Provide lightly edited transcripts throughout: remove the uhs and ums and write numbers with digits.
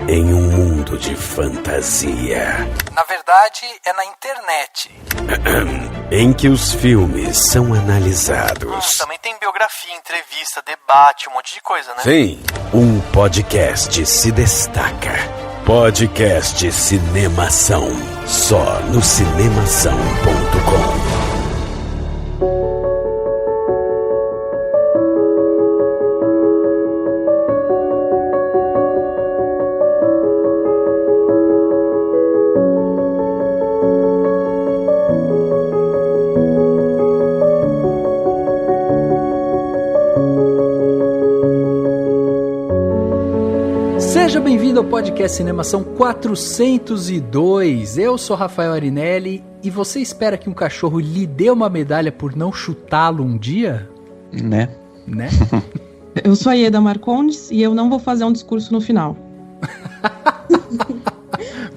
em um mundo de fantasia. Na verdade, é na internet. Em que os filmes são analisados. Também tem biografia, entrevista, debate, um monte de coisa, né? Sim, um podcast se destaca. Podcast Cinemação. Só no cinemação.com. Seja bem-vindo ao podcast Cinemação 402. Eu sou Rafael Arinelli e você espera que um cachorro lhe dê uma medalha por não chutá-lo um dia? Né? Eu sou a Ieda Marcondes e eu não vou fazer um discurso no final.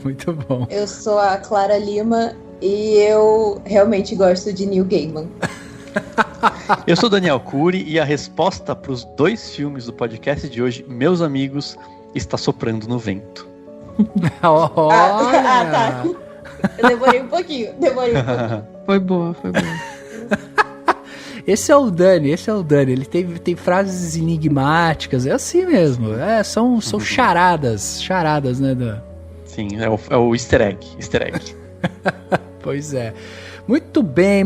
Muito bom. Eu sou a Clara Lima e eu realmente gosto de Neil Gaiman. Eu sou Daniel Cury e a resposta para os 2 filmes do podcast de hoje, meus amigos, está soprando no vento. Olha! Tá. Eu demorei um pouquinho. Foi boa. Esse é o Dani. Ele tem frases enigmáticas, é assim mesmo. São charadas, né, Dan? Sim, é o easter egg. Pois é. Muito bem,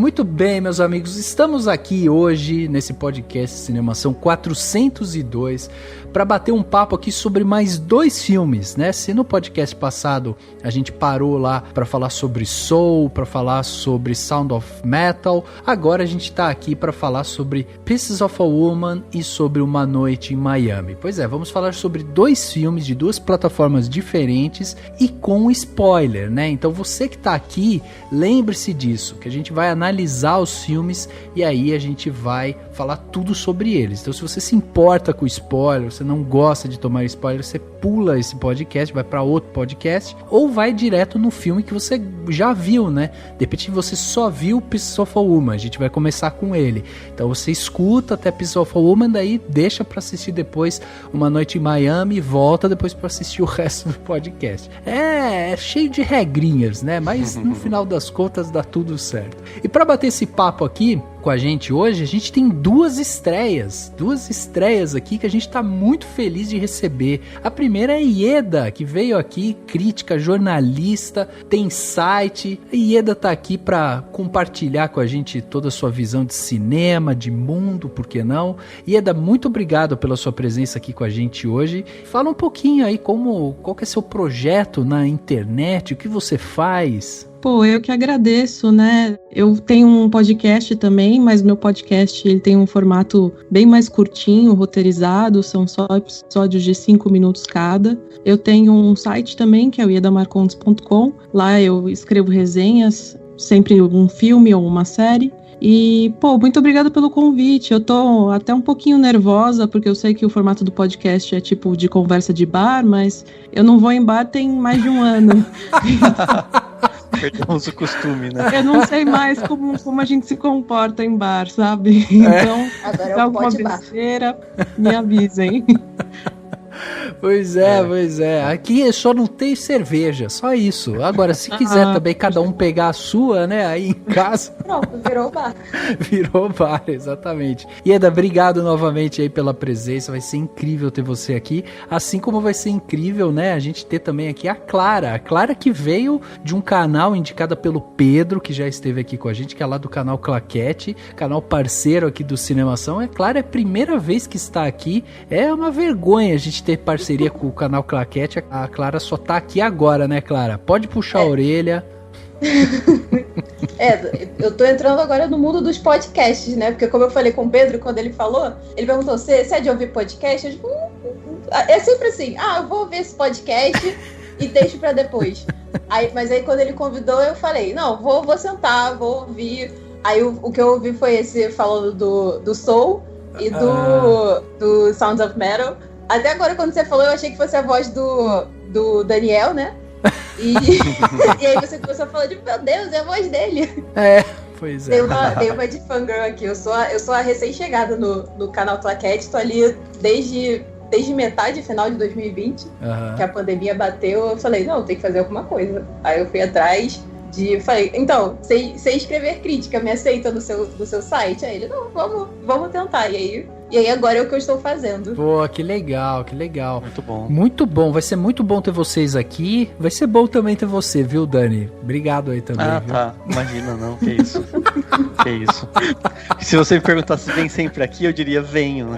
meus amigos. Estamos aqui hoje nesse podcast Cinemação 402 para bater um papo aqui sobre mais 2 filmes, né? Se no podcast passado a gente parou lá para falar sobre Soul, para falar sobre Sound of Metal, agora a gente tá aqui para falar sobre Pieces of a Woman e sobre Uma Noite em Miami. Pois é, vamos falar sobre 2 filmes de 2 plataformas diferentes e com spoiler, né? Então você que tá aqui, lembre-se disso, que a gente vai analisar os filmes e aí a gente vai falar tudo sobre eles. Então se você se importa com spoiler, você não gosta de tomar spoiler, você pula esse podcast, vai para outro podcast ou vai direto no filme que você já viu, né? De repente você só viu Pieces of a Woman, a gente vai começar com ele. Então você escuta até Pieces of a Woman, daí deixa para assistir depois Uma Noite em Miami e volta depois para assistir o resto do podcast. É cheio de regrinhas, né? Mas no final das contas dá tudo certo. E para bater esse papo aqui com a gente hoje, a gente tem 2 estreias aqui que a gente tá muito feliz de receber. A primeira é a Ieda, que veio aqui, crítica, jornalista, tem site. A Ieda tá aqui para compartilhar com a gente toda a sua visão de cinema, de mundo, por que não? Ieda, muito obrigado pela sua presença aqui com a gente hoje. Fala um pouquinho aí qual que é seu projeto na internet, o que você faz? Pô, eu que agradeço, né? Eu tenho um podcast também, mas meu podcast ele tem um formato bem mais curtinho, roteirizado, são só episódios de 5 minutos cada. Eu tenho um site também, que é o iedamarcondes.com. Lá eu escrevo resenhas, sempre um filme ou uma série. E, pô, muito obrigada pelo convite. Eu tô até um pouquinho nervosa, porque eu sei que o formato do podcast é tipo de conversa de bar, mas eu não vou em bar tem mais de um ano. Perdemos o costume, né? Eu não sei mais como a gente se comporta em bar, sabe? Então, agora se alguma besteira, me avisem. Pois é. Aqui só não tem cerveja, só isso. Agora, se quiser também cada um pegar a sua, né, aí em casa... Pronto, virou bar. Virou bar, exatamente. Ieda, obrigado novamente aí pela presença, vai ser incrível ter você aqui, assim como vai ser incrível, né, a gente ter também aqui a Clara que veio de um canal indicada pelo Pedro, que já esteve aqui com a gente, que é lá do canal Claquete, canal parceiro aqui do Cinemação. É claro, é a primeira vez que está aqui, é uma vergonha a gente ter parceria com o canal Claquete. A Clara só tá aqui agora, né, Clara? Pode puxar a orelha. Eu tô entrando agora no mundo dos podcasts, né? Porque como eu falei com o Pedro, quando ele falou, ele perguntou, você é de ouvir podcast? Eu digo, é sempre assim, eu vou ouvir esse podcast e deixo pra depois. Mas aí quando ele convidou, eu falei, não, vou sentar, vou ouvir. Aí o que eu ouvi foi esse falando do Soul e do Sound of Metal. Até agora, quando você falou, eu achei que fosse a voz do Daniel, né? E aí você começou a falar de, meu Deus, é a voz dele. Pois é. Tem uma de fangirl aqui. Eu sou a recém-chegada no canal Claquete. Tô ali desde desde metade, final de 2020, que a pandemia bateu, eu falei, não, tem que fazer alguma coisa. Aí eu fui atrás falei, então, sei escrever crítica, me aceita no seu site? Aí ele, não, vamos tentar. E aí agora é o que eu estou fazendo. Pô, que legal. Muito bom. Muito bom, vai ser muito bom ter vocês aqui. Vai ser bom também ter você, viu, Dani? Obrigado aí também. Ah, viu? tá. Imagina, não, que isso. Que isso. Se você me perguntasse se vem sempre aqui, eu diria venho.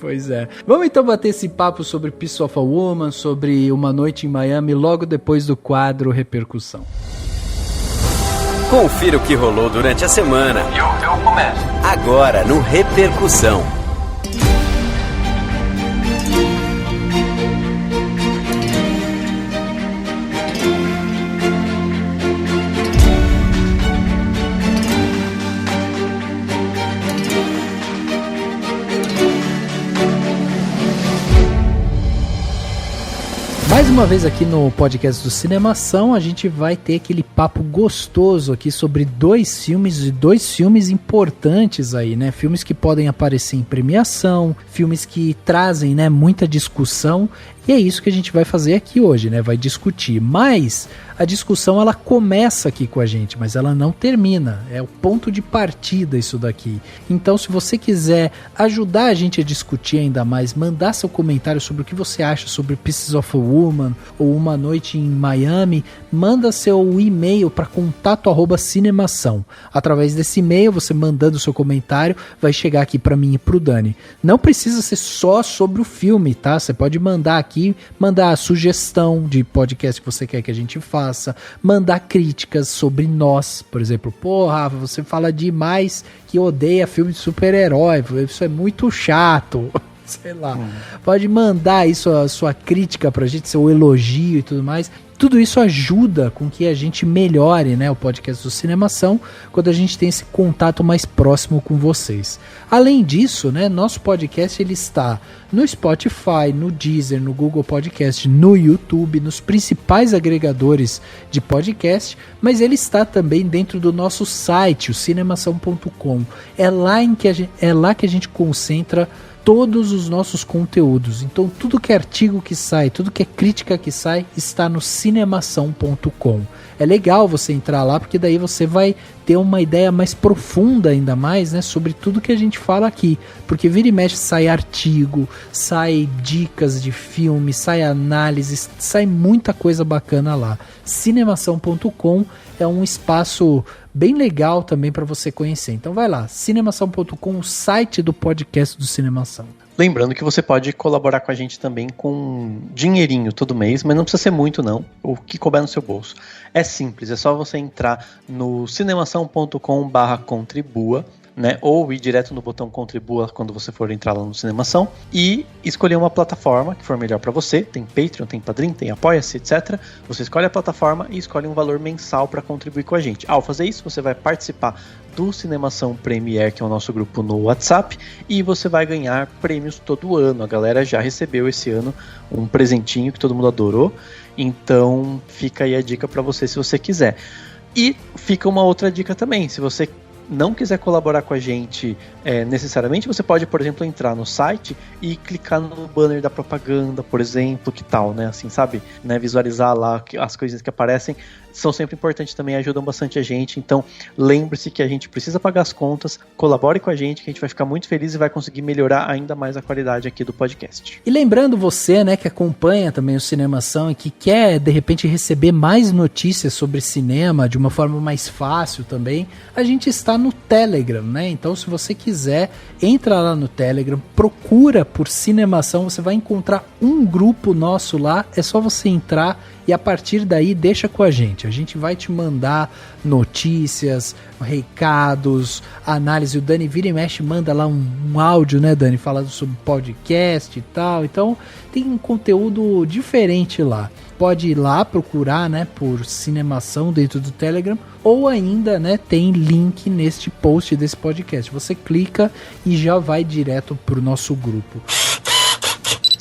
Pois é. Vamos então bater esse papo sobre Piece of a Woman, sobre Uma Noite em Miami, logo depois do quadro Repercussão. Confira o que rolou durante a semana. Eu começo. Agora no Repercussão. Mais uma vez aqui no podcast do Cinemação, a gente vai ter aquele papo gostoso aqui sobre dois filmes importantes aí, né? Filmes que podem aparecer em premiação, filmes que trazem, né, muita discussão. E é isso que a gente vai fazer aqui hoje, né? Vai discutir. Mas a discussão, ela começa aqui com a gente, mas ela não termina. É o ponto de partida isso daqui. Então, se você quiser ajudar a gente a discutir ainda mais, mandar seu comentário sobre o que você acha sobre Pieces of a Woman ou Uma Noite em Miami, manda seu e-mail para contato@cinemação. Através desse e-mail, você mandando seu comentário, vai chegar aqui para mim e pro Dani. Não precisa ser só sobre o filme, tá? Você pode mandar aqui, mandar a sugestão de podcast que você quer que a gente faça, mandar críticas sobre nós, por exemplo, Rafa, você fala demais que odeia filme de super-herói, isso é muito chato, sei lá, pode mandar isso, a sua crítica pra gente, seu elogio e tudo mais. Tudo isso ajuda com que a gente melhore, né, o podcast do Cinemação, quando a gente tem esse contato mais próximo com vocês. Além disso, né, nosso podcast ele está no Spotify, no Deezer, no Google Podcast, no YouTube, nos principais agregadores de podcast, mas ele está também dentro do nosso site, o cinemação.com. É lá que a gente concentra todos os nossos conteúdos. Então tudo que é artigo que sai, tudo que é crítica que sai, está no cinemação.com. É legal você entrar lá, porque daí você vai ter uma ideia mais profunda ainda mais, né, sobre tudo que a gente fala aqui. Porque vira e mexe sai artigo, sai dicas de filme, sai análises, sai muita coisa bacana lá. Cinemação.com é um espaço bem legal também para você conhecer. Então vai lá, cinemação.com, o site do podcast do Cinemação. Lembrando que você pode colaborar com a gente também com dinheirinho todo mês, mas não precisa ser muito não, o que couber no seu bolso. É simples, é só você entrar no cinemação.com/contribua, né, ou ir direto no botão Contribua quando você for entrar lá no Cinemação e escolher uma plataforma que for melhor para você. Tem Patreon, tem Padrim, tem Apoia-se, etc. Você escolhe a plataforma e escolhe um valor mensal para contribuir com a gente. Ao fazer isso, você vai participar do Cinemação Premier, que é o nosso grupo no WhatsApp, e você vai ganhar prêmios todo ano. A galera já recebeu esse ano um presentinho que todo mundo adorou, então fica aí a dica para você se você quiser. E fica uma outra dica também, se você não quiser colaborar com a gente necessariamente, você pode, por exemplo, entrar no site e clicar no banner da propaganda, por exemplo, que tal, né? Assim, sabe? Né? Visualizar lá as coisas que aparecem são sempre importantes também, ajudam bastante a gente. Então, lembre-se que a gente precisa pagar as contas, colabore com a gente, que a gente vai ficar muito feliz e vai conseguir melhorar ainda mais a qualidade aqui do podcast. E lembrando você, né, que acompanha também o Cinemação e que quer, de repente, receber mais notícias sobre cinema de uma forma mais fácil também, a gente está no Telegram, né? Então, se você quiser, entra lá no Telegram, procura por Cinemação, você vai encontrar um grupo nosso lá, é só você entrar e a partir daí deixa com a gente. A gente vai te mandar notícias, recados, análise. O Dani vira e mexe, manda lá um áudio, né, Dani? Falando sobre podcast e tal. Então tem um conteúdo diferente lá. Pode ir lá procurar, né, por Cinemação dentro do Telegram, ou ainda, né, tem link neste post desse podcast. Você clica e já vai direto pro nosso grupo.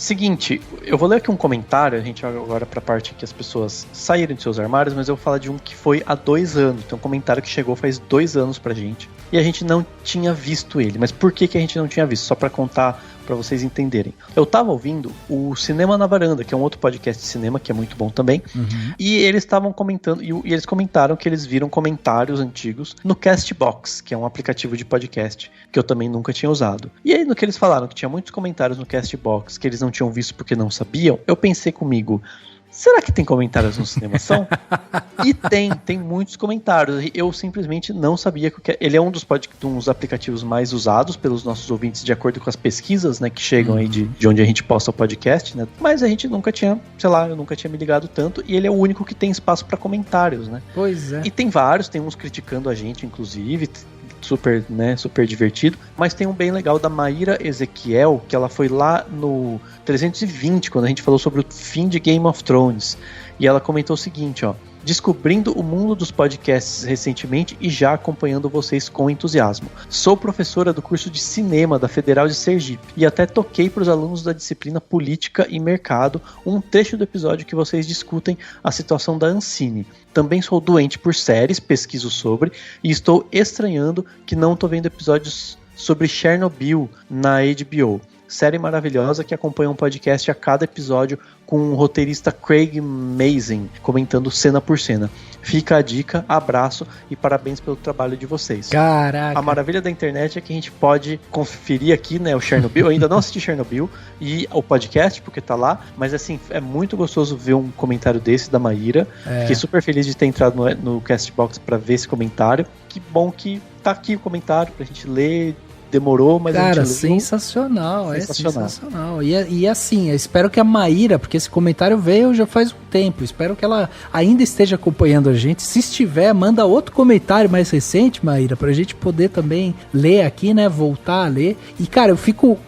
Seguinte, eu vou ler aqui um comentário, a gente vai agora pra parte que as pessoas saíram de seus armários, mas eu vou falar de um que foi há 2 anos. Tem um comentário que chegou faz 2 anos pra gente e a gente não tinha visto ele. Mas por que a gente não tinha visto? Só pra contar, pra vocês entenderem. Eu tava ouvindo o Cinema na Varanda, que é um outro podcast de cinema, que é muito bom também, e eles estavam comentando, e eles comentaram que eles viram comentários antigos no Castbox, que é um aplicativo de podcast, que eu também nunca tinha usado. E aí, no que eles falaram que tinha muitos comentários no Castbox, que eles não tinham visto porque não sabiam, eu pensei comigo, será que tem comentários no Cinemação? E tem muitos comentários. Eu simplesmente não sabia que ele é um dos aplicativos mais usados pelos nossos ouvintes de acordo com as pesquisas, né, que chegam aí de onde a gente posta o podcast, né? Mas a gente nunca tinha, sei lá, eu nunca tinha me ligado tanto, e ele é o único que tem espaço para comentários, né? Pois é. E tem vários, tem uns criticando a gente, inclusive, super, né, super divertido, mas tem um bem legal da Maíra Ezequiel, que ela foi lá no 320, quando a gente falou sobre o fim de Game of Thrones, e ela comentou o seguinte, ó: descobrindo o mundo dos podcasts recentemente e já acompanhando vocês com entusiasmo. Sou professora do curso de cinema da Federal de Sergipe e até toquei para os alunos da disciplina Política e Mercado um trecho do episódio que vocês discutem a situação da Ancine. Também sou doente por séries, pesquiso sobre, e estou estranhando que não estou vendo episódios sobre Chernobyl na HBO. Série maravilhosa que acompanha um podcast a cada episódio com o roteirista Craig Mazin comentando cena por cena. Fica a dica, abraço e parabéns pelo trabalho de vocês. Caraca. A maravilha da internet é que a gente pode conferir aqui, né, o Chernobyl. Eu ainda não assisti Chernobyl e o podcast, porque tá lá, mas assim, é muito gostoso ver um comentário desse da Maíra. Fiquei super feliz de ter entrado no Castbox pra ver esse comentário. Que bom que tá aqui o comentário pra gente ler. Demorou, mas cara, a gente leu. Sensacional. É sensacional. E assim, eu espero que a Maíra, porque esse comentário veio já faz um tempo, espero que ela ainda esteja acompanhando a gente. Se estiver, manda outro comentário mais recente, Maíra, pra gente poder também ler aqui, né, voltar a ler. E cara,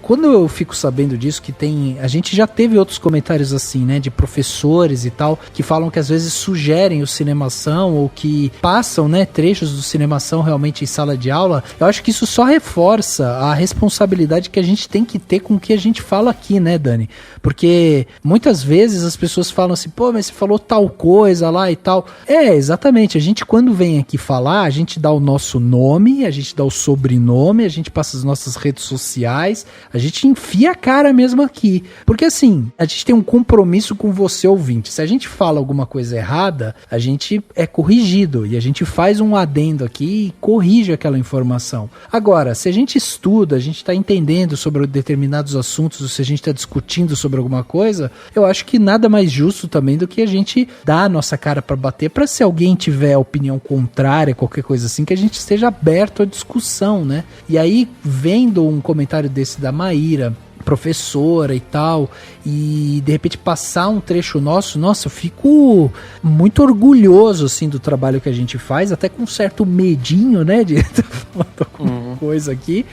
quando eu fico sabendo disso, que a gente já teve outros comentários assim, né, de professores e tal, que falam que às vezes sugerem o Cinemação ou que passam, né, trechos do Cinemação realmente em sala de aula. Eu acho que isso só reforça a responsabilidade que a gente tem que ter com o que a gente fala aqui, né, Dani? Porque muitas vezes as pessoas falam assim, pô, mas você falou tal coisa lá e tal. Exatamente, a gente quando vem aqui falar, a gente dá o nosso nome, a gente dá o sobrenome, a gente passa as nossas redes sociais, a gente enfia a cara mesmo aqui. Porque assim, a gente tem um compromisso com você, ouvinte. Se a gente fala alguma coisa errada, a gente é corrigido e a gente faz um adendo aqui e corrige aquela informação. Agora, se a gente estuda, a gente está entendendo sobre determinados assuntos, ou se a gente está discutindo sobre alguma coisa, eu acho que nada mais justo também do que a gente dar a nossa cara para bater, para se alguém tiver opinião contrária, qualquer coisa assim, que a gente esteja aberto à discussão, né? E aí, vendo um comentário desse da Maíra, professora e tal, e de repente passar um trecho nosso, nossa, eu fico muito orgulhoso assim do trabalho que a gente faz, até com um certo medinho, né, de falar alguma coisa aqui,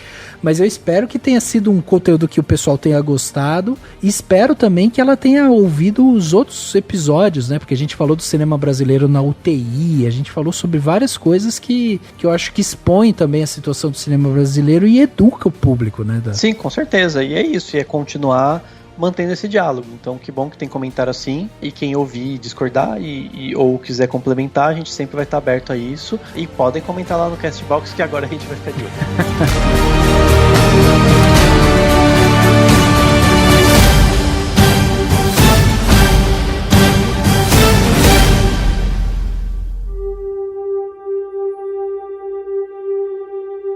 mas eu espero que tenha sido um conteúdo que o pessoal tenha gostado, e espero também que ela tenha ouvido os outros episódios, né, porque a gente falou do cinema brasileiro na UTI, a gente falou sobre várias coisas que eu acho que expõem também a situação do cinema brasileiro e educa o público, né, Dan? Sim, com certeza, e é isso, e é continuar mantendo esse diálogo. Então, que bom que tem comentário assim, e quem ouvir discordar ou quiser complementar, a gente sempre vai estar aberto a isso, e podem comentar lá no Castbox, que agora a gente vai ficar de olho.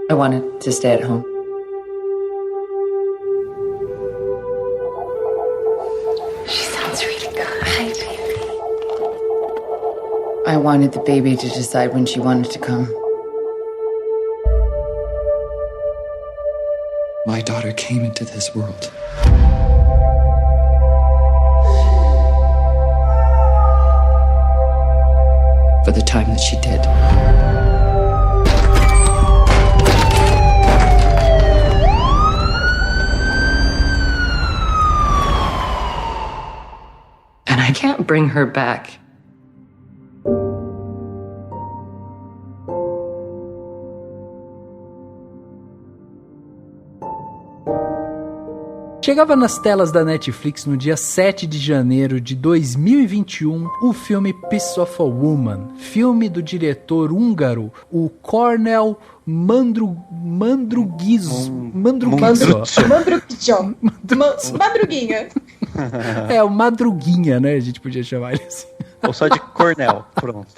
I wanted to stay at home. She sounds really good. Hi, baby. I wanted the baby to decide when she wanted to come. My daughter came into this world. For the time that she did. And I can't bring her back. Chegava nas telas da Netflix no dia 7 de janeiro de 2021 o filme Piece of a Woman, filme do diretor húngaro, o Kornél Mandrugizo. Madruguinha. É, o Madruguinha, né? A gente podia chamar ele assim. Ou só de Kornél, pronto.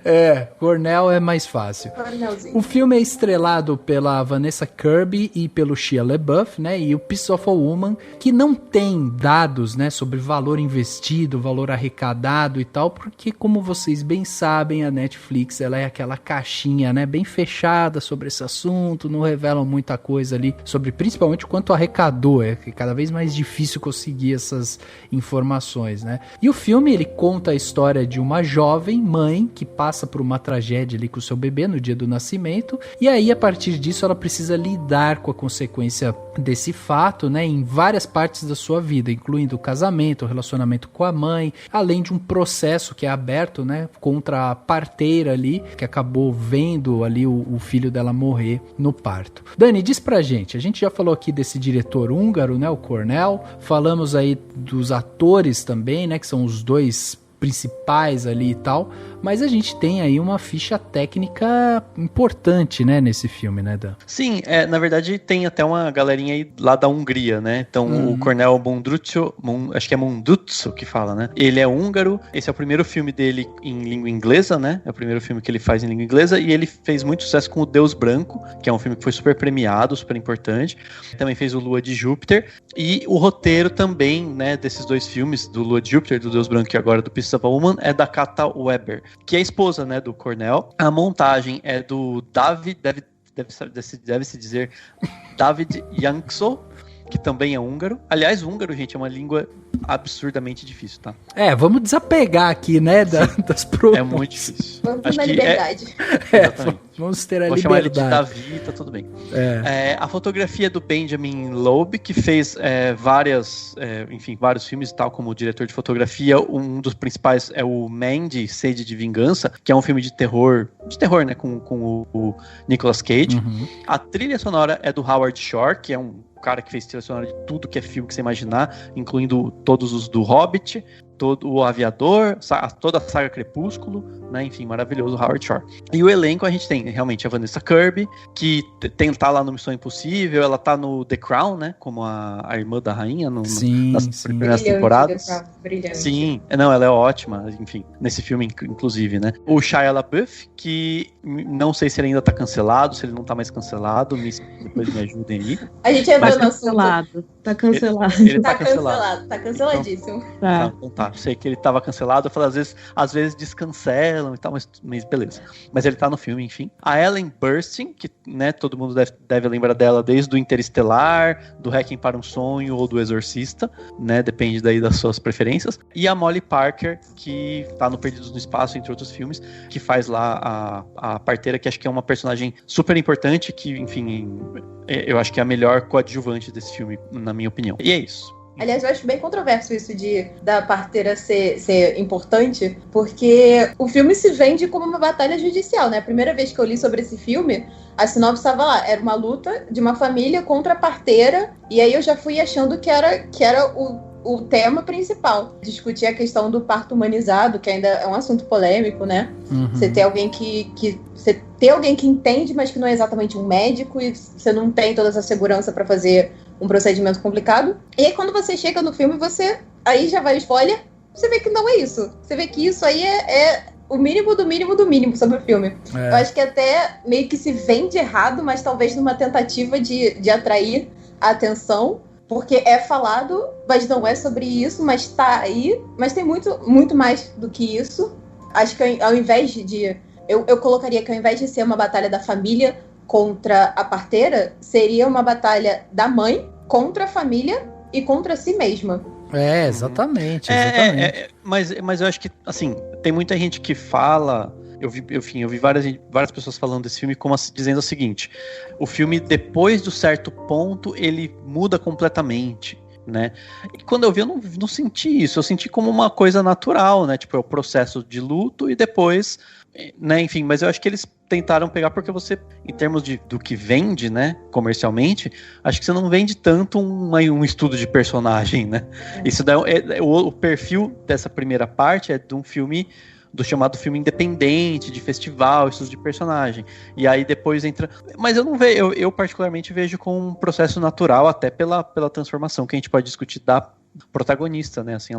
É, Kornél é mais fácil. Kornélzinho. O filme é estrelado pela Vanessa Kirby e pelo Shia LaBeouf, né? E o Piece of a Woman, que não tem dados, né, sobre valor investido, valor arrecadado e tal, porque, como vocês bem sabem, a Netflix, ela é aquela caixinha, né, bem fechada sobre esse assunto, não revelam muita coisa ali sobre, principalmente, quanto arrecadou. É cada vez mais difícil conseguir essas informações, né? E o filme, ele conta a história de uma jovem mãe que passa por uma tragédia ali com o seu bebê no dia do nascimento, e aí a partir disso ela precisa lidar com a consequência desse fato, né, em várias partes da sua vida, incluindo o casamento, o relacionamento com a mãe, além de um processo que é aberto, né, contra a parteira ali, que acabou vendo ali o filho dela morrer no parto. Dani, diz pra gente, a gente já falou aqui desse diretor húngaro, né, o Kornél, falamos aí dos atores também, né, que são os dois principais ali e tal, mas a gente tem aí uma ficha técnica importante, né, nesse filme, né, Dan? Sim, na verdade tem até uma galerinha aí lá da Hungria, né? Então o Kornél Mondrucso, acho que é Mondrucso que fala, né? Ele é húngaro, esse é o primeiro filme dele em língua inglesa, né? É o primeiro filme que ele faz em língua inglesa, e ele fez muito sucesso com O Deus Branco, que é um filme que foi super premiado, super importante. Também fez o Lua de Júpiter, e o roteiro também, né, desses dois filmes, do Lua de Júpiter, do Deus Branco e agora do Piece of a Woman, é da Kata Weber, que é a esposa, né, do Kornél. A montagem é do deve-se dizer David Jankso, que também é húngaro. Aliás, húngaro, gente, é uma língua absurdamente difícil, tá? Vamos desapegar aqui, né, das pronúncias. É muito difícil. Vamos na liberdade. Vamos ter a Vou liberdade. chamar ele de Davi, tá tudo bem. A fotografia é do Benjamin Loeb, que fez vários filmes, tal como diretor de fotografia. Um dos principais é o Mandy, Sede de Vingança, que é um filme de terror, né, com o Nicolas Cage. Uhum. A trilha sonora é do Howard Shore, que é um cara que fez trilha sonora de tudo que é filme que você imaginar, incluindo todos os do Hobbit, todo o Aviador, toda a saga Crepúsculo, né? Enfim, maravilhoso, Howard Shore. E o elenco a gente tem realmente a Vanessa Kirby, que tá lá no Missão Impossível, ela tá no The Crown, né? Como a irmã da rainha nas primeiras temporadas. Brilhante. Sim, não, ela é ótima, enfim, nesse filme inclusive, né? O Shia LaBeouf, que não sei se ele ainda tá cancelado, se ele não tá mais cancelado, depois me ajudem aí. A gente entrou no cancelado. Tá cancelado. Ele tá cancelado. Tá canceladíssimo. Então tá. Sei que ele tava cancelado, eu falei, às vezes descancelam e tal, mas beleza. Mas ele tá no filme, enfim. A Ellen Burstyn, que, né, todo mundo deve lembrar dela desde o Interestelar, do Requiem para um Sonho ou do Exorcista, né, depende daí das suas preferências. E a Molly Parker, que tá no Perdidos no Espaço, entre outros filmes, que faz lá a parteira, que acho que é uma personagem super importante, que, enfim, eu acho que é a melhor coadjuvante desse filme, na minha opinião. E é isso. Aliás, eu acho bem controverso isso da parteira ser importante, porque o filme se vende como uma batalha judicial, né? A primeira vez que eu li sobre esse filme, a sinopse estava lá, era uma luta de uma família contra a parteira, e aí eu já fui achando que era o tema principal. Discutir a questão do parto humanizado, que ainda é um assunto polêmico, né? Uhum. Você ter alguém você ter alguém que entende, mas que não é exatamente um médico, e você não tem toda essa segurança para fazer um procedimento complicado. E aí, quando você chega no filme, aí já vai o spoiler, você vê que não é isso. Você vê que isso aí é o mínimo do mínimo do mínimo sobre o filme. Eu acho que até meio que se vende errado, mas talvez numa tentativa de atrair a atenção, porque é falado, mas não é sobre isso, mas tá aí. Mas tem muito, muito mais do que isso. Acho que ao invés de... Eu colocaria que ao invés de ser uma batalha da família contra a parteira, seria uma batalha da mãe contra a família e contra si mesma. Exatamente. Mas eu acho que, assim, tem muita gente que fala... Eu vi várias pessoas falando desse filme dizendo o seguinte: o filme, depois do certo ponto, ele muda completamente, né? E quando eu vi, eu não senti isso. Eu senti como uma coisa natural, né? Tipo, é o processo de luto e depois, né? Enfim, mas eu acho que eles tentaram pegar, porque você, em termos do que vende, né, comercialmente, acho que você não vende tanto um estudo de personagem, né? Isso daí o perfil dessa primeira parte é de um filme, do chamado filme independente, de festival, estudo de personagem. E aí depois entra... Mas eu não vejo, eu particularmente vejo com um processo natural, até pela transformação que a gente pode discutir da protagonista, né? Assim,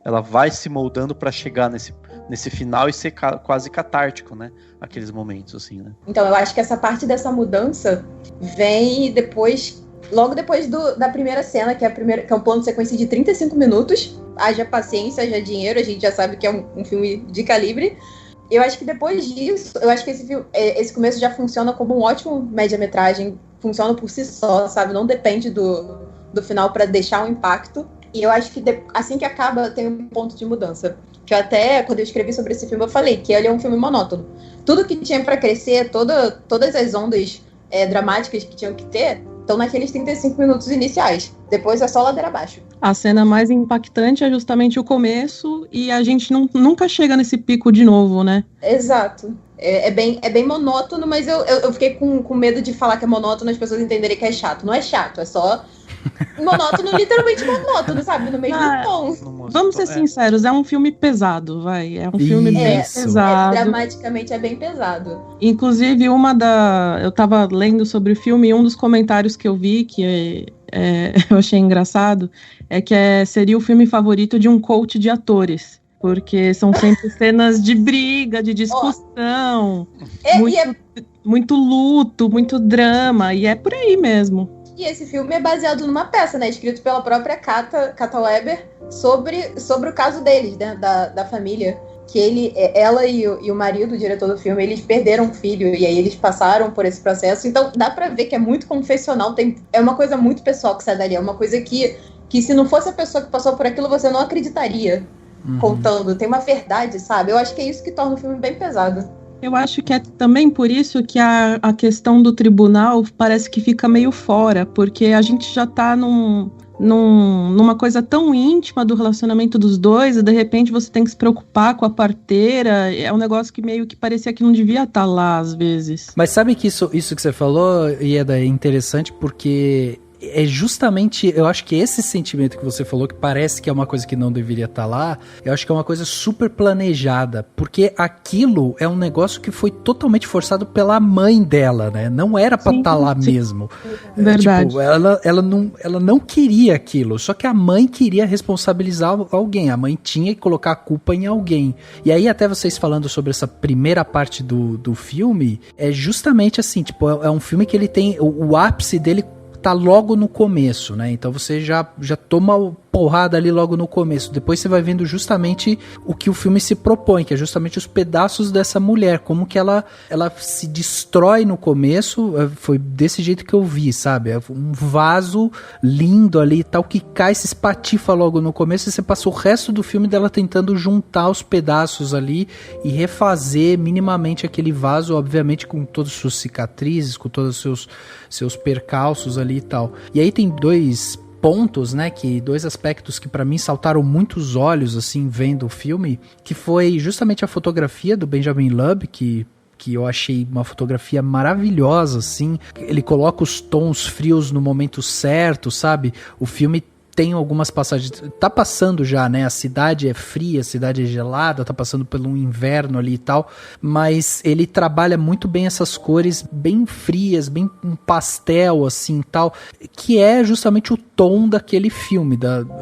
ela vai se moldando para chegar nesse final e ser quase catártico, né? Aqueles momentos, assim, né? Então, eu acho que essa parte dessa mudança vem depois, logo depois da primeira cena, que é um plano de sequência de 35 minutos. Haja paciência, haja dinheiro, a gente já sabe que é um filme de calibre. Eu acho que depois disso, eu acho que esse começo já funciona como um ótimo média-metragem, funciona por si só, sabe? Não depende do final para deixar um impacto. E eu acho que assim que acaba, tem um ponto de mudança. Que eu até, quando eu escrevi sobre esse filme, eu falei que ele é um filme monótono. Tudo que tinha pra crescer, todas as ondas dramáticas que tinham que ter, estão naqueles 35 minutos iniciais. Depois é só ladeira abaixo. A cena mais impactante é justamente o começo, e a gente nunca chega nesse pico de novo, né? Exato. É bem monótono, mas eu fiquei com medo de falar que é monótono, as pessoas entenderem que é chato. Não é chato, é só... monótono, literalmente monótono, sabe? No mesmo tom. Vamos ser sinceros, é um filme pesado, vai. É um filme bem pesado. Dramaticamente é bem pesado. Inclusive, eu tava lendo sobre o filme, e um dos comentários que eu vi, que eu achei engraçado, é que seria o filme favorito de um coach de atores. Porque são sempre cenas de briga, de discussão, muito luto, muito drama, e é por aí mesmo. E esse filme é baseado numa peça, né? Escrito pela própria Kata Weber sobre o caso deles, né? Da família. Que ela e o marido, o diretor do filme, eles perderam um filho. E aí eles passaram por esse processo. Então dá pra ver que é muito confessional. É uma coisa muito pessoal que sai dali. É uma coisa que se não fosse a pessoa que passou por aquilo, você não acreditaria contando. Tem uma verdade, sabe? Eu acho que é isso que torna o filme bem pesado. Eu acho que é também por isso que a questão do tribunal parece que fica meio fora, porque a gente já tá numa coisa tão íntima do relacionamento dos dois, e de repente você tem que se preocupar com a parteira. É um negócio que meio que parecia que não devia estar lá às vezes. Mas sabe que isso que você falou, Ieda, é interessante porque... é justamente, eu acho que esse sentimento que você falou, que parece que é uma coisa que não deveria estar lá, eu acho que é uma coisa super planejada, porque aquilo é um negócio que foi totalmente forçado pela mãe dela, né? Não era pra estar lá mesmo. Verdade. Tipo, ela não queria aquilo, só que a mãe queria responsabilizar alguém, a mãe tinha que colocar a culpa em alguém. E aí até vocês falando sobre essa primeira parte do filme, é justamente assim, tipo, é um filme que ele tem, o ápice dele tá logo no começo, né? Então você já toma porrada ali logo no começo. Depois você vai vendo justamente o que o filme se propõe, que é justamente os pedaços dessa mulher, como que ela se destrói no começo. Foi desse jeito que eu vi, sabe? É um vaso lindo ali e tal, que cai, se espatifa logo no começo, e você passa o resto do filme dela tentando juntar os pedaços ali e refazer minimamente aquele vaso, obviamente com todas as suas cicatrizes, com todos os seus percalços ali e tal. E aí tem dois pontos, né, dois aspectos que pra mim saltaram muitos olhos, assim, vendo o filme, que foi justamente a fotografia do Benjamin Loeb, que eu achei uma fotografia maravilhosa, assim. Ele coloca os tons frios no momento certo, sabe? O filme tem algumas passagens, tá passando já, né, a cidade é fria, a cidade é gelada, tá passando pelo um inverno ali e tal, mas ele trabalha muito bem essas cores bem frias, bem um pastel assim tal, que é justamente o tom daquele filme,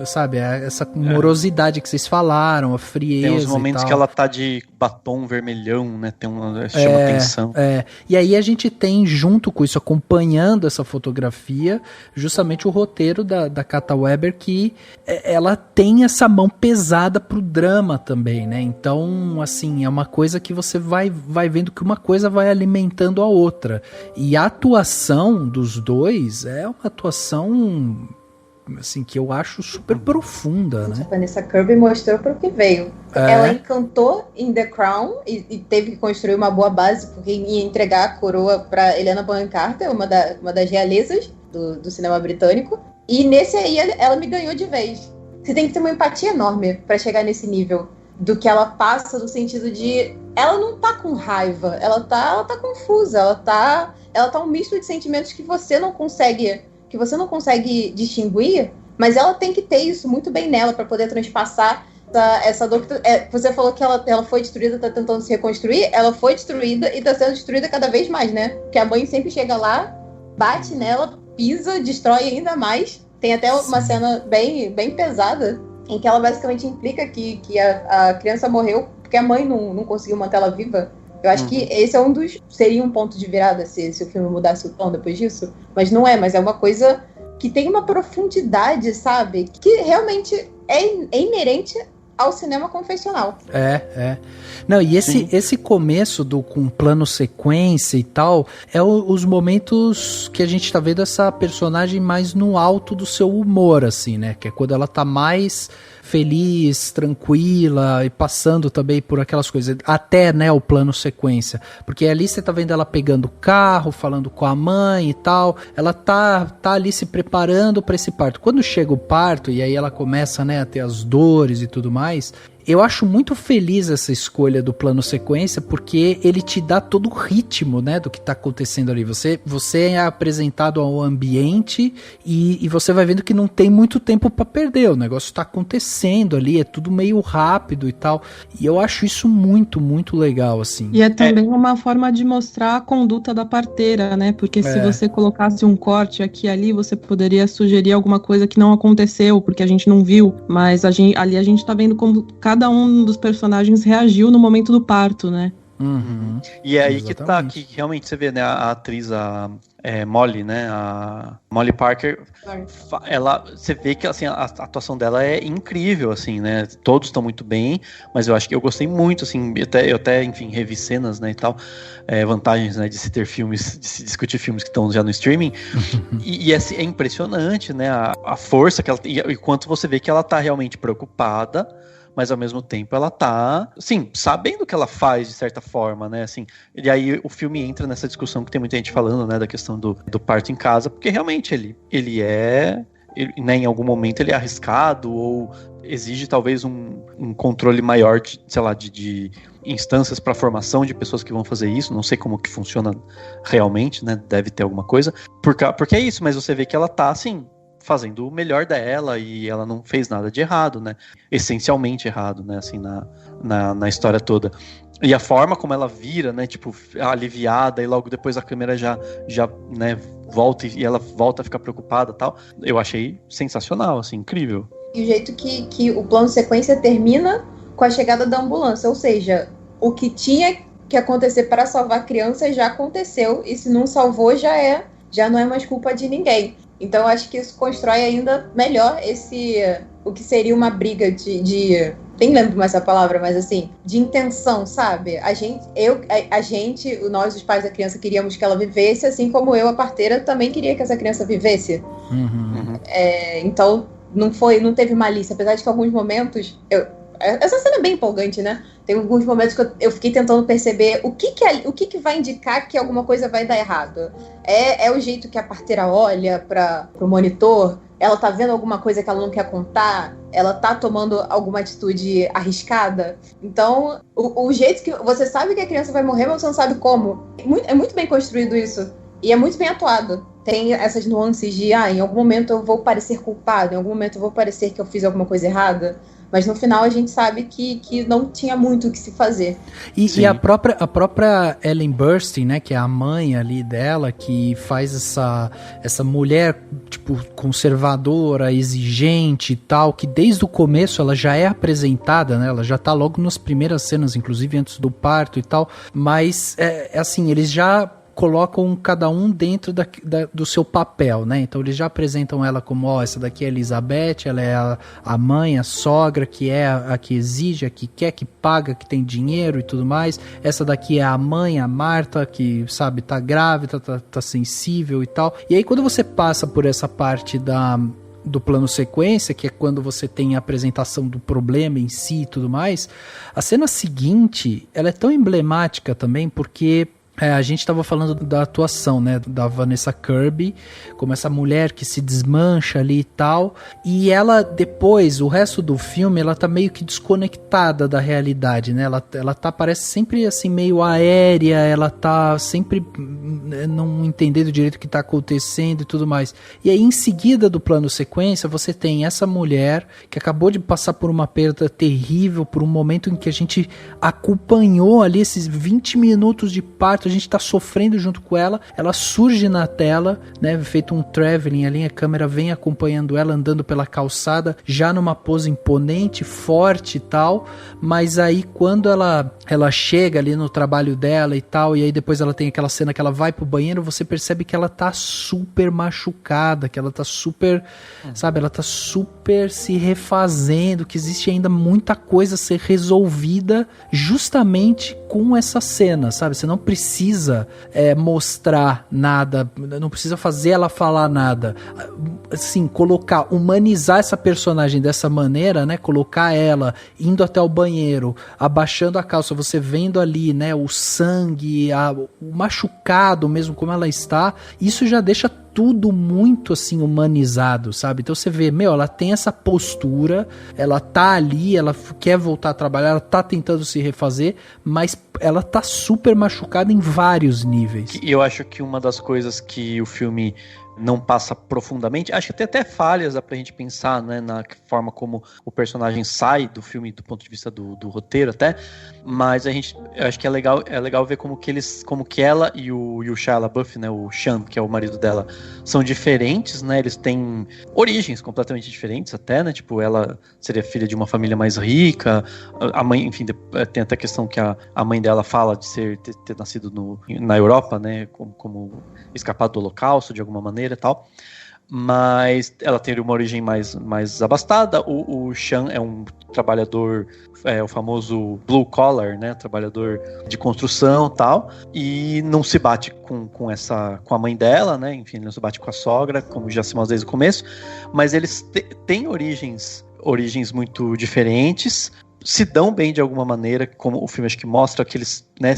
sabe, essa morosidade que vocês falaram, a frieza. Tem uns momentos que ela tá de batom vermelhão, né, chama atenção. E aí a gente tem, junto com isso, acompanhando essa fotografia, justamente o roteiro da Kata Weber, que ela tem essa mão pesada pro drama também, né? Então, assim, é uma coisa que você vai vendo que uma coisa vai alimentando a outra. E a atuação dos dois é uma atuação, assim, que eu acho super profunda, né? A Vanessa Kirby mostrou pro que veio. Ela encantou em The Crown e teve que construir uma boa base, porque ia entregar a coroa pra Helena Bonham Carter, uma das realezas do cinema britânico. E nesse aí ela me ganhou de vez. Você tem que ter uma empatia enorme pra chegar nesse nível do que ela passa, no sentido de ela não tá com raiva, ela tá confusa, ela tá um misto de sentimentos que você não consegue distinguir, mas ela tem que ter isso muito bem nela para poder transpassar essa dor. Você falou que ela foi destruída, tá tentando se reconstruir, ela foi destruída e tá sendo destruída cada vez mais, né? Porque a mãe sempre chega lá, bate nela, pisa, destrói ainda mais. Tem até uma cena bem, bem pesada, em que ela basicamente implica que a criança morreu porque a mãe não conseguiu manter ela viva. Eu acho que esse seria um ponto de virada se o filme mudasse o tom depois disso. Mas não é, mas é uma coisa que tem uma profundidade, sabe? Que realmente é inerente ao cinema confessional. Não, e esse começo com plano sequência e tal, os momentos que a gente tá vendo essa personagem mais no alto do seu humor, assim, né? Que é quando ela tá mais feliz, tranquila e passando também por aquelas coisas, até, né, o plano sequência, porque ali você tá vendo ela pegando o carro, falando com a mãe e tal, ela tá ali se preparando para esse parto. Quando chega o parto e aí ela começa, né, a ter as dores e tudo mais, eu acho muito feliz essa escolha do plano sequência, porque ele te dá todo o ritmo, né, do que tá acontecendo ali. Você é apresentado ao ambiente e você vai vendo que não tem muito tempo para perder. O negócio tá acontecendo ali, é tudo meio rápido e tal. E eu acho isso muito, muito legal, assim. E é também uma forma de mostrar a conduta da parteira, né? Porque se você colocasse um corte aqui e ali, você poderia sugerir alguma coisa que não aconteceu, porque a gente não viu. Mas ali a gente tá vendo como cada um dos personagens reagiu no momento do parto, né? Uhum. E é aí que tá, que realmente você vê, né, a atriz, Molly, né, a Molly Parker, você vê que, assim, a atuação dela é incrível, assim, né, todos estão muito bem, mas eu acho que eu gostei muito, assim, eu até, enfim, revi cenas, né, e tal, vantagens, né, de se ter filmes, de se discutir filmes que estão já no streaming, e é impressionante, né, a força que ela tem, e quanto você vê que ela tá realmente preocupada, mas ao mesmo tempo ela tá, assim, sabendo o que ela faz de certa forma, né, assim, e aí o filme entra nessa discussão que tem muita gente falando, né, da questão do parto em casa, porque realmente ele né, em algum momento ele é arriscado ou exige talvez um controle maior de, sei lá, de instâncias para formação de pessoas que vão fazer isso, não sei como que funciona realmente, né, deve ter alguma coisa, porque é isso, mas você vê que ela tá, assim, fazendo o melhor dela e ela não fez nada de errado, né? Essencialmente errado, né? Assim, na história toda. E a forma como ela vira, né? Tipo, aliviada e logo depois a câmera já né, volta e ela volta a ficar preocupada e tal. Eu achei sensacional, assim, incrível. E o jeito que o plano sequência termina com a chegada da ambulância, ou seja, o que tinha que acontecer para salvar a criança já aconteceu e se não salvou já não é mais culpa de ninguém. Então, eu acho que isso constrói ainda melhor o que seria uma briga de nem lembro mais essa palavra, mas assim, de intenção, sabe? Nós, os pais da criança, queríamos que ela vivesse, assim como eu, a parteira, também queria que essa criança vivesse. Uhum. Então, não teve malícia, apesar de que em alguns momentos, essa cena é bem empolgante, né? Tem alguns momentos que eu fiquei tentando perceber o que vai indicar que alguma coisa vai dar errado. É o jeito que a parteira olha pro monitor, ela tá vendo alguma coisa que ela não quer contar, ela tá tomando alguma atitude arriscada. Então, o jeito que você sabe que a criança vai morrer, mas você não sabe como. É muito bem construído isso. E é muito bem atuado. Tem essas nuances de, em algum momento eu vou parecer culpado, em algum momento eu vou parecer que eu fiz alguma coisa errada. Mas no final a gente sabe que não tinha muito o que se fazer. E a própria Ellen Burstyn, né, que é a mãe ali dela, que faz essa mulher, tipo, conservadora, exigente e tal, que desde o começo ela já é apresentada, né, ela já tá logo nas primeiras cenas, inclusive antes do parto e tal, mas assim, eles já colocam cada um dentro do seu papel, né? Então eles já apresentam ela como, essa daqui é a Elizabeth, ela é a mãe, a sogra, que é a que exige, a que quer, que paga, que tem dinheiro e tudo mais. Essa daqui é a mãe, a Marta, que, sabe, tá grávida, tá sensível e tal. E aí quando você passa por essa parte do plano sequência, que é quando você tem a apresentação do problema em si e tudo mais, a cena seguinte, ela é tão emblemática também, porque A gente tava falando da atuação, né, da Vanessa Kirby, como essa mulher que se desmancha ali e tal, e ela depois, o resto do filme, ela tá meio que desconectada da realidade, né, ela tá, parece sempre assim, meio aérea, ela tá sempre não entendendo direito o que tá acontecendo e tudo mais. E aí, em seguida do plano sequência, você tem essa mulher que acabou de passar por uma perda terrível, por um momento em que a gente acompanhou ali esses 20 minutos de parto, a gente tá sofrendo junto com ela, ela surge na tela, né, feito um traveling ali, a câmera vem acompanhando ela, andando pela calçada, já numa pose imponente, forte e tal, mas aí quando ela chega ali no trabalho dela e tal, e aí depois ela tem aquela cena que ela vai pro banheiro, você percebe que ela tá super machucada, que ela tá super, sabe, ela tá super se refazendo, que existe ainda muita coisa a ser resolvida justamente com essa cena, sabe, você não precisa mostrar nada, não precisa fazer ela falar nada, assim, humanizar essa personagem dessa maneira, né, colocar ela indo até o banheiro, abaixando a calça, você vendo ali, né, o sangue, o machucado mesmo, como ela está, isso já deixa tudo muito assim humanizado, sabe? Então você vê, ela tem essa postura, ela tá ali, ela quer voltar a trabalhar, ela tá tentando se refazer, mas ela tá super machucada em vários níveis. E eu acho que uma das coisas que o filme não passa profundamente, acho que tem até falhas, dá pra gente pensar, né, na forma como o personagem sai do filme do ponto de vista do roteiro até, mas eu acho que é legal ver como que ela e o Shia LaBeouf, né, o Sean, que é o marido dela, são diferentes, né, eles têm origens completamente diferentes até, né, tipo, ela seria filha de uma família mais rica, a mãe, enfim, tem até a questão que a mãe dela fala de ter nascido na Europa, né, como escapado do Holocausto de alguma maneira e tal, mas ela tem uma origem mais abastada. O Sean é um trabalhador, o famoso blue collar, né, trabalhador de construção e tal, e não se bate com a mãe dela, né, enfim, não se bate com a sogra, como já se mostra desde o começo, mas eles têm origens muito diferentes, se dão bem de alguma maneira, como o filme acho que mostra que eles, né,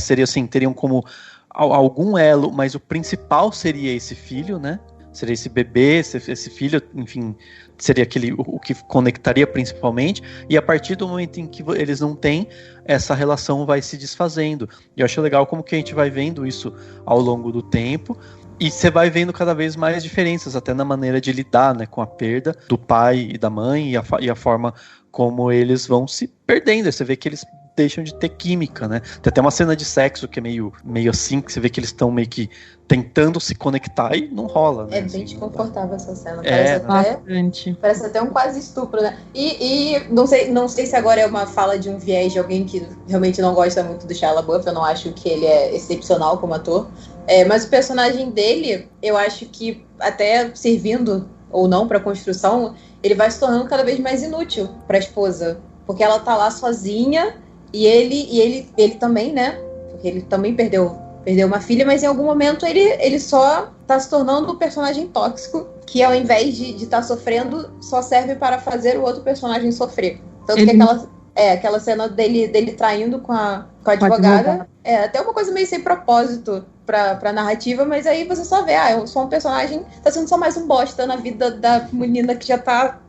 teriam como algum elo, mas o principal seria esse filho, né? Seria esse bebê, esse filho, enfim, seria o que conectaria principalmente, e a partir do momento em que eles não têm, essa relação vai se desfazendo. E eu acho legal como que a gente vai vendo isso ao longo do tempo, e você vai vendo cada vez mais diferenças, até na maneira de lidar, né, com a perda do pai e da mãe, e a forma como eles vão se perdendo. Você vê que eles deixam de ter química, né? Tem até uma cena de sexo que é meio assim, que você vê que eles estão meio que tentando se conectar e não rola, né? É bem desconfortável essa cena. Parece até um quase estupro, né? E não sei se agora é uma fala de um viés de alguém que realmente não gosta muito do Shia LaBeouf, eu não acho que ele é excepcional como ator. Mas o personagem dele, eu acho que até servindo ou não pra construção, ele vai se tornando cada vez mais inútil pra esposa. Porque ela tá lá sozinha. E ele também, né? Porque ele também perdeu uma filha, mas em algum momento ele só tá se tornando um personagem tóxico, que ao invés de estar sofrendo, só serve para fazer o outro personagem sofrer. Tanto que aquela cena dele traindo com a advogada, até uma coisa meio sem propósito pra narrativa, mas aí você só vê, eu sou um personagem, tá sendo só mais um bosta na vida da menina que já tá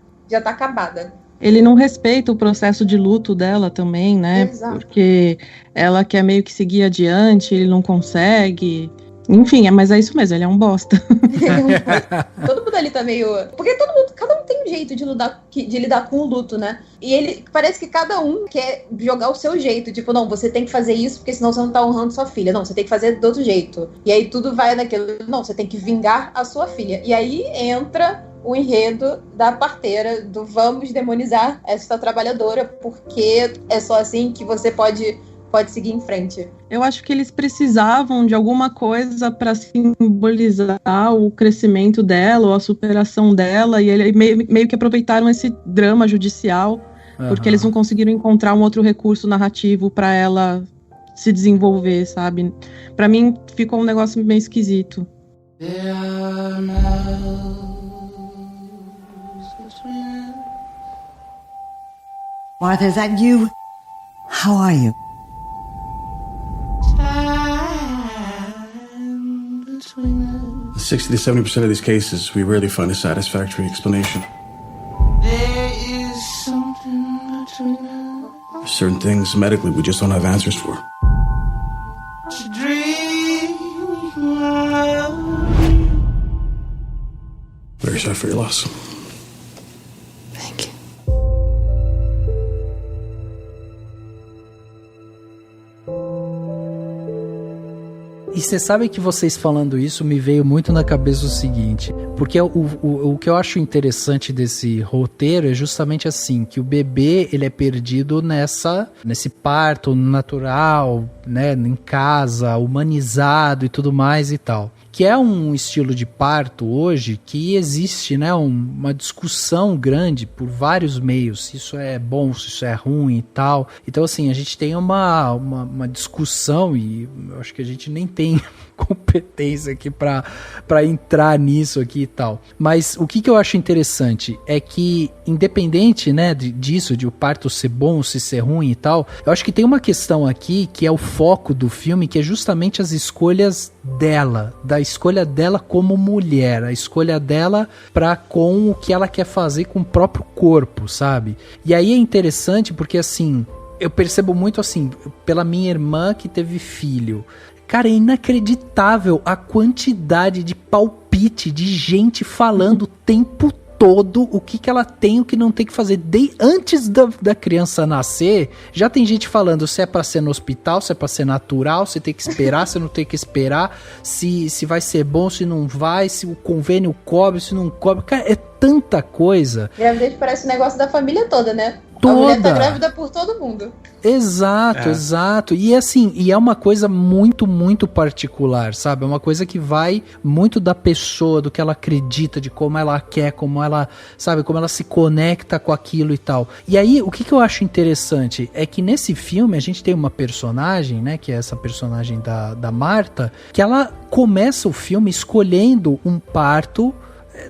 acabada. Ele não respeita o processo de luto dela também, né? Exato. Porque ela quer meio que seguir adiante, ele não consegue. Enfim, mas é isso mesmo, ele é um bosta. Todo mundo ali tá meio... Porque cada um tem um jeito de lidar com o luto, né? E parece que cada um quer jogar o seu jeito. Tipo, não, você tem que fazer isso porque senão você não tá honrando sua filha. Não, você tem que fazer do outro jeito. E aí tudo vai naquilo... Não, você tem que vingar a sua filha. E aí entra o enredo da parteira, do vamos demonizar essa trabalhadora, porque é só assim que você pode seguir em frente. Eu acho que eles precisavam de alguma coisa para simbolizar o crescimento dela, ou a superação dela, e eles meio que aproveitaram esse drama judicial, porque eles não conseguiram encontrar um outro recurso narrativo para ela se desenvolver, sabe? Para mim ficou um negócio meio esquisito. Martha, is that you? How are you? 60 to 70% of these cases, we rarely find a satisfactory explanation. There is something between us. There's certain things medically we just don't have answers for. To dream of. Very sorry for your loss. Thank you. E você sabe que vocês falando isso me veio muito na cabeça o seguinte, porque o que eu acho interessante desse roteiro é justamente assim, que o bebê ele é perdido nesse parto natural, né, em casa, humanizado e tudo mais e tal. Que é um estilo de parto hoje que existe, né, uma discussão grande por vários meios, se isso é bom, se isso é ruim e tal. Então, assim, a gente tem uma discussão e eu acho que a gente nem tem competência aqui para entrar nisso aqui e tal. Mas o que eu acho interessante é que, independente, né, disso, de o parto ser bom, se ser ruim e tal, eu acho que tem uma questão aqui que é o foco do filme, que é justamente as escolhas dela, da escolha dela como mulher, a escolha dela com o que ela quer fazer com o próprio corpo, sabe? E aí é interessante porque, assim, eu percebo muito, assim, pela minha irmã que teve filho. Cara, é inacreditável a quantidade de palpite de gente falando o tempo todo o que ela tem, o que não tem que fazer. Antes da criança nascer, já tem gente falando se é pra ser no hospital, se é pra ser natural, se tem que esperar, se não tem que esperar, se vai ser bom, se não vai, se o convênio cobre, se não cobre. Cara, é tanta coisa. Gravidez parece um negócio da família toda, né? Toda. A mulher tá grávida por todo mundo. Exato, exato. E assim, é uma coisa muito, muito particular, sabe? É uma coisa que vai muito da pessoa, do que ela acredita, de como ela quer, como ela, sabe, como ela se conecta com aquilo e tal. E aí, o que eu acho interessante é que nesse filme a gente tem uma personagem, né, que é essa personagem da Marta, que ela começa o filme escolhendo um parto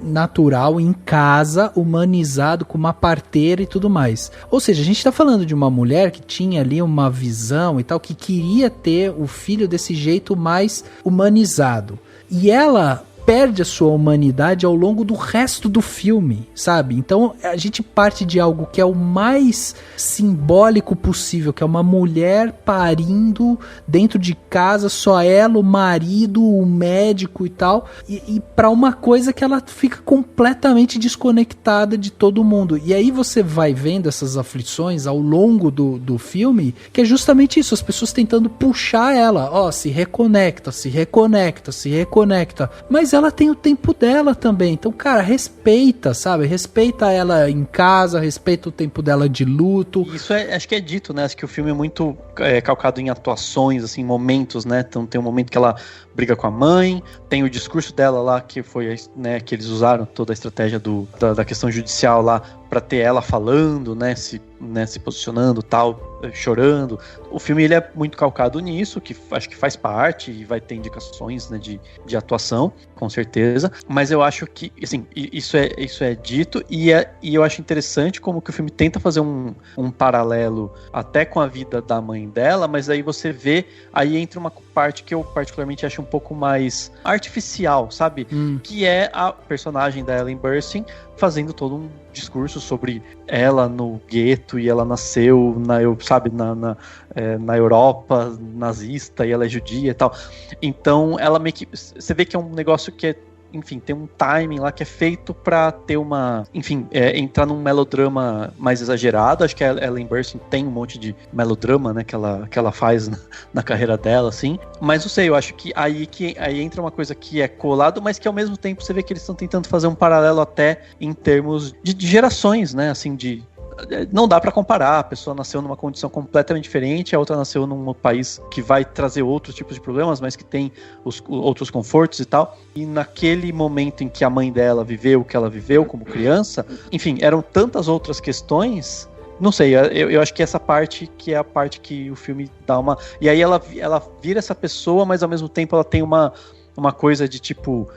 natural, em casa, humanizado, com uma parteira e tudo mais. Ou seja, a gente tá falando de uma mulher que tinha ali uma visão e tal, que queria ter o filho desse jeito mais humanizado. E ela perde a sua humanidade ao longo do resto do filme, sabe? Então a gente parte de algo que é o mais simbólico possível, que é uma mulher parindo dentro de casa, só ela, o marido, o médico e tal, e para uma coisa que ela fica completamente desconectada de todo mundo. E aí você vai vendo essas aflições ao longo do filme, que é justamente isso, as pessoas tentando puxar ela, ó, se reconecta, mas ela tem o tempo dela também. Então, cara, respeita, sabe? Respeita ela em casa, respeita o tempo dela de luto. Isso acho que é dito, né? Acho que o filme é muito calcado em atuações, assim, momentos, né? Então tem um momento que ela briga com a mãe, tem o discurso dela lá, que foi, né, que eles usaram toda a estratégia da questão judicial lá, pra ter ela falando, né, se posicionando, tal, chorando. O filme, ele é muito calcado nisso, que acho que faz parte e vai ter indicações, né, de atuação, com certeza. Mas eu acho que, assim, isso é dito e eu acho interessante como que o filme tenta fazer um paralelo até com a vida da mãe dela, mas aí você vê, aí entra uma parte que eu particularmente acho um pouco mais artificial, sabe? Que é a personagem da Ellen Burstyn fazendo todo um discurso sobre ela no gueto, e ela nasceu na Europa nazista, e ela é judia e tal. Então ela meio que, você vê que é um negócio que é, enfim, tem um timing lá que é feito pra ter uma, enfim, entrar num melodrama mais exagerado. Acho que a Ellen Burstyn tem um monte de melodrama, né, que ela faz na carreira dela, assim. Mas não sei, eu acho que aí entra uma coisa que é colado, mas que ao mesmo tempo você vê que eles estão tentando fazer um paralelo até em termos de gerações, né, assim, não dá pra comparar, a pessoa nasceu numa condição completamente diferente, a outra nasceu num país que vai trazer outros tipos de problemas, mas que tem outros confortos e tal. E naquele momento em que a mãe dela viveu o que ela viveu como criança, enfim, eram tantas outras questões. Não sei, eu acho que essa parte que é a parte que o filme dá uma... E aí ela vira essa pessoa, mas ao mesmo tempo ela tem uma coisa de tipo...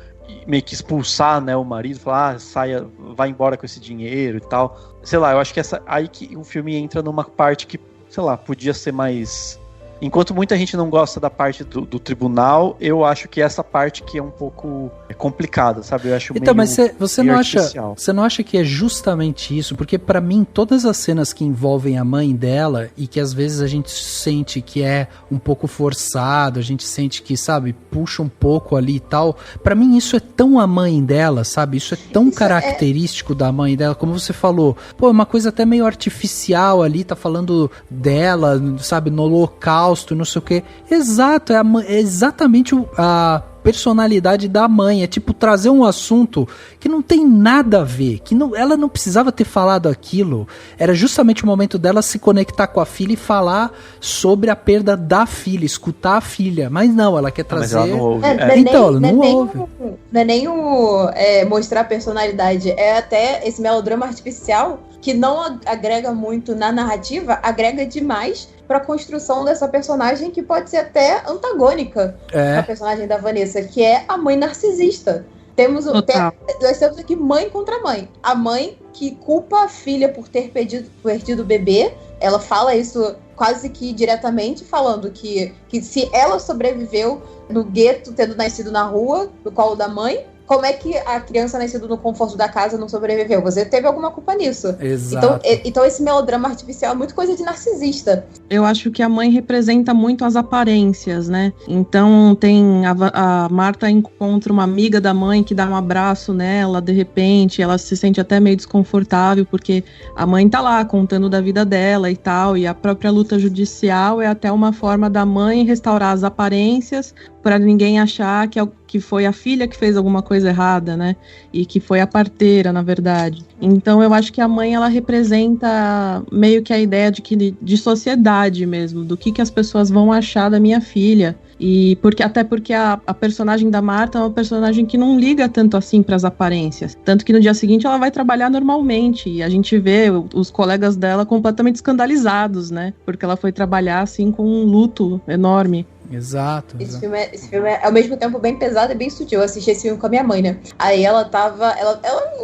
meio que expulsar, né, o marido, falar, saia, vai embora com esse dinheiro e tal. Sei lá, eu acho que aí que o filme entra numa parte que, sei lá, podia ser mais enquanto muita gente não gosta da parte do tribunal, eu acho que essa parte que é um pouco complicada, sabe? Eu acho então, meio, mas você não artificial. você não acha que é justamente isso? Porque pra mim, todas as cenas que envolvem a mãe dela e que às vezes a gente sente que é um pouco forçado, a gente sente que, sabe, puxa um pouco ali e tal, pra mim isso é tão a mãe dela, sabe? Isso é tão característico da mãe dela, como você falou. Pô, é uma coisa até meio artificial ali, tá falando dela, sabe, no holocausto, não sei o quê. Exato, é exatamente a personalidade da mãe, é tipo trazer um assunto que não tem nada a ver, que não, ela não precisava ter falado aquilo, era justamente o momento dela se conectar com a filha e falar sobre a perda da filha, escutar a filha, mas não, ela quer trazer... Mas ela não ouve. Então, ela não ouve. Não é nem o mostrar a personalidade, é até esse melodrama artificial que não agrega muito na narrativa, agrega demais pra construção dessa personagem que pode ser até antagônica à personagem da Vanessa, que é a mãe narcisista. Nós temos aqui mãe contra mãe. A mãe que culpa a filha por ter perdido o bebê, ela fala isso quase que diretamente, falando que se ela sobreviveu no gueto, tendo nascido na rua, no colo da mãe, como é que a criança nascida no conforto da casa não sobreviveu? Você teve alguma culpa nisso. Exato. Então esse melodrama artificial é muito coisa de narcisista. Eu acho que a mãe representa muito as aparências, né? Então tem a Marta encontra uma amiga da mãe que dá um abraço nela, de repente ela se sente até meio desconfortável, porque a mãe tá lá contando da vida dela e tal, e a própria luta judicial é até uma forma da mãe restaurar as aparências para ninguém achar que foi a filha que fez alguma coisa errada, né? E que foi a parteira, na verdade. Então eu acho que a mãe, ela representa meio que a ideia de sociedade mesmo, do que as pessoas vão achar da minha filha. E até porque a personagem da Marta é uma personagem que não liga tanto assim para as aparências. Tanto que no dia seguinte ela vai trabalhar normalmente. E a gente vê os colegas dela completamente escandalizados, né? Porque ela foi trabalhar assim com um luto enorme. Exato. Esse filme é ao mesmo tempo bem pesado e bem sutil. Eu assisti esse filme com a minha mãe, né? Aí ela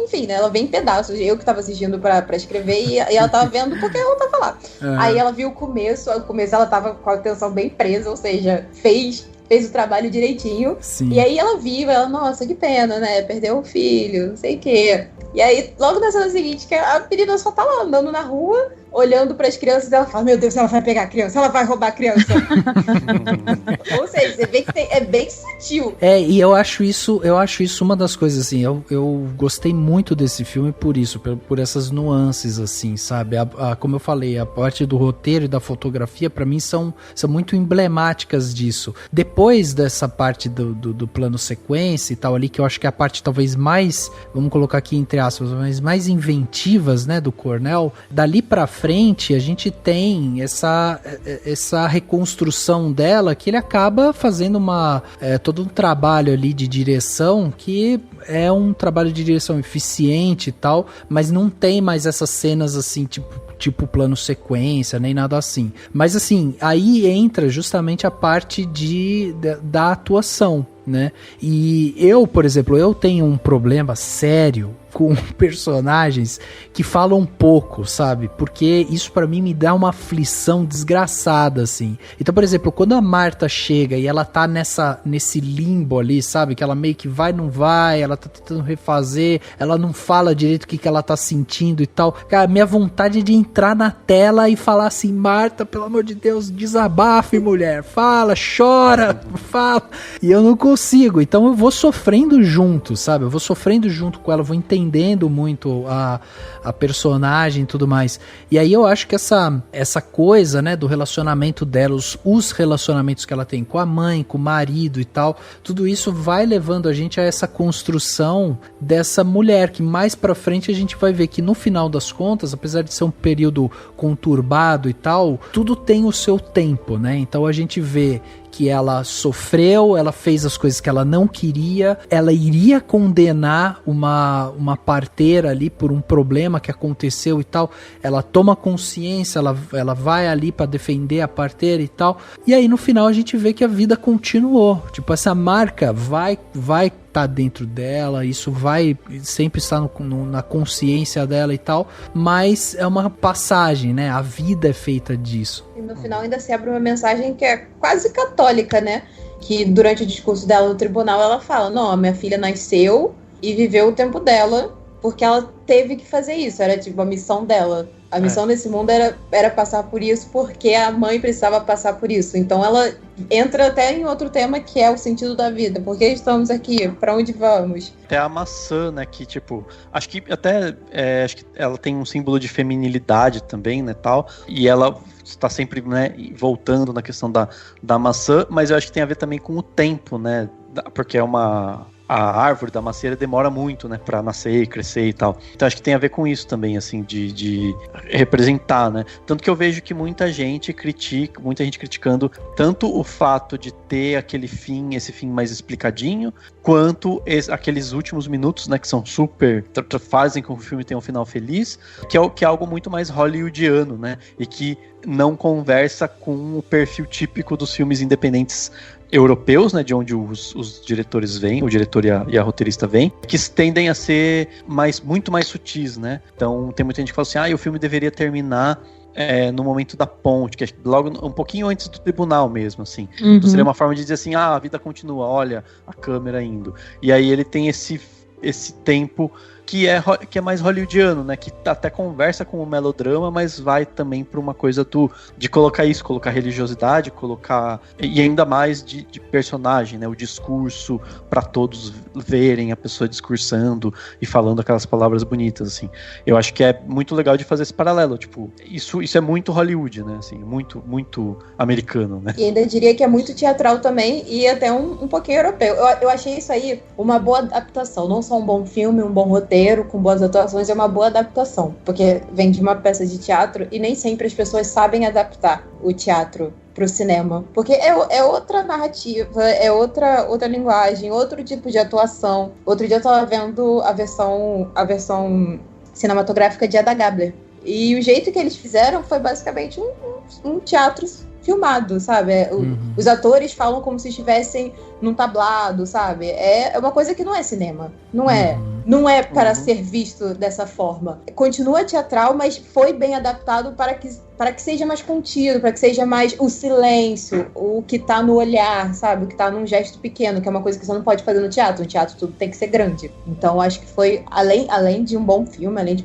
enfim, né? Ela vem em pedaços. Eu que tava assistindo pra escrever e ela tava vendo porque ela tava lá. Aí ela viu o começo ela tava com a atenção bem presa, ou seja, fez o trabalho direitinho. Sim. E aí ela viu, nossa, que pena, né? Perdeu o filho, não sei o quê. E aí, logo na cena seguinte, que a menina só tá lá andando na rua, olhando pras crianças, e ela fala, meu Deus, ela vai pegar a criança, ela vai roubar a criança. Ou seja, você vê que é bem sutil. E eu acho isso uma das coisas, assim, eu gostei muito desse filme por isso, por essas nuances, assim, sabe? Como eu falei, a parte do roteiro e da fotografia, pra mim, são muito emblemáticas disso. Depois dessa parte do plano sequência e tal ali, que eu acho que é a parte talvez mais, vamos colocar aqui entre aspas, mas mais inventivas, né, do Cornell, dali pra frente a gente tem essa reconstrução dela, que ele acaba fazendo todo um trabalho ali de direção, que é um trabalho de direção eficiente e tal, mas não tem mais essas cenas assim, tipo plano sequência, nem nada assim. Mas assim, aí entra justamente a parte da atuação, né? E eu, por exemplo, eu tenho um problema sério com personagens que falam pouco, sabe? Porque isso pra mim me dá uma aflição desgraçada, assim. Então, por exemplo, quando a Marta chega e ela tá nesse limbo ali, sabe? Que ela meio que vai, não vai, ela tá tentando refazer, ela não fala direito o que ela tá sentindo e tal. Cara, minha vontade é de entrar na tela e falar assim, Marta, pelo amor de Deus, desabafe, mulher, fala, chora, fala. E eu não consigo, então eu vou sofrendo junto, sabe? Eu vou sofrendo junto com ela, eu vou entendendo muito a personagem e tudo mais. E aí eu acho que essa coisa, né, do relacionamento dela, os relacionamentos que ela tem com a mãe, com o marido e tal, tudo isso vai levando a gente a essa construção dessa mulher, que mais pra frente a gente vai ver que no final das contas, apesar de ser um período conturbado e tal, tudo tem o seu tempo, né? Então a gente vê que ela sofreu, ela fez as coisas que ela não queria, ela iria condenar uma parteira ali por um problema que aconteceu e tal, ela toma consciência, ela vai ali pra defender a parteira e tal, e aí no final a gente vê que a vida continuou, tipo, essa marca vai estar dentro dela, isso vai sempre estar na consciência dela e tal, mas é uma passagem, né? A vida é feita disso. E no final ainda se abre uma mensagem que é quase católica, né? Que durante o discurso dela no tribunal ela fala, não, a minha filha nasceu e viveu o tempo dela porque ela teve que fazer isso, era tipo a missão dela. A missão desse mundo era passar por isso porque a mãe precisava passar por isso. Então ela entra até em outro tema que é o sentido da vida. Por que estamos aqui? Pra onde vamos? Até a maçã, né, que tipo, acho que até acho que ela tem um símbolo de feminilidade também, né, tal, e ela está sempre, né, voltando na questão da maçã, mas eu acho que tem a ver também com o tempo, né, porque a árvore da macieira demora muito, né, pra nascer e crescer e tal. Então acho que tem a ver com isso também, assim, de representar, né. Tanto que eu vejo que muita gente criticando tanto o fato de ter esse fim mais explicadinho, quanto aqueles últimos minutos, né, que são super, fazem com que o filme tenha um final feliz, que é algo muito mais hollywoodiano, né, e que não conversa com o perfil típico dos filmes independentes europeus, né, de onde os diretores vêm, o diretor e a roteirista vêm, que tendem a ser muito mais sutis, né? Então tem muita gente que fala assim, o filme deveria terminar no momento da ponte, que é logo um pouquinho antes do tribunal mesmo, assim. Uhum. Então seria uma forma de dizer assim, a vida continua, olha a câmera indo. E aí ele tem esse tempo que é mais hollywoodiano, né? Que até conversa com o melodrama, mas vai também para uma coisa de colocar religiosidade, e ainda mais de personagem, né? O discurso para todos verem a pessoa discursando e falando aquelas palavras bonitas, assim. Eu acho que é muito legal de fazer esse paralelo, tipo, isso é muito Hollywood, né? Assim, muito, muito americano, né? E ainda diria que é muito teatral também e até um pouquinho europeu. Eu achei isso aí uma boa adaptação, não só um bom filme, um bom roteiro, com boas atuações, é uma boa adaptação, porque vem de uma peça de teatro e nem sempre as pessoas sabem adaptar o teatro pro cinema, porque é outra narrativa, é outra linguagem, outro tipo de atuação. Outro dia eu tava vendo a versão cinematográfica de Ada Gabler, e o jeito que eles fizeram foi basicamente um teatro filmado, sabe? Os atores falam como se estivessem num tablado, sabe? É uma coisa que não é cinema. Não é para ser visto dessa forma. Continua teatral, mas foi bem adaptado para que seja mais contido, para que seja mais o silêncio, o que tá no olhar, sabe? O que tá num gesto pequeno, que é uma coisa que você não pode fazer no teatro. No teatro tudo tem que ser grande. Então acho que foi, além de um bom filme, além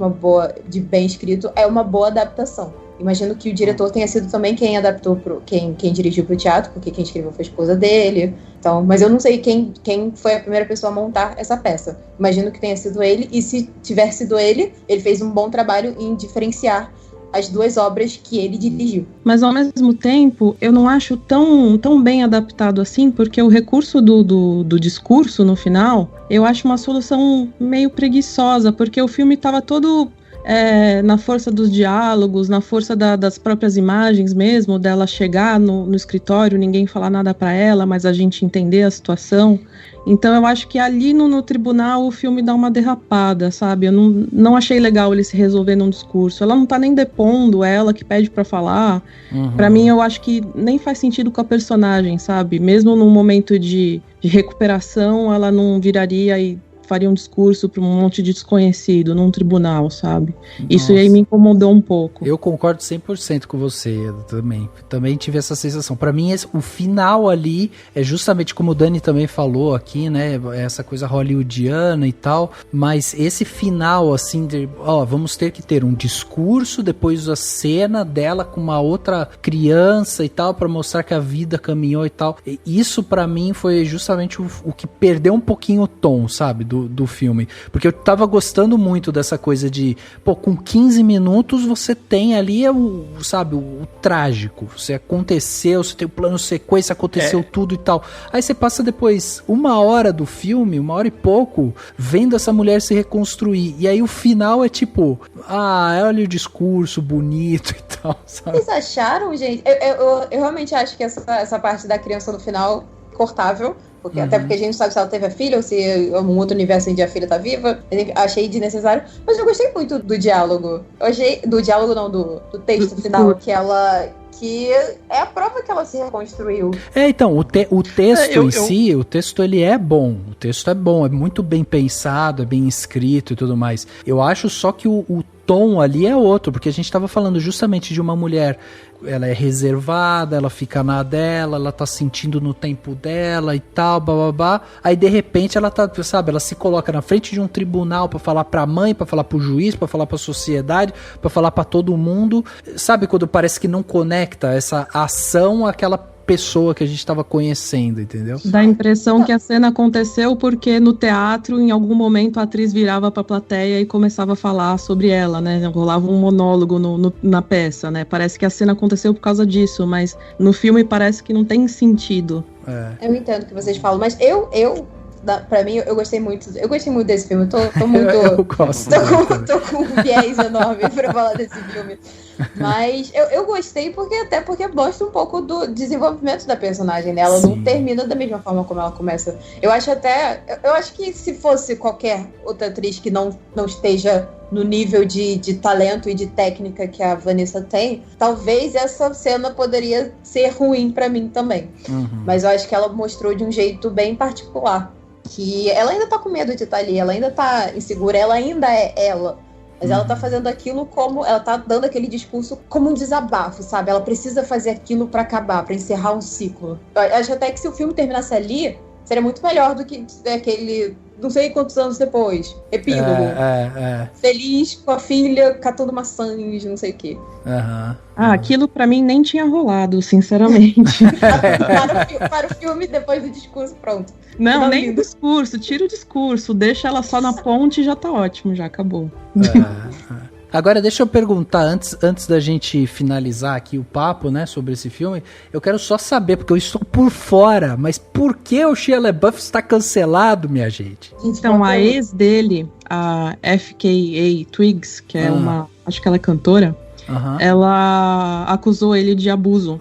de bem escrito, é uma boa adaptação. Imagino que o diretor tenha sido também quem adaptou quem dirigiu pro teatro, porque quem escreveu foi a esposa dele. Então, mas eu não sei quem foi a primeira pessoa a montar essa peça. Imagino que tenha sido ele, e se tiver sido ele fez um bom trabalho em diferenciar as duas obras que ele dirigiu. Mas ao mesmo tempo, eu não acho tão bem adaptado assim, porque o recurso do discurso no final, eu acho uma solução meio preguiçosa, porque o filme estava todo na força dos diálogos, na força das próprias imagens mesmo, dela chegar no escritório, ninguém falar nada pra ela, mas a gente entender a situação. Então eu acho que ali no tribunal o filme dá uma derrapada, sabe? Eu não achei legal ele se resolver num discurso. Ela não tá nem depondo ela que pede pra falar. Pra mim, eu acho que nem faz sentido com a personagem, sabe? Mesmo num momento de recuperação, ela não viraria e faria um discurso para um monte de desconhecido num tribunal, sabe? Nossa. Isso aí me incomodou um pouco. Eu concordo 100% com você também. Também tive essa sensação. Para mim, o final ali é justamente como o Dani também falou aqui, né? Essa coisa hollywoodiana e tal. Mas esse final, assim, vamos ter que ter um discurso, depois a cena dela com uma outra criança e tal, para mostrar que a vida caminhou e tal. E isso para mim foi justamente o que perdeu um pouquinho o tom, sabe? Do filme, porque eu tava gostando muito dessa coisa de, com 15 minutos você tem ali o trágico, você tem o plano sequência, aconteceu tudo e tal, aí você passa depois 1 hora do filme, 1 hora e pouco, vendo essa mulher se reconstruir, e aí o final é tipo, olha o discurso bonito e tal, sabe? Vocês acharam, gente? Eu realmente acho que essa parte da criança no final, cortável, até porque a gente não sabe se ela teve a filha ou se um outro universo em que a filha tá viva. Achei desnecessário, mas eu gostei muito do diálogo. Eu achei, do diálogo não, do texto final, que ela que é a prova que ela se reconstruiu. Então, o texto em si, o texto ele é bom. O texto é bom, é muito bem pensado, é bem escrito e tudo mais. Eu acho só que o tom ali é outro, porque a gente estava falando justamente de uma mulher, ela é reservada, ela fica na dela, ela tá sentindo no tempo dela e tal, bababá. Aí de repente ela tá, sabe, ela se coloca na frente de um tribunal pra falar pra mãe, pra falar pro juiz, pra falar pra sociedade, pra falar pra todo mundo. Sabe quando parece que não conecta essa ação àquela pessoa que a gente tava conhecendo, entendeu? Dá a impressão que a cena aconteceu porque no teatro, em algum momento, a atriz virava pra plateia e começava a falar sobre ela, né? Rolava um monólogo na peça, né? Parece que a cena aconteceu por causa disso, mas no filme parece que não tem sentido. Eu entendo o que vocês falam, mas pra mim, eu gostei muito desse filme. Tô muito. Eu gosto. Tô com um viés enorme pra falar desse filme. Mas eu gostei porque mostra um pouco do desenvolvimento da personagem, né? Ela não termina da mesma forma como ela começa. Eu acho que se fosse qualquer outra atriz que não esteja no nível de talento e de técnica que a Vanessa tem, talvez essa cena poderia ser ruim pra mim também. Mas eu acho que ela mostrou de um jeito bem particular. Que ela ainda tá com medo de estar ali, ela ainda tá insegura, ela ainda é ela. Mas ela tá fazendo aquilo como... Ela tá dando aquele discurso como um desabafo, sabe? Ela precisa fazer aquilo pra acabar, pra encerrar um ciclo. Eu acho até que se o filme terminasse ali, seria muito melhor do que aquele... Não sei quantos anos depois. Epílogo. Feliz com a filha, catando maçãs, não sei o quê. Aquilo pra mim nem tinha rolado, sinceramente. para o filme, depois do discurso, pronto. Não, nem o discurso. Tira o discurso, deixa ela só na ponte e já tá ótimo, já acabou. Agora deixa eu perguntar, antes da gente finalizar aqui o papo, né, sobre esse filme, eu quero só saber, porque eu estou por fora, mas por que o Shia LaBeouf está cancelado, minha gente? Então, a ex dele, a FKA Twigs, que é acho que ela é cantora, ela acusou ele de abuso.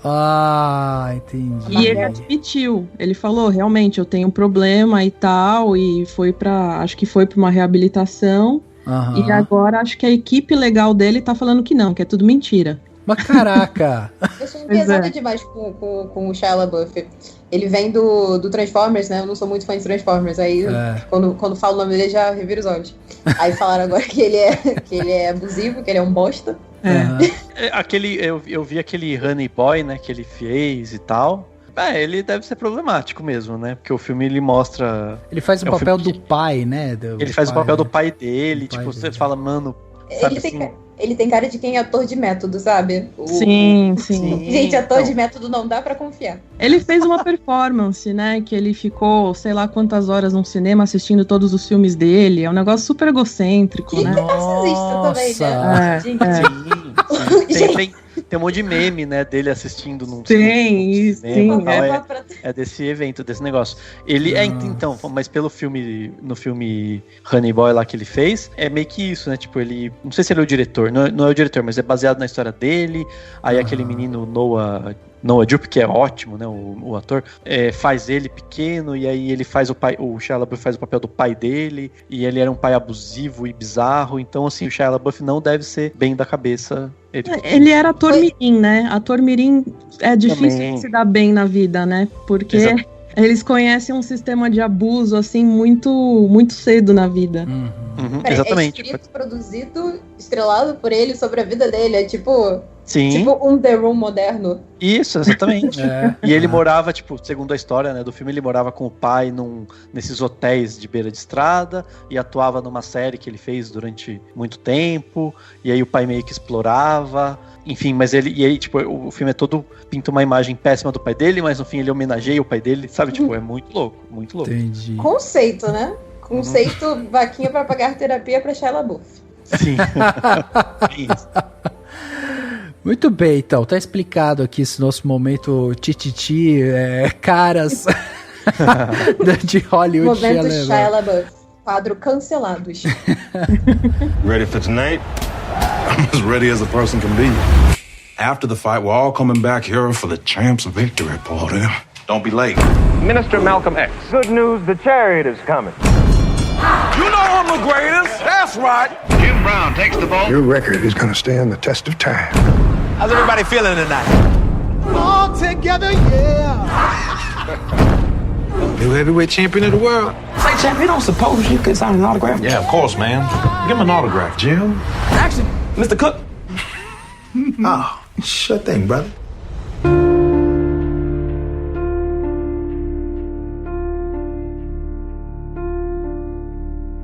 Entendi. E ele admitiu, ele falou, realmente, eu tenho um problema e tal, e acho que foi pra uma reabilitação. E agora acho que a equipe legal dele tá falando que não, que é tudo mentira. Mas caraca! Eu sou pesada demais com o Shia LaBeouf. Ele vem do Transformers, né? Eu não sou muito fã de Transformers. Aí quando falo o nome dele já revira os olhos. Aí falaram agora que ele é abusivo, que ele é um bosta. Eu vi aquele Honey Boy, né? Que ele fez e tal. Ele deve ser problemático mesmo, né? Porque o filme ele mostra... Ele faz o papel do pai, né? Ele faz o papel do pai dele. Tipo, você fala, mano... Ele tem cara de quem é ator de método, sabe? Sim. Gente, ator de método não dá pra confiar. Ele fez uma performance, né? Que ele ficou, sei lá quantas horas num cinema assistindo todos os filmes dele. É um negócio super egocêntrico, né? Que narcisista também, né? Tem um monte de meme, né, dele assistindo num cinema. É desse evento, desse negócio. Ele então, mas no filme Honey Boy lá que ele fez, é meio que isso, né? Tipo, ele, não sei se ele é o diretor, não é o diretor, mas é baseado na história dele. Aí aquele menino Noah Jupe, que é ótimo, né, o ator, faz ele pequeno, e aí ele faz o Shia LaBeouf faz o papel do pai dele, e ele era um pai abusivo e bizarro, então assim, o Shia LaBeouf não deve ser bem da cabeça. Ele era ator mirim, né? Ator mirim é difícil de se dar bem na vida, né? Porque eles conhecem um sistema de abuso, assim, muito, muito cedo na vida. Exatamente. É escrito, produzido, estrelado por ele, sobre a vida dele, é tipo um The Room moderno. Isso, exatamente. E ele morava, tipo, segundo a história, né, do filme, ele morava com o pai nesses hotéis de beira de estrada e atuava numa série que ele fez durante muito tempo, e aí o pai meio que explorava, enfim, mas tipo, o filme é todo, pinta uma imagem péssima do pai dele, mas no fim ele homenageia o pai dele, sabe, tipo, é muito louco, muito louco. Entendi. Conceito, né? Conceito, vaquinha pra pagar terapia pra Shia LaBeouf. Sim. Isso. Muito bem, então, tá explicado aqui esse nosso momento tititi, caras de Hollywood. Momento Shia LaBeouf, quadro cancelados. Ready for tonight? I'm as ready as a person can be. After the fight, we're all coming back here for the champ's victory party. Don't be late. Minister Malcolm X. Good news, the chariot is coming. You know I'm the greatest. That's right. Jim Brown takes the ball. Your record is going to stand the test of time. How's everybody feeling tonight? All together, yeah. New heavyweight champion of the world. Say, champ, you don't suppose you could sign an autograph? Yeah, of course, man. Give him an autograph, Jim. Action, Mr. Cook. Oh, sure thing, brother.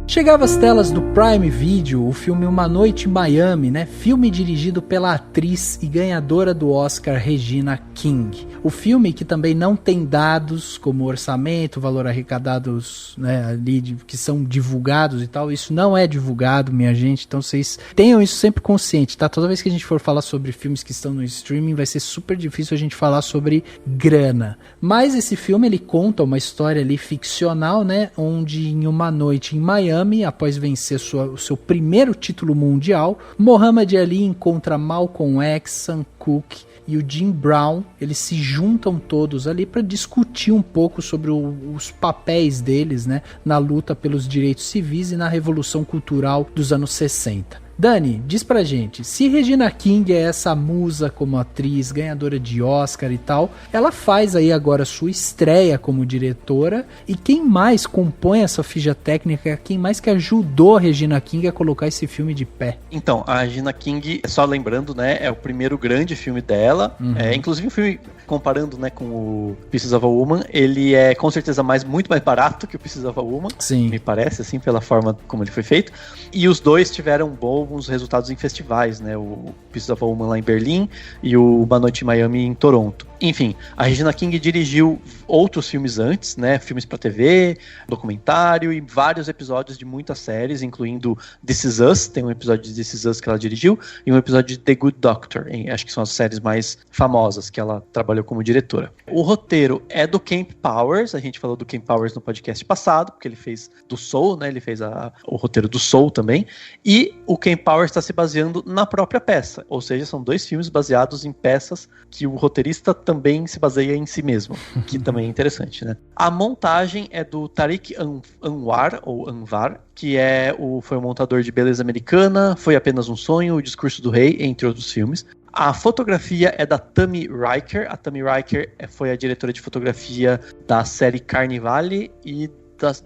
Chegava às telas do Prime Video o filme Uma Noite em Miami, né? Filme dirigido pela atriz e ganhadora do Oscar Regina King. O filme que também não tem dados como orçamento, valor arrecadados, né, ali que são divulgados e tal. Isso não é divulgado, minha gente. Então vocês tenham isso sempre consciente, tá? Toda vez que a gente for falar sobre filmes que estão no streaming, vai ser super difícil a gente falar sobre grana. Mas esse filme, ele conta uma história ali ficcional, né? Onde em uma noite em Miami, após vencer o seu primeiro título mundial, Muhammad Ali encontra Malcolm X, Sam Cooke e o Jim Brown. Eles se juntam todos ali para discutir um pouco sobre os papéis deles, né, na luta pelos direitos civis e na revolução cultural dos anos 60. Dani, diz pra gente, se Regina King é essa musa como atriz, ganhadora de Oscar e tal, ela faz aí agora sua estreia como diretora, e quem mais compõe essa ficha técnica, quem mais que ajudou a Regina King a colocar esse filme de pé? Então, a Regina King, só lembrando, né, é o primeiro grande filme dela, inclusive um filme, comparando, né, com o Pieces of a Woman, ele é com certeza muito mais barato que o Pieces of a Woman, sim, me parece, assim, pela forma como ele foi feito, e os dois tiveram bons resultados em festivais, né? O Pieces of a Woman lá em Berlim e o Uma Noite em Miami em Toronto. Enfim, a Regina King dirigiu outros filmes antes, né? Filmes pra TV, documentário e vários episódios de muitas séries, incluindo This Is Us, tem um episódio de This Is Us que ela dirigiu, e um episódio de The Good Doctor, acho que são as séries mais famosas que ela trabalhou como diretora. O roteiro é do Kemp Powers, a gente falou do Kemp Powers no podcast passado, porque ele fez do Soul, né? Ele fez o roteiro do Soul também, e o Kemp Powers está se baseando na própria peça, ou seja, são dois filmes baseados em peças que o roteirista também se baseia em si mesmo, que também é interessante, né? A montagem é do Tariq Anwar, ou Anwar, que foi o montador de Beleza Americana, Foi Apenas um Sonho, O Discurso do Rei, entre outros filmes. A fotografia é da Tammy Riker. A Tammy Riker foi a diretora de fotografia da série Carnivale e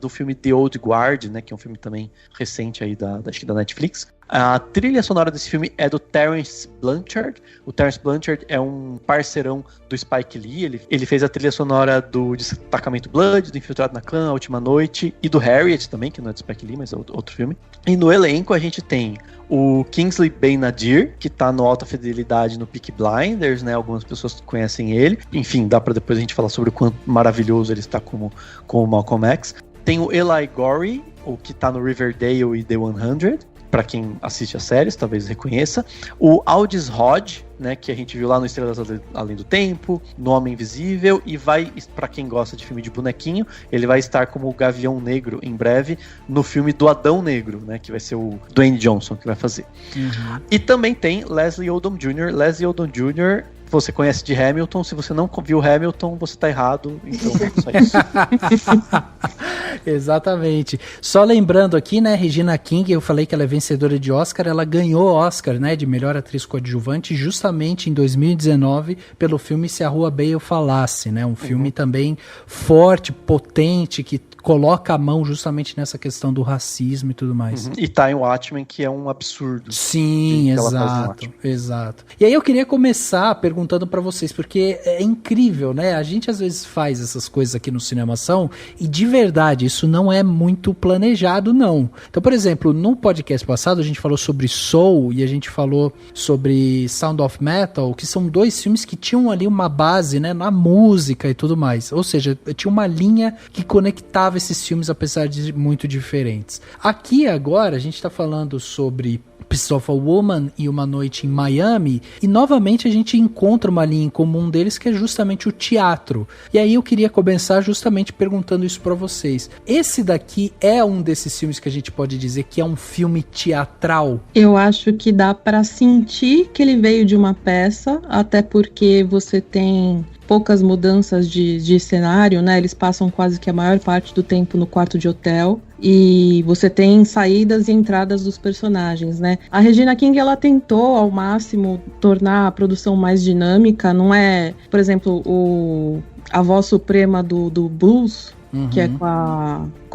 do filme The Old Guard, né, que é um filme também recente aí acho que da Netflix. A trilha sonora desse filme é do Terence Blanchard. O Terence Blanchard é um parceirão do Spike Lee. Ele fez a trilha sonora do Destacamento Blood, do Infiltrado na Clã, A Última Noite, e do Harriet também, que não é do Spike Lee, mas é outro filme. E no elenco a gente tem o Kingsley Ben-Adir, que tá no Alta Fidelidade no Peaky Blinders, né? Algumas pessoas conhecem ele. Enfim, dá pra depois a gente falar sobre o quanto maravilhoso ele está como Malcolm X. Tem o Eli Gorey, o que tá no Riverdale e The 100, para quem assiste as séries, talvez reconheça. O Aldis Hodge, né, que a gente viu lá no Estrelas Além do Tempo, no Homem Invisível, e para quem gosta de filme de bonequinho, ele vai estar como o Gavião Negro em breve no filme do Adão Negro, né, que vai ser o Dwayne Johnson que vai fazer. E também tem Leslie Odom Jr. Leslie Odom Jr., você conhece de Hamilton, se você não viu Hamilton, você tá errado, então só isso. Exatamente. Só lembrando aqui, né, Regina King, eu falei que ela é vencedora de Oscar, ela ganhou Oscar, né, de melhor atriz coadjuvante justamente em 2019 pelo filme Se a Rua Bale Falasse, né, um filme também forte, potente, que coloca a mão justamente nessa questão do racismo e tudo mais. E tá em Watchmen, que é um absurdo. Sim, exato. E aí eu queria começar perguntando pra vocês, porque é incrível, né? A gente às vezes faz essas coisas aqui no Cinemação e de verdade, isso não é muito planejado, não. Então, por exemplo, no podcast passado a gente falou sobre Soul e a gente falou sobre Sound of Metal, que são dois filmes que tinham ali uma base, né, na música e tudo mais. Ou seja, tinha uma linha que conectava esses filmes, apesar de muito diferentes. Aqui agora a gente tá falando sobre Pieces of a Woman e Uma Noite em Miami, e novamente a gente encontra uma linha em comum deles, que é justamente o teatro. E aí eu queria começar justamente perguntando isso pra vocês. Esse daqui é um desses filmes que a gente pode dizer que é um filme teatral? Eu acho que dá pra sentir que ele veio de uma peça, até porque você tem poucas mudanças de cenário, né? Eles passam quase que a maior parte do tempo no quarto de hotel. E você tem saídas e entradas dos personagens, né? A Regina King, ela tentou ao máximo tornar a produção mais dinâmica. Não é, por exemplo, a voz suprema do blues, que é com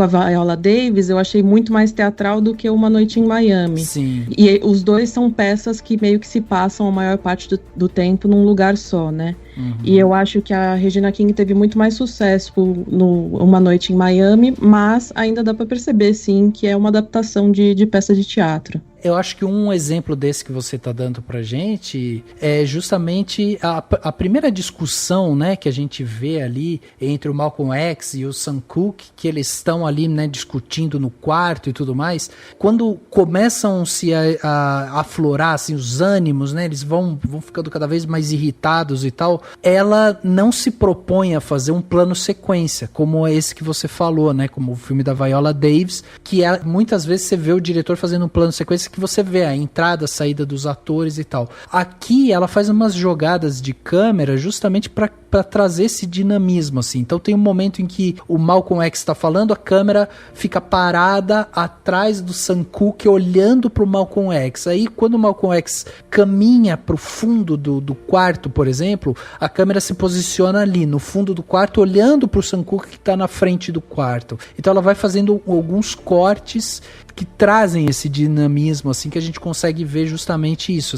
a Viola Davis, eu achei muito mais teatral do que Uma Noite em Miami. Sim. E os dois são peças que meio que se passam a maior parte do tempo num lugar só, né? E eu acho que a Regina King teve muito mais sucesso no Uma Noite em Miami, mas ainda dá pra perceber, sim, que é uma adaptação de peça de teatro. Eu acho que um exemplo desse que você está dando pra gente é justamente a primeira discussão, né, que a gente vê ali entre o Malcolm X e o Sam Cooke, que eles estão ali, né, discutindo no quarto e tudo mais. Quando começam-se a aflorar assim, os ânimos, né, eles vão ficando cada vez mais irritados e tal, ela não se propõe a fazer um plano sequência, como esse que você falou, né, como o filme da Viola Davis, que muitas vezes você vê o diretor fazendo um plano sequência que você vê a entrada, a saída dos atores e tal. Aqui ela faz umas jogadas de câmera justamente para trazer esse dinamismo, assim. Então tem um momento em que o Malcolm X está falando, a câmera fica parada atrás do Sam Cooke olhando pro Malcolm X. Aí quando o Malcolm X caminha pro fundo do quarto, por exemplo, a câmera se posiciona ali no fundo do quarto olhando pro Sam Cooke que tá na frente do quarto. Então ela vai fazendo alguns cortes que trazem esse dinamismo, assim, que a gente consegue ver justamente isso,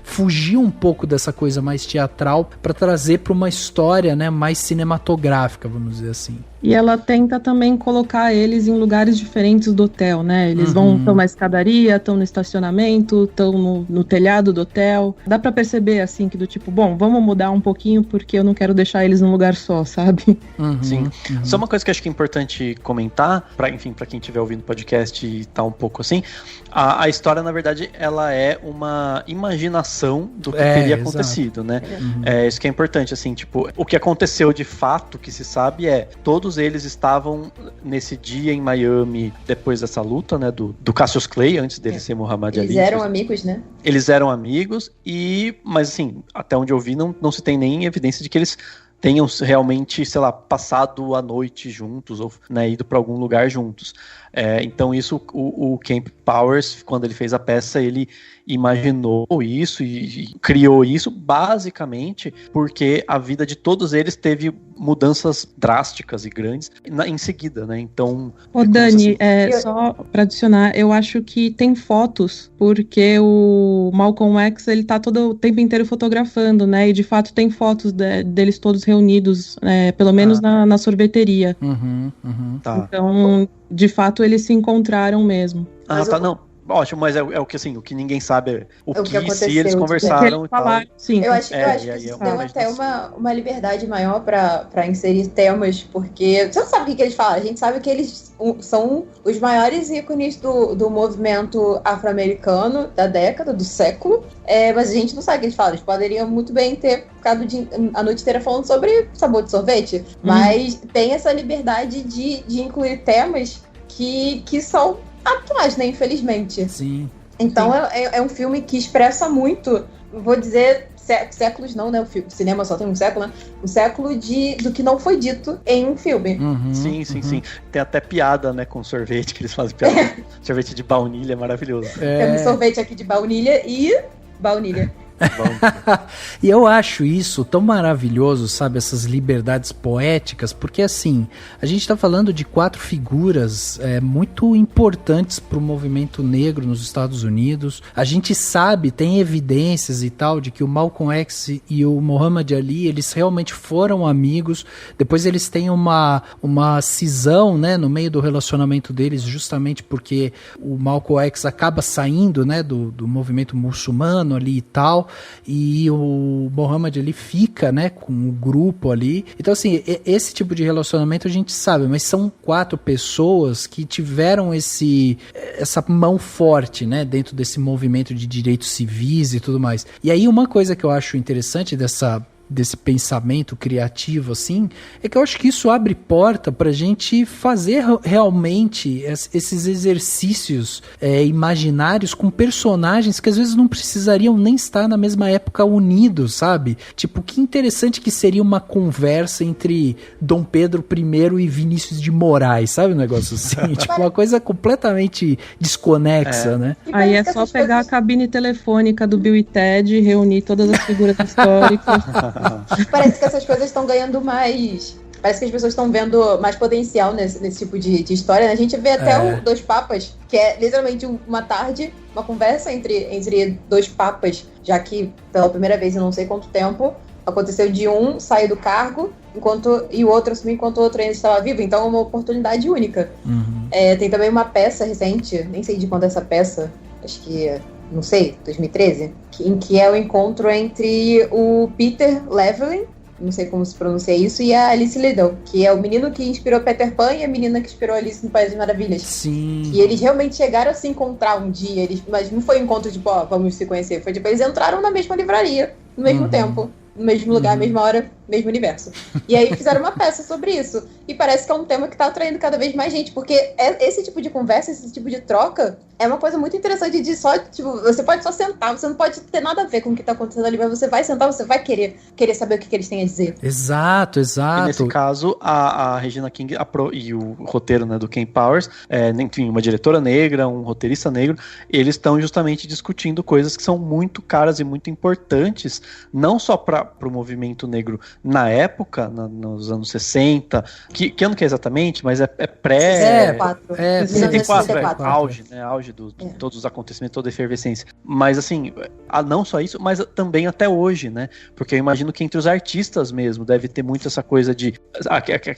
fugir um pouco dessa coisa mais teatral para trazer para uma história, né, mais cinematográfica, vamos dizer assim. E ela tenta também colocar eles em lugares diferentes do hotel, né? Eles estão na escadaria, estão no estacionamento, estão no telhado do hotel. Dá pra perceber, assim, que do tipo, bom, vamos mudar um pouquinho porque eu não quero deixar eles num lugar só, sabe? Sim. Só uma coisa que eu acho que é importante comentar, pra quem estiver ouvindo o podcast e tá um pouco assim, a história, na verdade, ela é uma imaginação do que teria acontecido, né? É isso que é importante, assim, tipo, o que aconteceu de fato, que se sabe todos eles estavam nesse dia em Miami, depois dessa luta, né, do Cassius Clay, antes dele ser Muhammad Ali. Eles eram amigos, né? Eles eram amigos, mas assim, até onde eu vi, não se tem nem evidência de que eles tenham realmente, sei lá, passado a noite juntos, ou, né, ido para algum lugar juntos. Então isso, o Kemp Powers, quando ele fez a peça, ele imaginou isso e criou isso basicamente porque a vida de todos eles teve mudanças drásticas e grandes em seguida, né? Então... Ô Dani, só pra adicionar, eu acho que tem fotos, porque o Malcolm X, ele tá todo o tempo inteiro fotografando, né? E de fato tem fotos deles todos reunidos, pelo menos na sorveteria. Tá. Então, de fato, eles se encontraram mesmo. Não. Ótimo, mas é o que assim, o que ninguém sabe é o que se eles tipo, conversaram e tal. Sim. Eu acho que isso deu até uma liberdade maior pra inserir temas, porque você não sabe o que eles falam, a gente sabe que eles são os maiores ícones do movimento afro-americano da década, do século, mas a gente não sabe o que eles falam. Eles poderiam muito bem ter ficado a noite inteira falando sobre sabor de sorvete, mas tem essa liberdade de incluir temas que são atuais, né, infelizmente. Sim. Então é um filme que expressa muito, vou dizer, séculos não, né, o cinema só tem um século, né, um século do que não foi dito em um filme. Sim. Tem até piada, né, com sorvete, que eles fazem piada. Sorvete de baunilha é maravilhoso. Temos sorvete aqui de baunilha e baunilha. E eu acho isso tão maravilhoso, sabe, essas liberdades poéticas, porque assim, a gente tá falando de 4 figuras muito importantes pro movimento negro nos Estados Unidos. A gente sabe, tem evidências e tal, de que o Malcolm X e o Muhammad Ali, eles realmente foram amigos. Depois eles têm uma cisão, né, no meio do relacionamento deles, justamente porque o Malcolm X acaba saindo, né, do movimento muçulmano ali e tal, e o Muhammad Ali fica, né, com o grupo ali. Então assim, esse tipo de relacionamento a gente sabe, mas são 4 pessoas que tiveram essa mão forte, né, dentro desse movimento de direitos civis e tudo mais. E aí uma coisa que eu acho interessante dessa desse pensamento criativo, assim, é que eu acho que isso abre porta pra gente fazer realmente esses exercícios imaginários com personagens que às vezes não precisariam nem estar na mesma época unidos, sabe? Tipo, que interessante que seria uma conversa entre Dom Pedro I e Vinícius de Moraes, sabe? Um negócio assim, tipo, uma coisa completamente desconexa, né? Aí é só pegar a cabine telefônica do Bill e Ted e reunir todas as figuras históricas. Parece que essas coisas estão ganhando mais... Parece que as pessoas estão vendo mais potencial nesse tipo de história, né? A gente vê até o Dois Papas, que é literalmente uma tarde, uma conversa entre dois papas, já que pela primeira vez em não sei quanto tempo, aconteceu de um sair do cargo e o outro assumir enquanto o outro ainda estava vivo. Então é uma oportunidade única. Tem também uma peça recente, nem sei de quando é essa peça, acho que, não sei, 2013, em que é o encontro entre o Peter Leveling, não sei como se pronuncia isso, e a Alice Liddell, que é o menino que inspirou Peter Pan e a menina que inspirou Alice no País das Maravilhas. Sim. E eles realmente chegaram a se encontrar um dia, mas não foi um encontro tipo, vamos se conhecer. Foi tipo, eles entraram na mesma livraria, no mesmo tempo, no mesmo lugar, mesma hora, mesmo universo. E aí fizeram uma peça sobre isso. E parece que é um tema que tá atraindo cada vez mais gente, porque esse tipo de conversa, esse tipo de troca, é uma coisa muito interessante de só, tipo, você pode só sentar, você não pode ter nada a ver com o que tá acontecendo ali, mas você vai sentar, você vai querer saber o que eles têm a dizer. Exato. E nesse caso, a Regina King e o roteiro, né, do Ken Powers, enfim, uma diretora negra, um roteirista negro, eles estão justamente discutindo coisas que são muito caras e muito importantes, não só para o movimento negro na época, nos anos 60, que ano que é exatamente, mas é pré... 64, auge, né, auge de todos os acontecimentos, toda a efervescência. Mas assim, não só isso, mas também até hoje, né, porque eu imagino que entre os artistas mesmo, deve ter muito essa coisa de...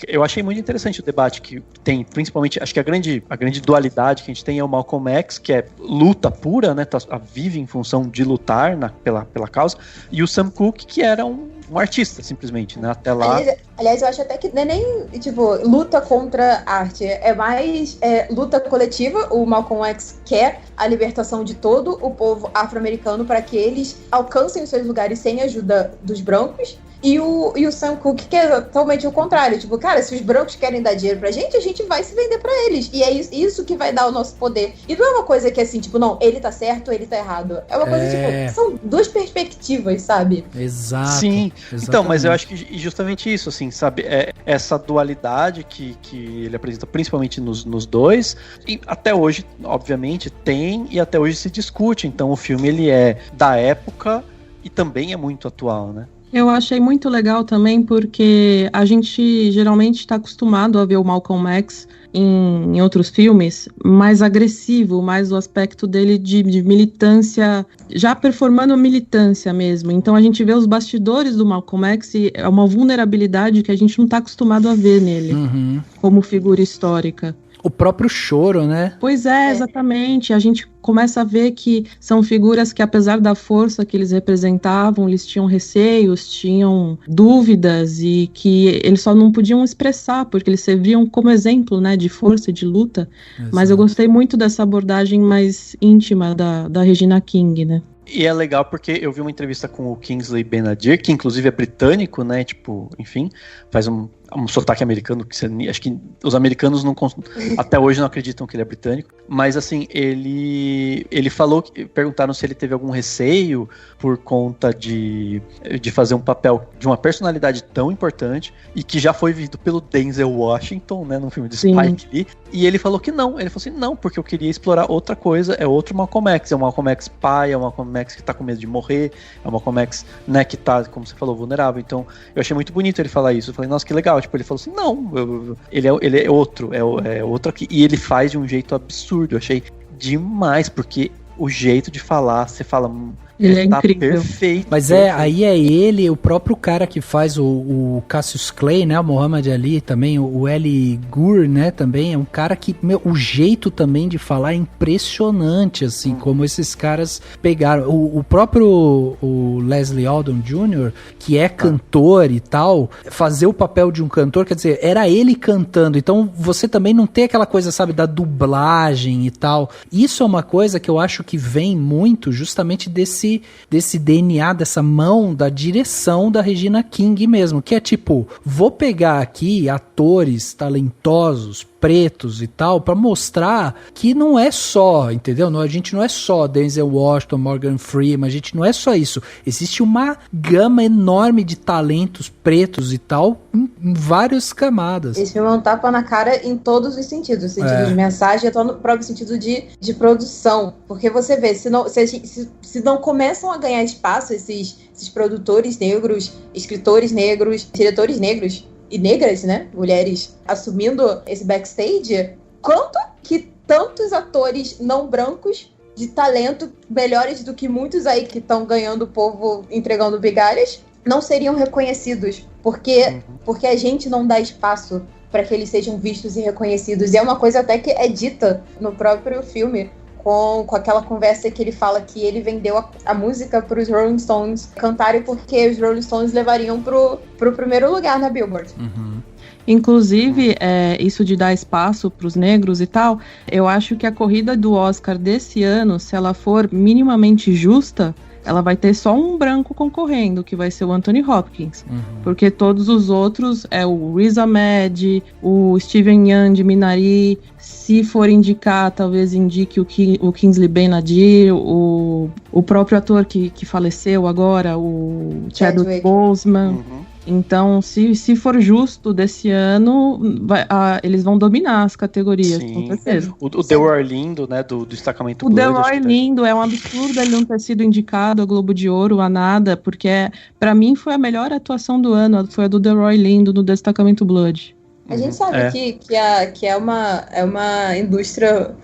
eu achei muito interessante o debate que tem, principalmente, acho que a grande dualidade que a gente tem é o Malcolm X, que é luta pura, né, vive em função de lutar pela causa, e o Sam Cooke, que era um artista, simplesmente, né? Até lá... Aliás, eu acho até que não é nem, tipo, luta contra arte. É mais luta coletiva. O Malcolm X quer a libertação de todo o povo afro-americano para que eles alcancem os seus lugares sem a ajuda dos brancos. E o Sam Cooke, que é totalmente o contrário. Tipo, cara, se os brancos querem dar dinheiro pra gente, a gente vai se vender pra eles. E é isso que vai dar o nosso poder. E não é uma coisa que é assim, tipo, não, ele tá certo, ele tá errado. É uma coisa, tipo, são duas perspectivas, sabe? Exato. Sim, exatamente. Então, mas eu acho que justamente isso, assim, sabe? Essa dualidade que ele apresenta, principalmente nos dois, e até hoje, obviamente, tem e até hoje se discute. Então, o filme, ele é da época e também é muito atual, né? Eu achei muito legal também porque a gente geralmente está acostumado a ver o Malcolm X em outros filmes mais agressivo, mais o aspecto dele de militância, já performando militância mesmo. Então a gente vê os bastidores do Malcolm X e é uma vulnerabilidade que a gente não está acostumado a ver nele, como figura histórica. O próprio choro, né? Pois é, exatamente. A gente começa a ver que são figuras que, apesar da força que eles representavam, eles tinham receios, tinham dúvidas e que eles só não podiam expressar, porque eles serviam como exemplo, né, de força e de luta. Exato. Mas eu gostei muito dessa abordagem mais íntima da Regina King, né? E é legal porque eu vi uma entrevista com o Kingsley Ben-Adir, que inclusive é britânico, né, tipo, enfim, faz um sotaque americano, que acho que os americanos até hoje não acreditam que ele é britânico, mas assim, ele falou, perguntaram se ele teve algum receio por conta de fazer um papel de uma personalidade tão importante e que já foi visto pelo Denzel Washington, né, num filme de Spike Lee, e ele falou que não, ele falou assim, não, porque eu queria explorar outra coisa, é outro Malcolm X, é o Malcolm X pai, é o Malcolm X que tá com medo de morrer, é o Malcolm X, né, que tá, como você falou, vulnerável. Então, eu achei muito bonito ele falar isso, eu falei, nossa, que legal. Tipo, ele falou assim, não, ele é outro, é outro aqui. E ele faz de um jeito absurdo, eu achei demais, porque o jeito de falar, você fala... Ele é incrível. Perfeito. Mas aí é ele, o próprio cara que faz o Cassius Clay, né? O Muhammad Ali também, o Eli Gur, né? Também é um cara que, o jeito também de falar é impressionante, assim, como esses caras pegaram. O próprio Leslie Odom Jr., que é cantor e tal, fazer o papel de um cantor, quer dizer, era ele cantando. Então você também não tem aquela coisa, sabe, da dublagem e tal. Isso é uma coisa que eu acho que vem muito justamente desse DNA, dessa mão da direção da Regina King mesmo, que é tipo, vou pegar aqui atores talentosos, pretos e tal, pra mostrar que não é só, entendeu? A gente não é só Denzel Washington, Morgan Freeman, a gente não é só isso. Existe uma gama enorme de talentos pretos e tal, em várias camadas. Esse filme é um tapa na cara em todos os sentidos. O sentido de mensagem, até no próprio sentido de produção. Porque você vê, se não começam a ganhar espaço esses produtores negros, escritores negros, diretores negros, e negras, né, mulheres, assumindo esse backstage, quanto que tantos atores não brancos de talento, melhores do que muitos aí que estão ganhando o povo, entregando migalhas, não seriam reconhecidos, porque a gente não dá espaço para que eles sejam vistos e reconhecidos. E é uma coisa até que é dita no próprio filme, com aquela conversa que ele fala que ele vendeu a música para os Rolling Stones cantarem, porque os Rolling Stones levariam pro primeiro lugar na Billboard. Inclusive, isso de dar espaço para os negros e tal, eu acho que a corrida do Oscar desse ano, se ela for minimamente justa, ela vai ter só um branco concorrendo, que vai ser o Anthony Hopkins. Porque todos os outros é o Riz Ahmed, o Steven Yeun de Minari. Se for indicar, talvez indique o Kingsley Ben-Adir, o próprio ator que faleceu agora, o Chadwick Boseman. Então, se for justo desse ano, eles vão dominar as categorias, com certeza. O Delroy Lindo, né, do destacamento Blood. O Delroy Lindo é um absurdo ele não ter sido indicado ao Globo de Ouro, a nada, porque pra mim foi a melhor atuação do ano, foi a do Delroy Lindo no destacamento Blood. A gente sabe que é uma indústria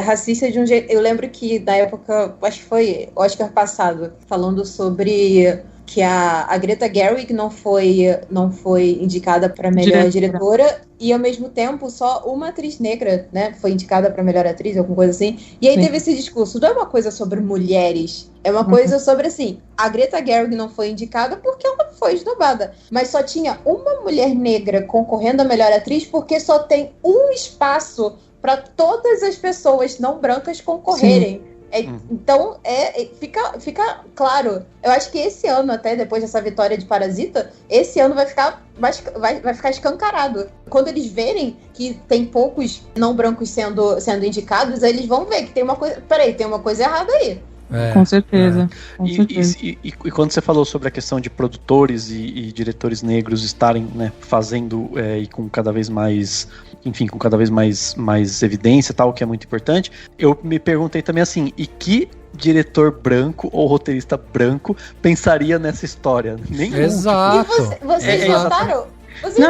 racista de um jeito... Eu lembro que na época, acho que foi Oscar passado, falando sobre que a Greta Gerwig não foi indicada para melhor diretora e, ao mesmo tempo, só uma atriz negra, né, foi indicada para melhor atriz, alguma coisa assim. E aí teve esse discurso, não é uma coisa sobre mulheres, é uma coisa sobre, assim, a Greta Gerwig não foi indicada porque ela foi esnobada, mas só tinha uma mulher negra concorrendo a melhor atriz porque só tem um espaço para todas as pessoas não brancas concorrerem. Então, fica claro. Eu acho que esse ano, até depois dessa vitória de Parasita, esse ano vai ficar escancarado. Quando eles verem que tem poucos não brancos sendo indicados, eles vão ver que tem uma coisa... Peraí, tem uma coisa errada aí. Com certeza. E quando você falou sobre a questão de produtores e diretores negros estarem, né, fazendo e com cada vez mais, enfim, com cada vez mais evidência, tal, que é muito importante, eu me perguntei também assim, e que diretor branco ou roteirista branco pensaria nessa história? Nenhum. Exato. E vocês notaram? Vocês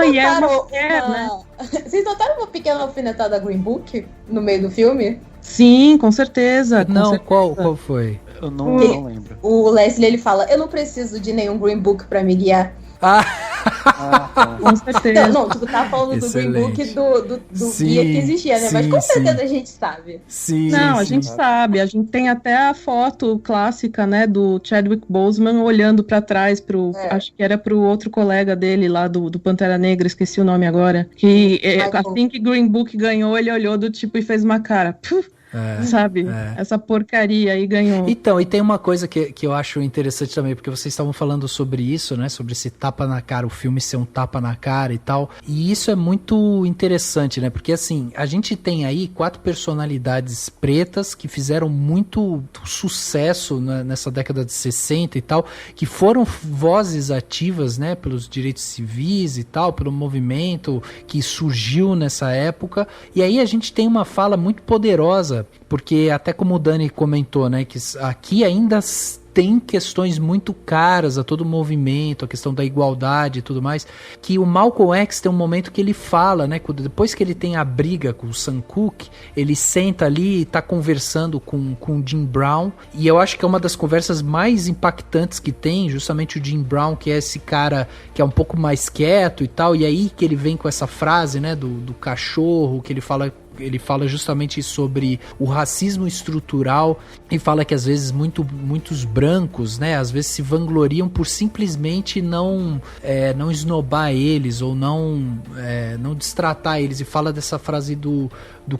notaram uma pequena alfinetada da Green Book no meio do filme? Sim, com certeza. Qual foi? Eu não lembro. O Leslie, ele fala, eu não preciso de nenhum Green Book pra me guiar. Com certeza. Não, tipo, tá falando do Green Book do guia que existia, né? Mas com certeza a gente sabe. A gente sabe. A gente tem até a foto clássica, né, do Chadwick Boseman olhando pra trás acho que era pro outro colega dele lá do Pantera Negra, esqueci o nome agora. Que assim que Green Book ganhou, ele olhou do tipo e fez uma cara. Sabe? Essa porcaria aí ganhou. Então, e tem uma coisa que eu acho interessante também, porque vocês estavam falando sobre isso, né? Sobre esse tapa na cara, o filme ser um tapa na cara e tal. E isso é muito interessante, né? Porque assim, a gente tem aí 4 personalidades pretas que fizeram muito sucesso nessa década de 60 e tal, que foram vozes ativas, né? Pelos direitos civis e tal, pelo movimento que surgiu nessa época. E aí a gente tem uma fala muito poderosa, porque até como o Dani comentou, né, que aqui ainda tem questões muito caras a todo o movimento, a questão da igualdade e tudo mais, que o Malcolm X tem um momento que ele fala, né, depois que ele tem a briga com o Sam Cooke, ele senta ali e tá conversando com o Jim Brown, e eu acho que é uma das conversas mais impactantes que tem, justamente o Jim Brown, que é esse cara que é um pouco mais quieto e tal, e aí que ele vem com essa frase, né, do cachorro, que ele fala ele fala justamente sobre o racismo estrutural e fala que às vezes muitos brancos, né, às vezes se vangloriam por simplesmente não esnobar eles ou não destratar eles, e fala dessa frase do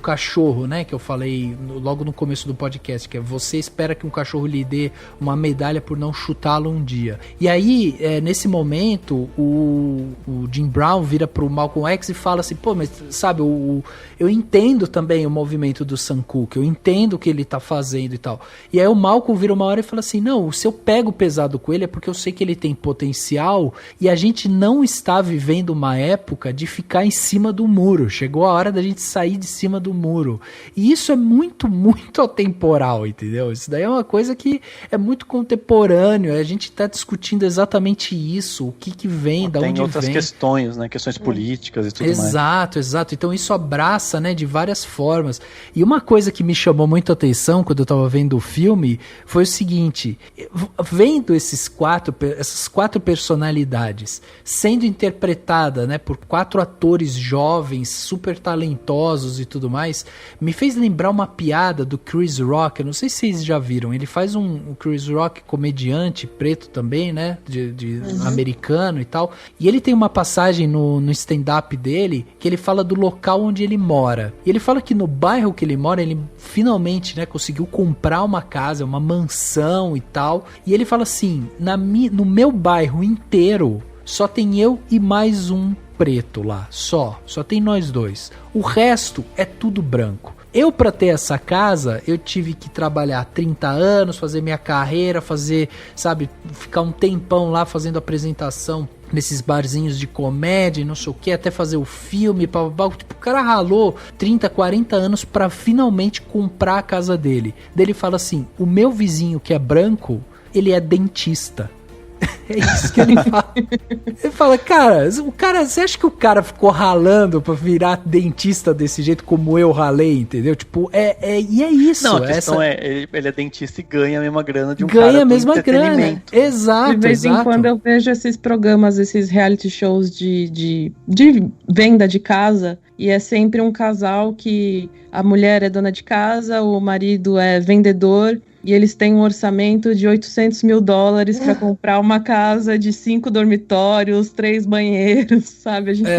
cachorro, né, que eu falei logo no começo do podcast, que é: você espera que um cachorro lhe dê uma medalha por não chutá-lo um dia. E aí, nesse momento, o Jim Brown vira pro Malcolm X e fala assim: pô, mas sabe, eu entendo também o movimento do Sam Cooke, eu entendo o que ele tá fazendo e tal. E aí o Malcolm vira uma hora e fala assim: não, se eu pego pesado com ele é porque eu sei que ele tem potencial e a gente não está vivendo uma época de ficar em cima do muro. Chegou a hora da gente sair de cima do muro. E isso é muito, muito atemporal, entendeu? Isso daí é uma coisa que é muito contemporâneo. A gente tá discutindo exatamente isso, o que vem, da onde vem. Tem outras questões, né? Questões políticas e tudo mais. Exato. Então isso abraça, né, de várias formas. E uma coisa que me chamou muito a atenção quando eu tava vendo o filme foi o seguinte: vendo essas quatro personalidades sendo interpretada, né, por 4 atores jovens, super talentosos e tudo mais, me fez lembrar uma piada do Chris Rock. Eu não sei se vocês já viram. Ele faz um Chris Rock comediante, preto também, né, de americano e tal. E ele tem uma passagem no stand-up dele que ele fala do local onde ele mora. E ele fala que no bairro que ele mora, ele finalmente, né, conseguiu comprar uma casa, uma mansão e tal. E ele fala assim: no meu bairro inteiro só tem eu e mais um preto lá, só tem nós dois. O resto é tudo branco. Eu, pra ter essa casa, eu tive que trabalhar 30 anos, fazer minha carreira, ficar um tempão lá fazendo apresentação nesses barzinhos de comédia e não sei o que, até fazer o filme, tipo, o cara ralou 30, 40 anos pra finalmente comprar a casa dele. Daí ele fala assim: o meu vizinho que é branco, ele é dentista. É isso que ele fala. Ele fala: cara, você acha que o cara ficou ralando pra virar dentista desse jeito como eu ralei, entendeu? Tipo, e é isso. Não, a questão ele é dentista e ganha a mesma grana de um cara. Ganha a mesma grana. Exato. De vez em quando eu vejo esses programas, esses reality shows de venda de casa, e é sempre um casal que a mulher é dona de casa, o marido é vendedor, e eles têm um orçamento de $800 mil para comprar uma casa de 5 dormitórios, 3 banheiros, sabe? A gente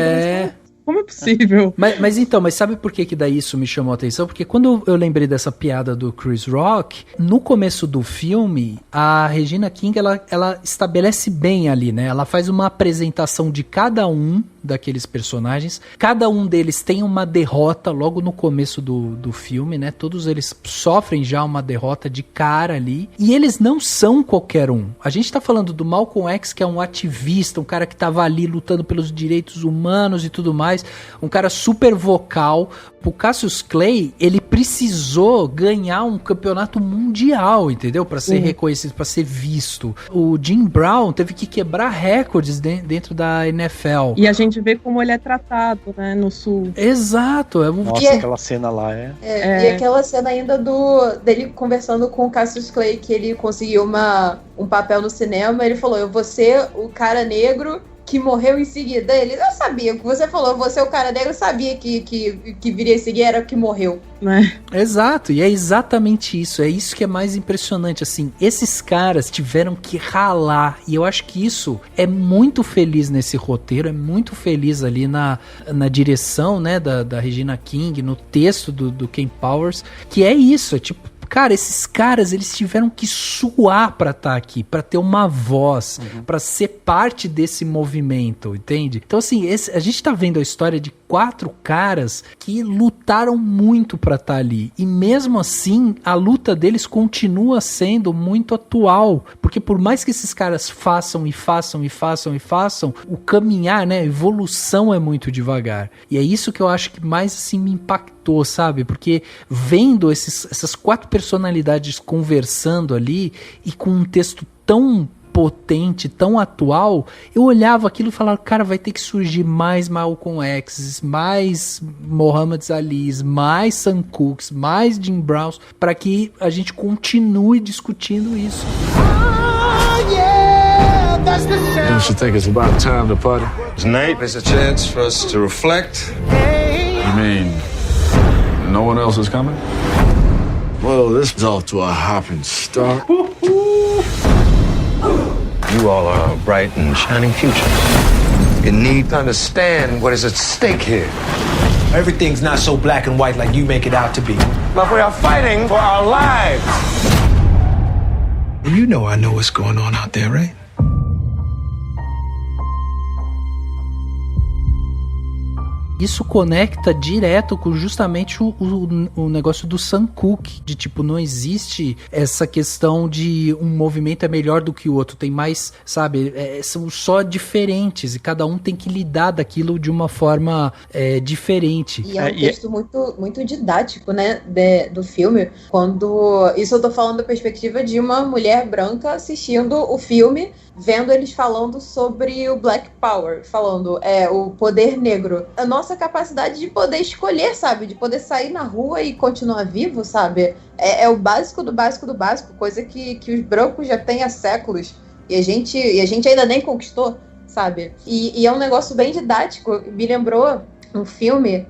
como é possível? Mas sabe por que daí isso me chamou a atenção? Porque quando eu lembrei dessa piada do Chris Rock, no começo do filme, a Regina King, ela estabelece bem ali, né? Ela faz uma apresentação de cada um daqueles personagens. Cada um deles tem uma derrota logo no começo do filme, né? Todos eles sofrem já uma derrota de cara ali. E eles não são qualquer um. A gente tá falando do Malcolm X, que é um ativista, um cara que tava ali lutando pelos direitos humanos e tudo mais. Um cara super vocal. O Cassius Clay, ele precisou ganhar um campeonato mundial, entendeu? Pra ser reconhecido, pra ser visto. O Jim Brown teve que quebrar recordes dentro da NFL. E a gente vê como ele é tratado, né, no Sul. Exato. Nossa, aquela cena lá E aquela cena ainda dele conversando com o Cassius Clay, que ele conseguiu um papel no cinema. Ele falou: eu vou ser o cara negro que morreu em seguida. Ele: eu sabia, o que você falou, você é o cara negro, eu sabia que viria em seguida, era o que morreu. Exato, e é exatamente isso, é isso que é mais impressionante, assim, esses caras tiveram que ralar, e eu acho que isso é muito feliz nesse roteiro, é muito feliz ali na direção, né, da Regina King, no texto do Ken Powers, que é isso, é tipo, cara, esses caras, eles tiveram que suar pra estar aqui, pra ter uma voz, pra ser parte desse movimento, entende? Então, assim, a gente tá vendo a história de 4 caras que lutaram muito pra estar ali. E mesmo assim, a luta deles continua sendo muito atual. Porque por mais que esses caras façam, o caminhar, né, a evolução é muito devagar. E é isso que eu acho que mais, assim, me impactou, sabe? Porque vendo essas 4 personalidades conversando ali e com um texto tão potente, tão atual, eu olhava aquilo e falava: cara, vai ter que surgir mais Malcolm X, mais Muhammad Alis, mais Sam Cooke, mais Jim Brown, para que a gente continue discutindo isso. Don't you think it's about time to party? Tonight is a chance for us to reflect. You mean No one else is coming? Well, this is off to a hopping start. You all are bright and shining futures. You need to understand what is at stake here. Everything's not so black and white like you make it out to be. But we are fighting for our lives. You know I know what's going on out there, right? Isso conecta direto com justamente o negócio do Sam Cooke, de tipo, não existe essa questão de um movimento é melhor do que o outro, tem mais, sabe, são só diferentes e cada um tem que lidar daquilo de uma forma diferente. E é um texto muito, muito didático, né, do filme, isso eu tô falando da perspectiva de uma mulher branca assistindo o filme, vendo eles falando sobre o Black Power, falando o poder negro. A nossa capacidade de poder escolher, sabe? De poder sair na rua e continuar vivo, sabe? É o básico do básico do básico, coisa que os brancos já têm há séculos e a gente ainda nem conquistou, sabe? E é um negócio bem didático. Me lembrou um filme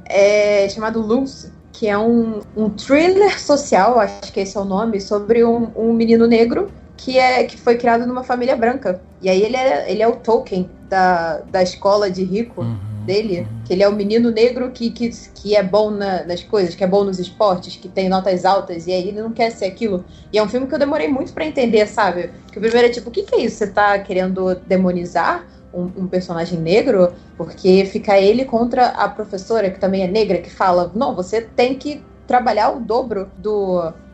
chamado Lucy, que é um thriller social, acho que esse é o nome, sobre um menino negro que foi criado numa família branca. E aí ele é o Tolkien da escola de rico dele, que ele é o menino negro que é bom nas coisas, que é bom nos esportes, que tem notas altas, e aí ele não quer ser aquilo. E é um filme que eu demorei muito pra entender, sabe? Que o primeiro é tipo, o que é isso? Você tá querendo demonizar um personagem negro? Porque fica ele contra a professora, que também é negra, que fala, não, você tem que trabalhar o dobro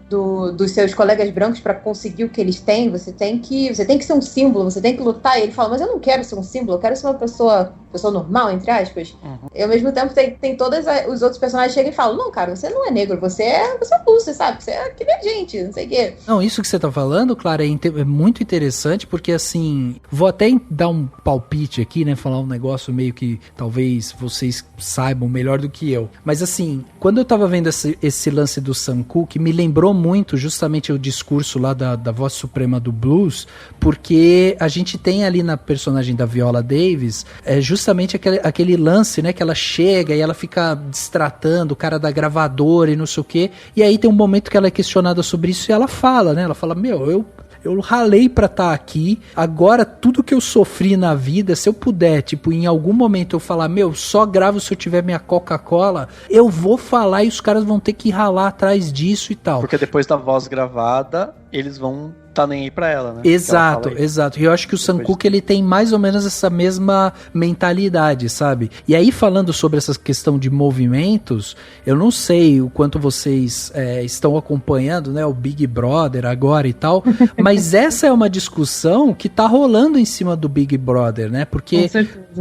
dos seus colegas brancos para conseguir o que eles têm, você tem que ser um símbolo, você tem que lutar. E ele fala, mas eu não quero ser um símbolo, eu quero ser uma pessoa normal, entre aspas. E ao mesmo tempo tem todos os outros personagens que chegam e falam, não, cara, você não é negro, você é Lúcio, sabe? Você é que nem a gente, não sei o quê. Não, isso que você tá falando, Clara, é muito interessante, porque assim, vou até dar um palpite aqui, né, falar um negócio meio que talvez vocês saibam melhor do que eu. Mas assim, quando eu tava vendo esse lance do Sam Cooke, me lembrou muito justamente o discurso lá da voz suprema do blues, porque a gente tem ali na personagem da Viola Davis justamente aquele lance, né, que ela chega e ela fica destratando o cara da gravadora e não sei o quê, e aí tem um momento que ela é questionada sobre isso e ela fala, né, ela fala, eu ralei pra estar aqui, agora tudo que eu sofri na vida, se eu puder, tipo, em algum momento eu falar, só gravo se eu tiver minha Coca-Cola, eu vou falar e os caras vão ter que ralar atrás disso e tal. Porque depois da voz gravada, eles vão tá nem aí pra ela, né? Exato. E eu acho que o Sam Cooke, ele tem mais ou menos essa mesma mentalidade, sabe? E aí, falando sobre essa questão de movimentos, eu não sei o quanto vocês estão acompanhando, né, o Big Brother agora e tal, mas essa é uma discussão que tá rolando em cima do Big Brother, né? Porque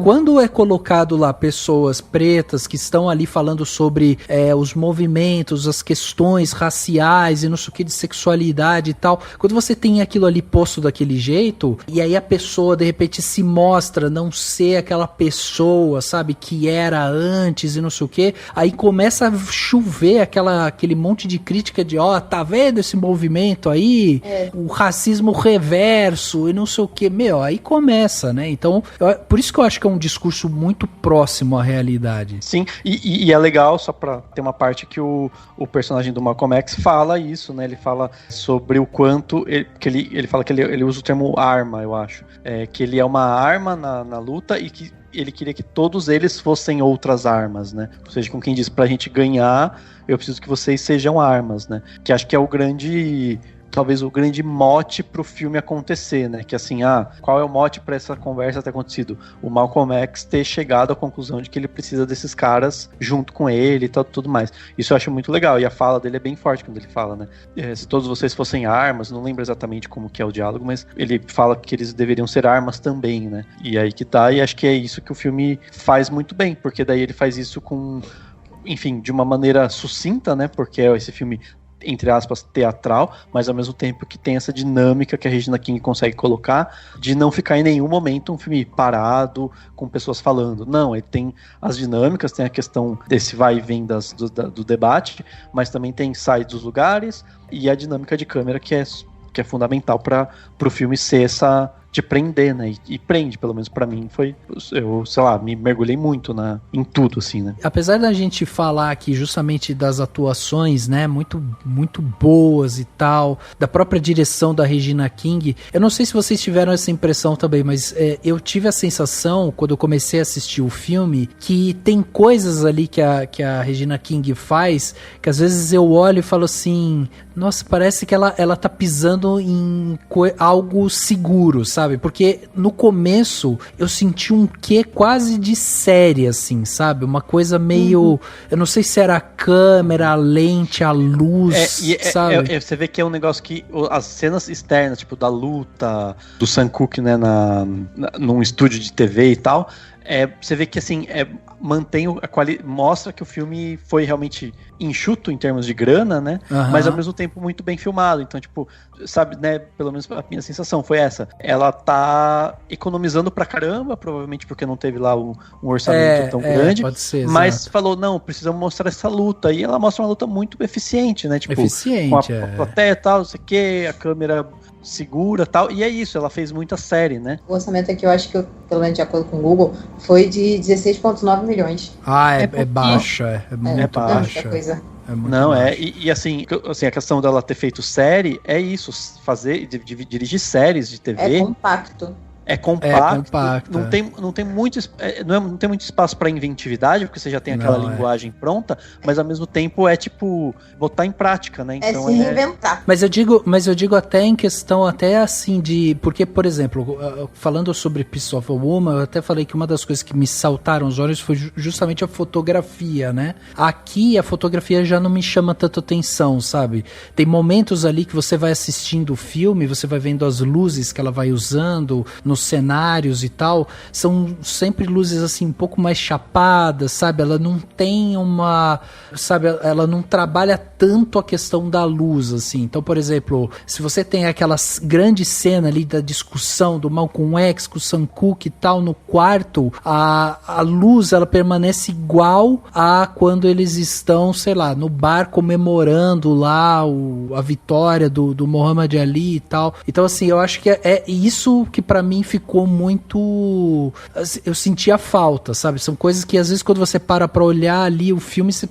quando é colocado lá pessoas pretas que estão ali falando sobre os movimentos, as questões raciais e não sei o que, de sexualidade e tal, quando você tem aquilo ali posto daquele jeito, e aí a pessoa de repente se mostra não ser aquela pessoa, sabe, que era antes e não sei o que, aí começa a chover aquele monte de crítica de, tá vendo esse movimento aí? O racismo reverso e não sei o que, aí começa, né? Então, por isso que eu acho que é um discurso muito próximo à realidade. Sim, e é legal, só pra ter uma parte que o personagem do Malcolm X fala isso, né? Ele fala sobre o quanto ele fala que ele usa o termo arma, eu acho. Que ele é uma arma na luta e que ele queria que todos eles fossem outras armas, né? Ou seja, com quem diz, pra gente ganhar, eu preciso que vocês sejam armas, né? Que acho que é talvez o grande mote pro filme acontecer, né? Que assim, qual é o mote pra essa conversa ter acontecido? O Malcolm X ter chegado à conclusão de que ele precisa desses caras junto com ele e tudo mais. Isso eu acho muito legal, e a fala dele é bem forte quando ele fala, né? Se todos vocês fossem armas, não lembro exatamente como que é o diálogo, mas ele fala que eles deveriam ser armas também, né? E aí que tá, e acho que é isso que o filme faz muito bem, porque daí ele faz isso enfim, de uma maneira sucinta, né? Porque esse filme, entre aspas, teatral, mas ao mesmo tempo que tem essa dinâmica que a Regina King consegue colocar, de não ficar em nenhum momento um filme parado, com pessoas falando. Não, ele tem as dinâmicas, tem a questão desse vai e vem do debate, mas também tem sai dos lugares, e a dinâmica de câmera que é fundamental para o filme ser essa te prender, né? E prende, pelo menos pra mim, eu, sei lá, me mergulhei muito em tudo, assim, né? Apesar da gente falar aqui justamente das atuações, né, muito, muito boas e tal, da própria direção da Regina King, eu não sei se vocês tiveram essa impressão também, mas eu tive a sensação, quando eu comecei a assistir o filme, que tem coisas ali que a Regina King faz, que às vezes eu olho e falo assim, nossa, parece que ela tá pisando em algo seguro, sabe? Porque no começo eu senti um quê quase de série, assim, sabe? Uma coisa meio... Eu não sei se era a câmera, a lente, a luz, sabe? Você vê que é um negócio que as cenas externas, tipo, da luta do Sam Cooke, né, num estúdio de TV e tal, você vê que, assim, mantém mostra que o filme foi realmente enxuto em termos de grana, né? Mas ao mesmo tempo muito bem filmado. Então, tipo, sabe, né? Pelo menos a minha sensação foi essa. Ela tá economizando pra caramba, provavelmente porque não teve lá um orçamento tão grande. Pode ser, mas exato. falou, não, precisamos mostrar essa luta. E ela mostra uma luta muito eficiente, né? Tipo, eficiente, com a plateia e tal, não sei o que, a câmera segura e tal, e é isso, ela fez muita série, né? O orçamento aqui, eu acho que, pelo menos de acordo com o Google, foi de 16,9 milhões. É baixa, é muito baixa. Coisa. É muito não, baixa. E assim, a questão dela ter feito série, é isso, dirigir séries de TV. É compacto. É compacto. Não tem muito espaço para inventividade, porque você já tem aquela linguagem pronta, mas ao mesmo tempo é tipo botar em prática, né? Então se reinventar. Mas eu digo até em questão até assim de, porque por exemplo, falando sobre Piece of a Woman, eu até falei que uma das coisas que me saltaram os olhos foi justamente a fotografia, né? Aqui a fotografia já não me chama tanto atenção, sabe? Tem momentos ali que você vai assistindo o filme, você vai vendo as luzes que ela vai usando nos cenários e tal, são sempre luzes assim um pouco mais chapadas, sabe? Ela não tem ela não trabalha tanto a questão da luz, assim. Então, por exemplo, se você tem aquela grande cena ali da discussão do Malcolm X com o Sam Cooke e tal no quarto, a luz ela permanece igual a quando eles estão, sei lá, no bar comemorando lá a vitória do Muhammad Ali e tal. Então, assim, eu acho que é isso que pra mim ficou muito... Eu sentia falta, sabe? São coisas que às vezes quando você para pra olhar ali o filme, você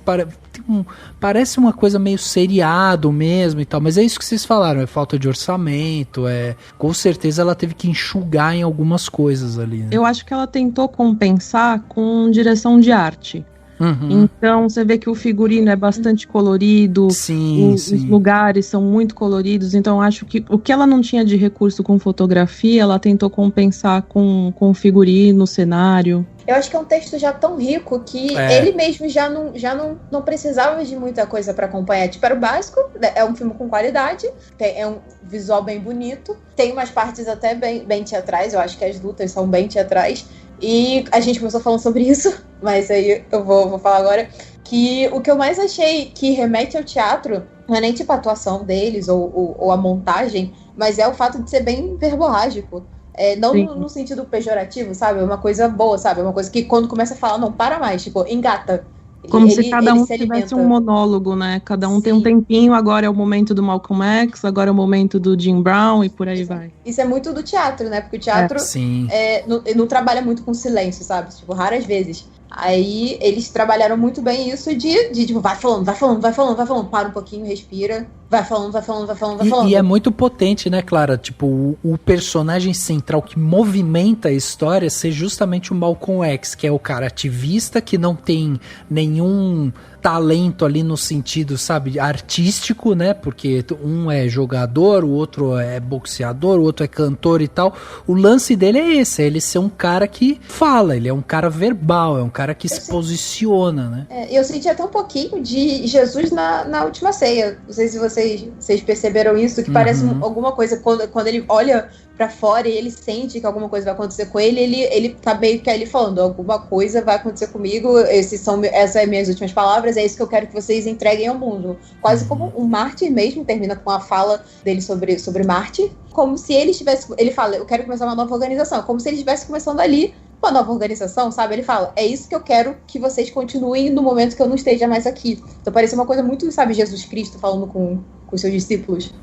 parece uma coisa meio seriado mesmo e tal, mas é isso que vocês falaram, é falta de orçamento, com certeza ela teve que enxugar em algumas coisas ali, né? Eu acho que ela tentou compensar com direção de arte. Então você vê que o figurino é bastante colorido, os lugares são muito coloridos, então acho que o que ela não tinha de recurso com fotografia, ela tentou compensar com figurino, cenário. Eu acho que é um texto já tão rico que ele mesmo já não precisava de muita coisa pra acompanhar. Tipo, era o básico, é um filme com qualidade, é um visual bem bonito, tem umas partes até bem teatrais, eu acho que as lutas são bem teatrais. E a gente começou falando sobre isso, mas aí eu vou falar agora, que o que eu mais achei que remete ao teatro não é nem tipo a atuação deles ou a montagem, mas é o fato de ser bem verborrágico. Não no sentido pejorativo, sabe? É uma coisa boa, sabe? É uma coisa que quando começa a falar, não para mais, tipo, engata. Como se cada um tivesse um monólogo, né? Cada um tem um tempinho, agora é o momento do Malcolm X, agora é o momento do Jim Brown e por aí vai. Isso é muito do teatro, né? Porque o teatro não trabalha muito com silêncio, sabe? Tipo, raras vezes. Aí eles trabalharam muito bem isso de tipo, vai falando, para um pouquinho, respira, vai falando. E é muito potente, né, Clara? Tipo, o personagem central que movimenta a história ser justamente o Malcolm X, que é o cara ativista que não tem nenhum talento ali no sentido, sabe, artístico, né, porque um é jogador, o outro é boxeador, o outro é cantor e tal. O lance dele é esse, é ele ser um cara que fala, ele é um cara verbal, é um cara que se posiciona, né. Eu senti até um pouquinho de Jesus na última ceia, não sei se vocês perceberam isso, que parece alguma coisa, quando ele olha pra fora e ele sente que alguma coisa vai acontecer com ele tá meio que ali falando, alguma coisa vai acontecer comigo, essas são minhas últimas palavras, é isso que eu quero que vocês entreguem ao mundo. Quase como um mártir mesmo, termina com a fala dele sobre Marte, como se ele fala, eu quero começar uma nova organização, como se ele estivesse começando ali uma nova organização, sabe? Ele fala, é isso que eu quero que vocês continuem no momento que eu não esteja mais aqui. Então parece uma coisa muito, sabe, Jesus Cristo falando com com seus discípulos.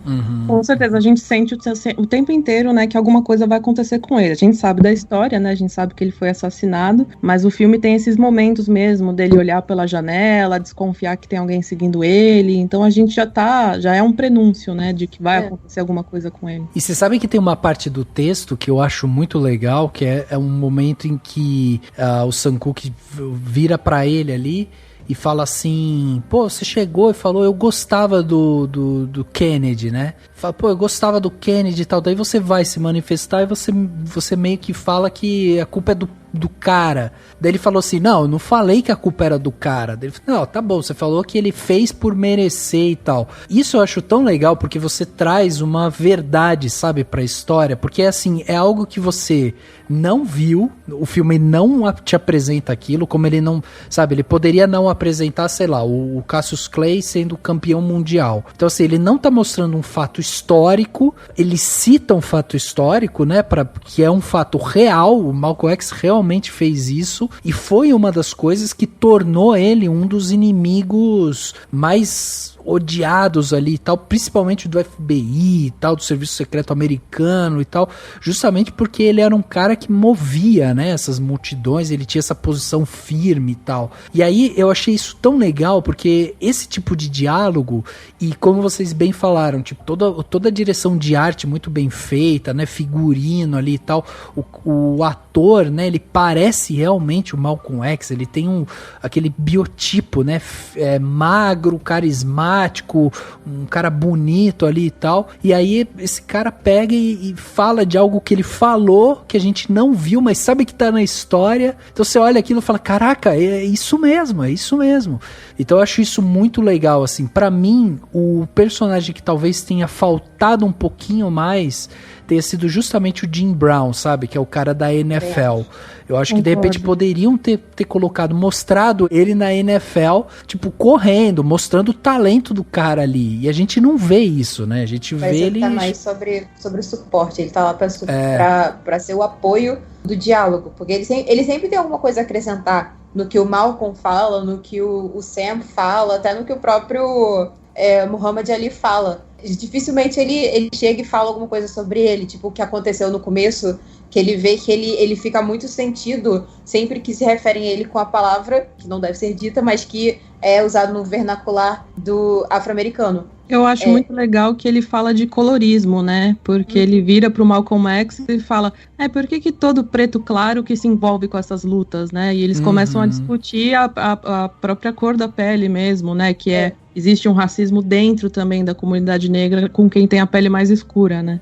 Com certeza, a gente sente o tempo inteiro, né, que alguma coisa vai acontecer com ele. A gente sabe da história, né, a gente sabe que ele foi assassinado, mas o filme tem esses momentos mesmo dele olhar pela janela, desconfiar que tem alguém seguindo ele, então a gente já é um prenúncio, né, de que vai acontecer alguma coisa com ele. E você sabe que tem uma parte do texto que eu acho muito legal, que é um momento em que o Sam-Cooke vira pra ele ali e fala assim, pô, você chegou e falou, eu gostava do Kennedy, né? Fala, pô, eu gostava do Kennedy e tal, daí você vai se manifestar e você meio que fala que a culpa é do cara. Daí ele falou assim, não, eu não falei que a culpa era do cara. Daí ele falou, não, tá bom, você falou que ele fez por merecer e tal. Isso eu acho tão legal, porque você traz uma verdade, sabe, pra história, porque assim, é algo que você não viu, o filme não te apresenta aquilo, como ele não, sabe, ele poderia não apresentar, sei lá, o Cassius Clay sendo campeão mundial. Então assim, ele não tá mostrando um fato histórico, ele cita um fato histórico, né, que é um fato real, o Malcolm X realmente fez isso, e foi uma das coisas que tornou ele um dos inimigos mais odiados ali e tal, principalmente do FBI e tal, do Serviço Secreto Americano e tal, justamente porque ele era um cara que movia, né, essas multidões, ele tinha essa posição firme e tal. E aí eu achei isso tão legal, porque esse tipo de diálogo, e como vocês bem falaram, tipo, toda a direção de arte muito bem feita, né, figurino ali e tal, o ator, né, ele parece realmente o Malcolm X, ele tem aquele biotipo, né, magro, carismático, um cara bonito ali e tal, e aí esse cara pega e fala de algo que ele falou, que a gente não viu, mas sabe que tá na história, então você olha aquilo e fala, caraca, é isso mesmo, é isso mesmo. Então eu acho isso muito legal, assim, pra mim, o personagem que talvez tenha faltado um pouquinho mais tenha sido justamente o Jim Brown, sabe? Que é o cara da NFL. Eu acho que de repente poderiam ter mostrado ele na NFL, tipo, correndo, mostrando o talento do cara ali. E a gente não vê isso, né? A gente vê ele... tá mais sobre o suporte, ele tá lá pra ser o apoio do diálogo, porque ele sempre tem alguma coisa a acrescentar no que o Malcolm fala, no que o Sam fala, até no que o próprio Muhammad Ali fala. Dificilmente ele chega e fala alguma coisa sobre ele, tipo o que aconteceu no começo, que ele vê que ele fica muito sentido sempre que se referem a ele com a palavra, que não deve ser dita, mas que é usado no vernacular do afro-americano. Eu acho muito legal que ele fala de colorismo, né? Porque ele vira pro Malcolm X e fala, por que todo preto claro que se envolve com essas lutas, né? E eles começam a discutir a própria cor da pele mesmo, né? Que existe um racismo dentro também da comunidade negra com quem tem a pele mais escura, né?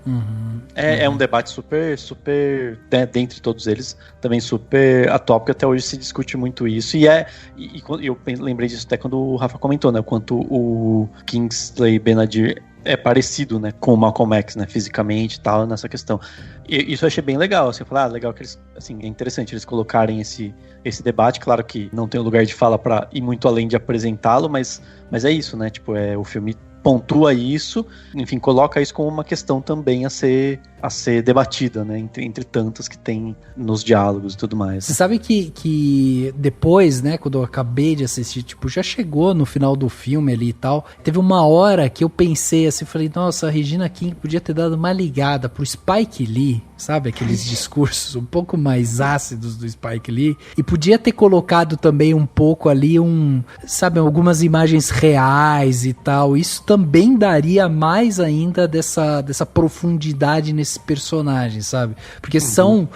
É um debate super, né, dentre todos eles, também super atópico, até hoje se discute muito isso, e eu lembrei disso até quando o Rafa comentou, né, o quanto o Kingsley Ben-Adir é parecido, né, com o Malcolm X, né, fisicamente e tal, nessa questão. E isso eu achei bem legal, assim, legal que eles, assim, é interessante eles colocarem esse debate, claro que não tem um lugar de fala pra ir muito além de apresentá-lo, mas é isso, né, tipo, o filme pontua isso, enfim, coloca isso como uma questão também a ser debatida, né, entre tantas que tem nos diálogos e tudo mais. Você sabe que depois, né, quando eu acabei de assistir, tipo, já chegou no final do filme ali e tal, teve uma hora que eu pensei assim, falei, nossa, a Regina King podia ter dado uma ligada pro Spike Lee, sabe, aqueles discursos um pouco mais ácidos do Spike Lee, e podia ter colocado também um pouco ali sabe, algumas imagens reais e tal, isso também daria mais ainda dessa profundidade nesses personagens, sabe? Porque são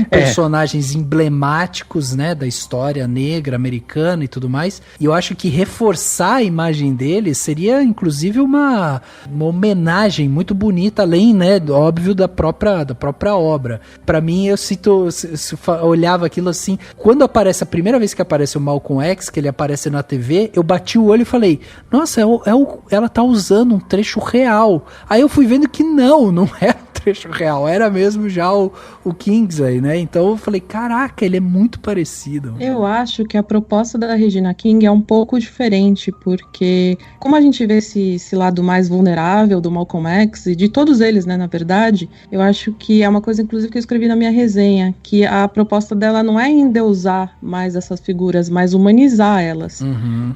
personagens emblemáticos, né, da história negra, americana e tudo mais, e eu acho que reforçar a imagem deles seria, inclusive, uma homenagem muito bonita, além, né, óbvio, da própria obra. Pra mim, eu olhava aquilo assim, quando aparece, a primeira vez que aparece o Malcolm X, que ele aparece na TV, eu bati o olho e falei, nossa, ela tá usando um trecho real. Aí eu fui vendo que não é um trecho real. Era mesmo já o Kingsley, né? Então eu falei, caraca, ele é muito parecido. Eu acho que a proposta da Regina King é um pouco diferente, porque como a gente vê esse lado mais vulnerável do Malcolm X, e de todos eles, né, na verdade, eu acho que é uma coisa, inclusive, que eu escrevi na minha resenha, que a proposta dela não é endeusar mais essas figuras, mas humanizar elas.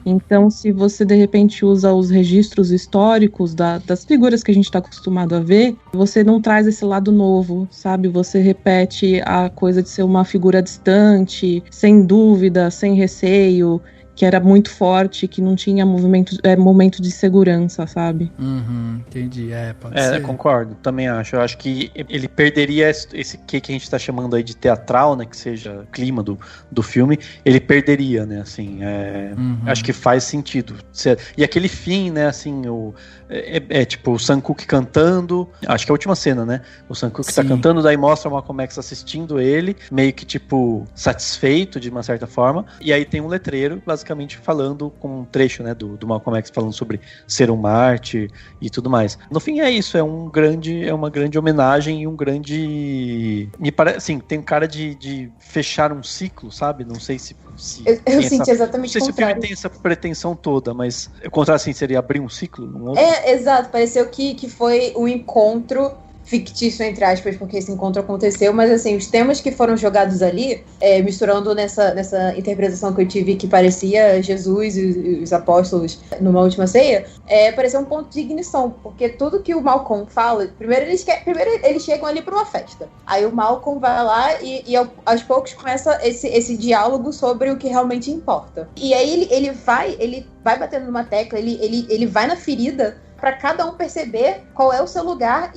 Então, se você, de repente, usa os registros históricos das figuras que a gente está acostumado a ver, você não traz esse lado novo, sabe? Você repete a coisa de ser uma figura distante, sem dúvida, sem receio, que era muito forte, que não tinha momento de segurança, sabe? Entendi, pode ser. Concordo, também acho. Eu acho que ele perderia esse que a gente tá chamando aí de teatral, né, que seja o clima do filme, ele perderia, né, assim, acho que faz sentido. E aquele fim, né, assim, tipo o Sam Cooke cantando, acho que é a última cena, né, o Sam Cooke tá cantando, daí mostra o Malcolm X assistindo ele, meio que, tipo, satisfeito de uma certa forma, e aí tem um letreiro, basicamente falando com um trecho, né, do Malcolm X falando sobre ser um mártir e tudo mais. No fim é isso, é uma grande homenagem e um grande... Me parece, assim, tem cara de fechar um ciclo, sabe? Não sei se eu senti exatamente o contrário. Não sei se o filme tem essa pretensão toda, mas o contrário, assim, seria abrir um ciclo? Exato, pareceu que foi um encontro fictício, entre aspas, porque esse encontro aconteceu, mas assim, os temas que foram jogados ali, misturando nessa interpretação que eu tive, que parecia Jesus e os apóstolos numa última ceia, parecia um ponto de ignição, porque tudo que o Malcolm fala, primeiro eles chegam ali para uma festa, aí o Malcolm vai lá e aos poucos começa esse diálogo sobre o que realmente importa, e aí ele vai batendo numa tecla, ele vai na ferida para cada um perceber qual é o seu lugar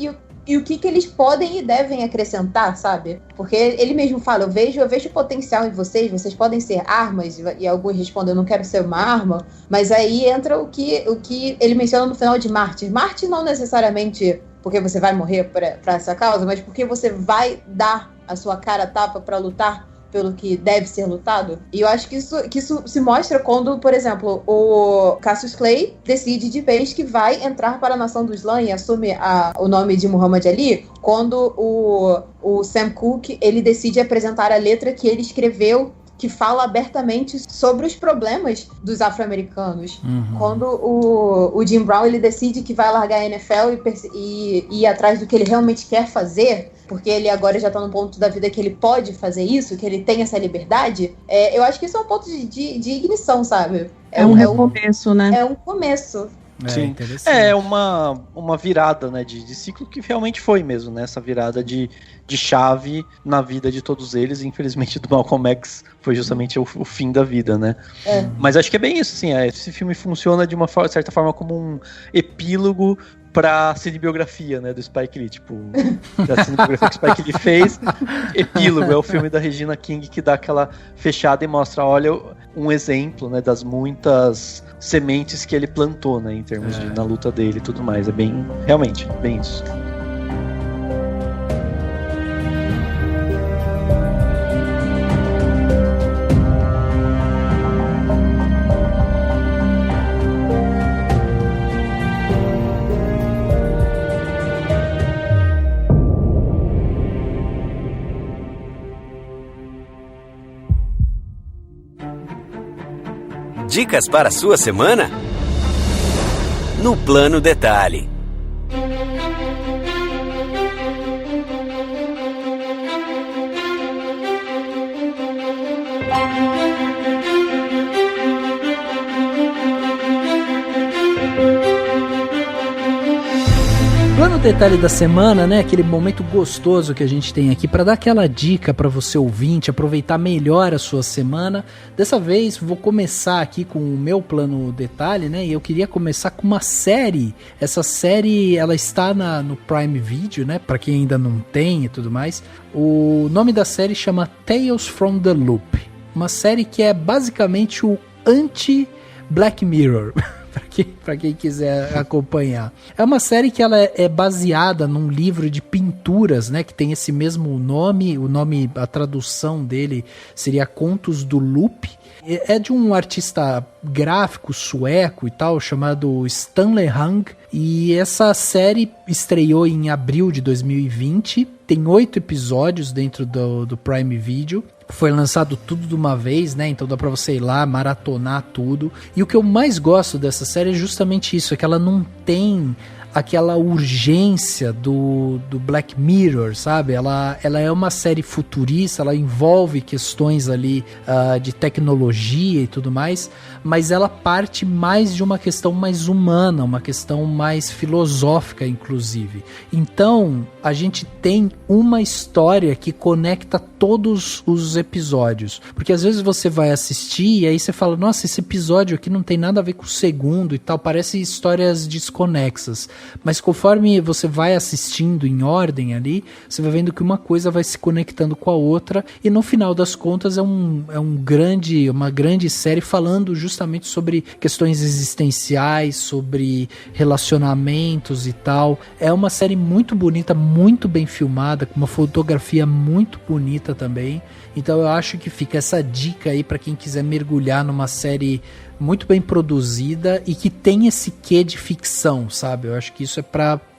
e o que eles podem e devem acrescentar, sabe? Porque ele mesmo fala, eu vejo potencial em vocês podem ser armas, e alguns respondem, eu não quero ser uma arma, mas aí entra o que ele menciona no final de Mártir. Mártir não necessariamente porque você vai morrer para essa causa, mas porque você vai dar a sua cara a tapa para lutar pelo que deve ser lutado. E eu acho que isso se mostra quando, por exemplo, o Cassius Clay decide de vez que vai entrar para a nação do Islã e assume o nome de Muhammad Ali, quando o Sam Cooke, ele decide apresentar a letra que ele escreveu, que fala abertamente sobre os problemas dos afro-americanos. Quando o Jim Brown, ele decide que vai largar a NFL e ir atrás do que ele realmente quer fazer, porque ele agora já tá num ponto da vida que ele pode fazer isso, que ele tem essa liberdade, eu acho que isso é um ponto de ignição, sabe? É um recomeço, né? É um começo. Sim, é uma virada, né, de ciclo que realmente foi mesmo, né, essa virada de chave na vida de todos eles, e infelizmente do Malcolm X foi justamente o fim da vida, né. Mas acho que é bem isso, assim, esse filme funciona de uma certa forma como um epílogo pra cinebiografia, né, do Spike Lee, tipo, da cinebiografia que o Spike Lee fez, epílogo, é o filme da Regina King que dá aquela fechada e mostra, olha, um exemplo, né, das muitas sementes que ele plantou, né, em termos na luta dele e tudo mais, é bem, realmente, bem isso. Dicas para a sua semana? No Plano Detalhe. Plano Detalhe da semana, né? Aquele momento gostoso que a gente tem aqui para dar aquela dica para você ouvinte, aproveitar melhor a sua semana. Dessa vez vou começar aqui com o meu Plano Detalhe, né? E eu queria começar com uma série. Essa série, ela está no Prime Video, né? Para quem ainda não tem e tudo mais. O nome da série chama Tales from the Loop. Uma série que é basicamente o anti-Black Mirror. Pra quem quiser acompanhar. É uma série que ela é baseada num livro de pinturas, né, que tem esse mesmo nome, a tradução dele seria Contos do Loop. É de um artista gráfico sueco e tal, chamado Stanley Hang, e essa série estreou em abril de 2020, tem 8 episódios dentro do Prime Video. Foi lançado tudo de uma vez, né? Então dá pra você ir lá, maratonar tudo. E o que eu mais gosto dessa série é justamente isso, é que ela não tem aquela urgência do Black Mirror, sabe? Ela é uma série futurista, ela envolve questões ali de tecnologia e tudo mais, mas ela parte mais de uma questão mais humana, uma questão mais filosófica, inclusive. Então, a gente tem uma história que conecta todos os episódios, porque às vezes você vai assistir e aí você fala, nossa, esse episódio aqui não tem nada a ver com o segundo e tal, parece histórias desconexas. Mas conforme você vai assistindo em ordem ali, você vai vendo que uma coisa vai se conectando com a outra, e no final das contas é uma grande série falando justamente sobre questões existenciais, sobre relacionamentos e tal. É uma série muito bonita, muito bem filmada, com uma fotografia muito bonita também. Então eu acho que fica essa dica aí para quem quiser mergulhar numa série muito bem produzida e que tem esse quê de ficção, sabe? Eu acho que isso é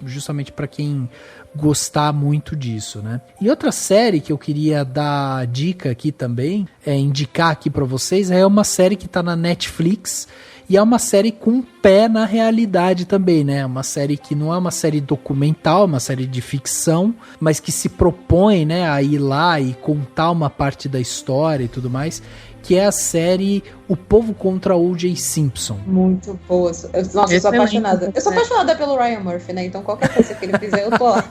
justamente para quem gostar muito disso, né? E outra série que eu queria dar dica aqui também, indicar aqui para vocês, é uma série que tá na Netflix e é uma série com um pé na realidade também, né? Uma série que não é uma série documental, é uma série de ficção, mas que se propõe, né, a ir lá e contar uma parte da história e tudo mais, que é a série O Povo contra O.J. Simpson. Muito boa. Nossa, eu sou apaixonada. Eu sou apaixonada pelo Ryan Murphy, né? Então qualquer coisa que ele fizer, eu tô lá.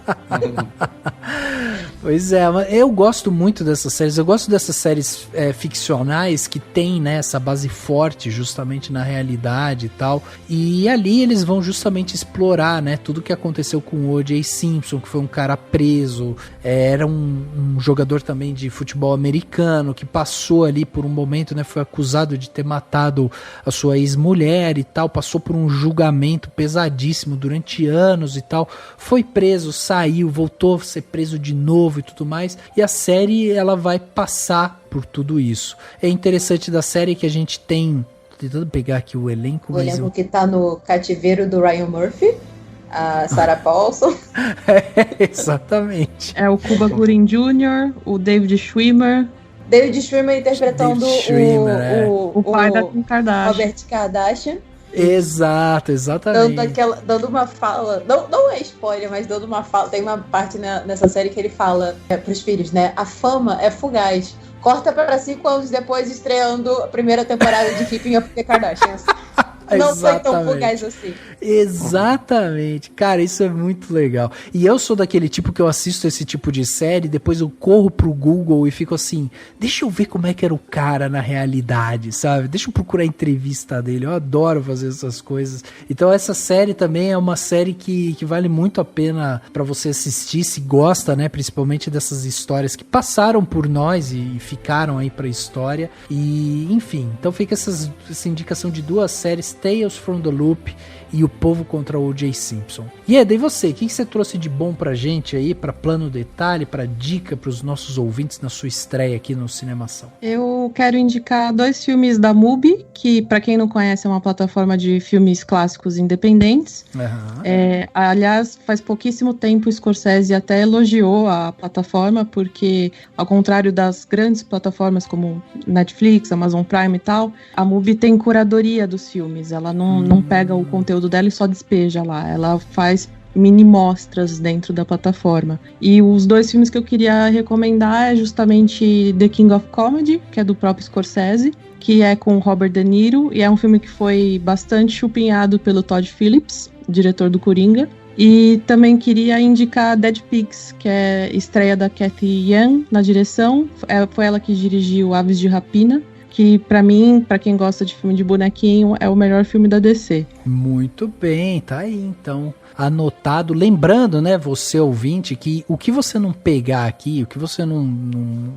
Pois é, eu gosto muito dessas séries. Eu gosto dessas séries ficcionais que tem, né, essa base forte justamente na realidade e tal. E ali eles vão justamente explorar, né, tudo que aconteceu com o O.J. Simpson, que foi um cara preso, era um jogador também de futebol americano, que passou ali por um momento, né, foi acusado de ter matado a sua ex-mulher e tal, passou por um julgamento pesadíssimo durante anos e tal, foi preso, saiu, voltou a ser preso de novo e tudo mais, e a série ela vai passar por tudo isso. É interessante da série que a gente tem, tentando pegar aqui o elenco, o elenco que tá no cativeiro do Ryan Murphy, a Sarah Paulson. Exatamente. É o Cuba Gooding Jr., o David Schwimmer. David Schwimmer interpretando o pai da Kim Kardashian. Robert Kardashian. Exatamente. Dando uma fala, não é spoiler, mas dando uma fala. Tem uma parte nessa série que ele fala pros filhos, né? A fama é fugaz. Corta para 5 anos depois, estreando a primeira temporada de Keeping Up with the Kardashians. Não foi tão fugaz assim. Exatamente. Cara, isso é muito legal. E eu sou daquele tipo que eu assisto esse tipo de série, depois eu corro pro Google e fico assim, deixa eu ver como é que era o cara na realidade, sabe? Deixa eu procurar a entrevista dele. Eu adoro fazer essas coisas. Então essa série também é uma série que vale muito a pena pra você assistir, se gosta, né? Principalmente dessas histórias que passaram por nós e ficaram aí pra história. E, enfim, então fica essa indicação de 2 séries, Tales from the Loop e O Povo contra O.J. Simpson. E Eda, e você? O que você trouxe de bom pra gente aí, pra plano detalhe, pra dica pros nossos ouvintes na sua estreia aqui no Cinemação? Eu quero indicar 2 filmes da MUBI, que pra quem não conhece é uma plataforma de filmes clássicos independentes. Uhum. Aliás, faz pouquíssimo tempo o Scorsese até elogiou a plataforma, porque ao contrário das grandes plataformas como Netflix, Amazon Prime e tal, a MUBI tem curadoria dos filmes. Ela não pega o conteúdo dela e só despeja lá. Ela faz mini mostras dentro da plataforma. E os 2 filmes que eu queria recomendar é justamente The King of Comedy, que é do próprio Scorsese, que é com Robert De Niro, e é um filme que foi bastante chupinhado pelo Todd Phillips, diretor do Coringa. E também queria indicar Dead Pigs, que é estreia da Cathy Yan na direção. Foi ela que dirigiu Aves de Rapina, que pra mim, pra quem gosta de filme de bonequinho, é o melhor filme da DC. Muito bem, tá aí então. anotado. Lembrando, né, você ouvinte, que o que você não pegar aqui, o que você não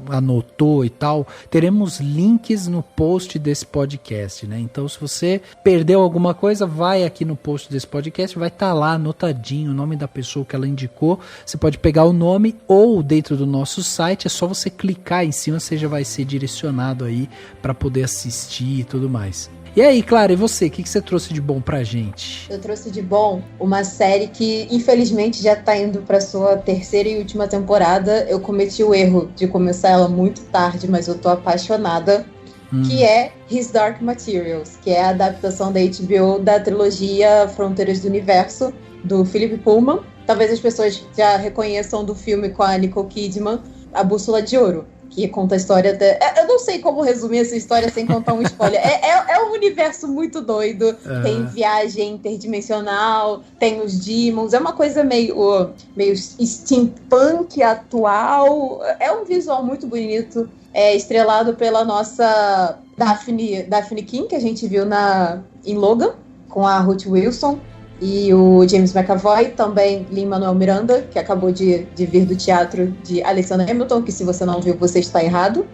anotou e tal, teremos links no post desse podcast, né? Então, se você perdeu alguma coisa, vai aqui no post desse podcast, vai estar lá anotadinho o nome da pessoa que ela indicou. Você pode pegar o nome ou dentro do nosso site, é só você clicar em cima, você já vai ser direcionado aí para poder assistir e tudo mais. E aí, Clara, e você? O que você trouxe de bom pra gente? Eu trouxe de bom uma série que, infelizmente, já tá indo pra sua terceira e última temporada. Eu cometi o erro de começar ela muito tarde, mas eu tô apaixonada. Que é His Dark Materials, que é a adaptação da HBO da trilogia Fronteiras do Universo, do Philip Pullman. Talvez as pessoas já reconheçam do filme com a Nicole Kidman, A Bússola de Ouro, que conta a história... Eu não sei como resumir essa história sem contar um spoiler. É um universo muito doido. Tem viagem interdimensional, tem os demons. É uma coisa meio steampunk atual. É um visual muito bonito. É estrelado pela nossa Daphne King, que a gente viu em Logan, com a Ruth Wilson. E o James McAvoy, também Lin-Manuel Miranda, que acabou de vir do teatro de Alexander Hamilton, que se você não viu, você está errado.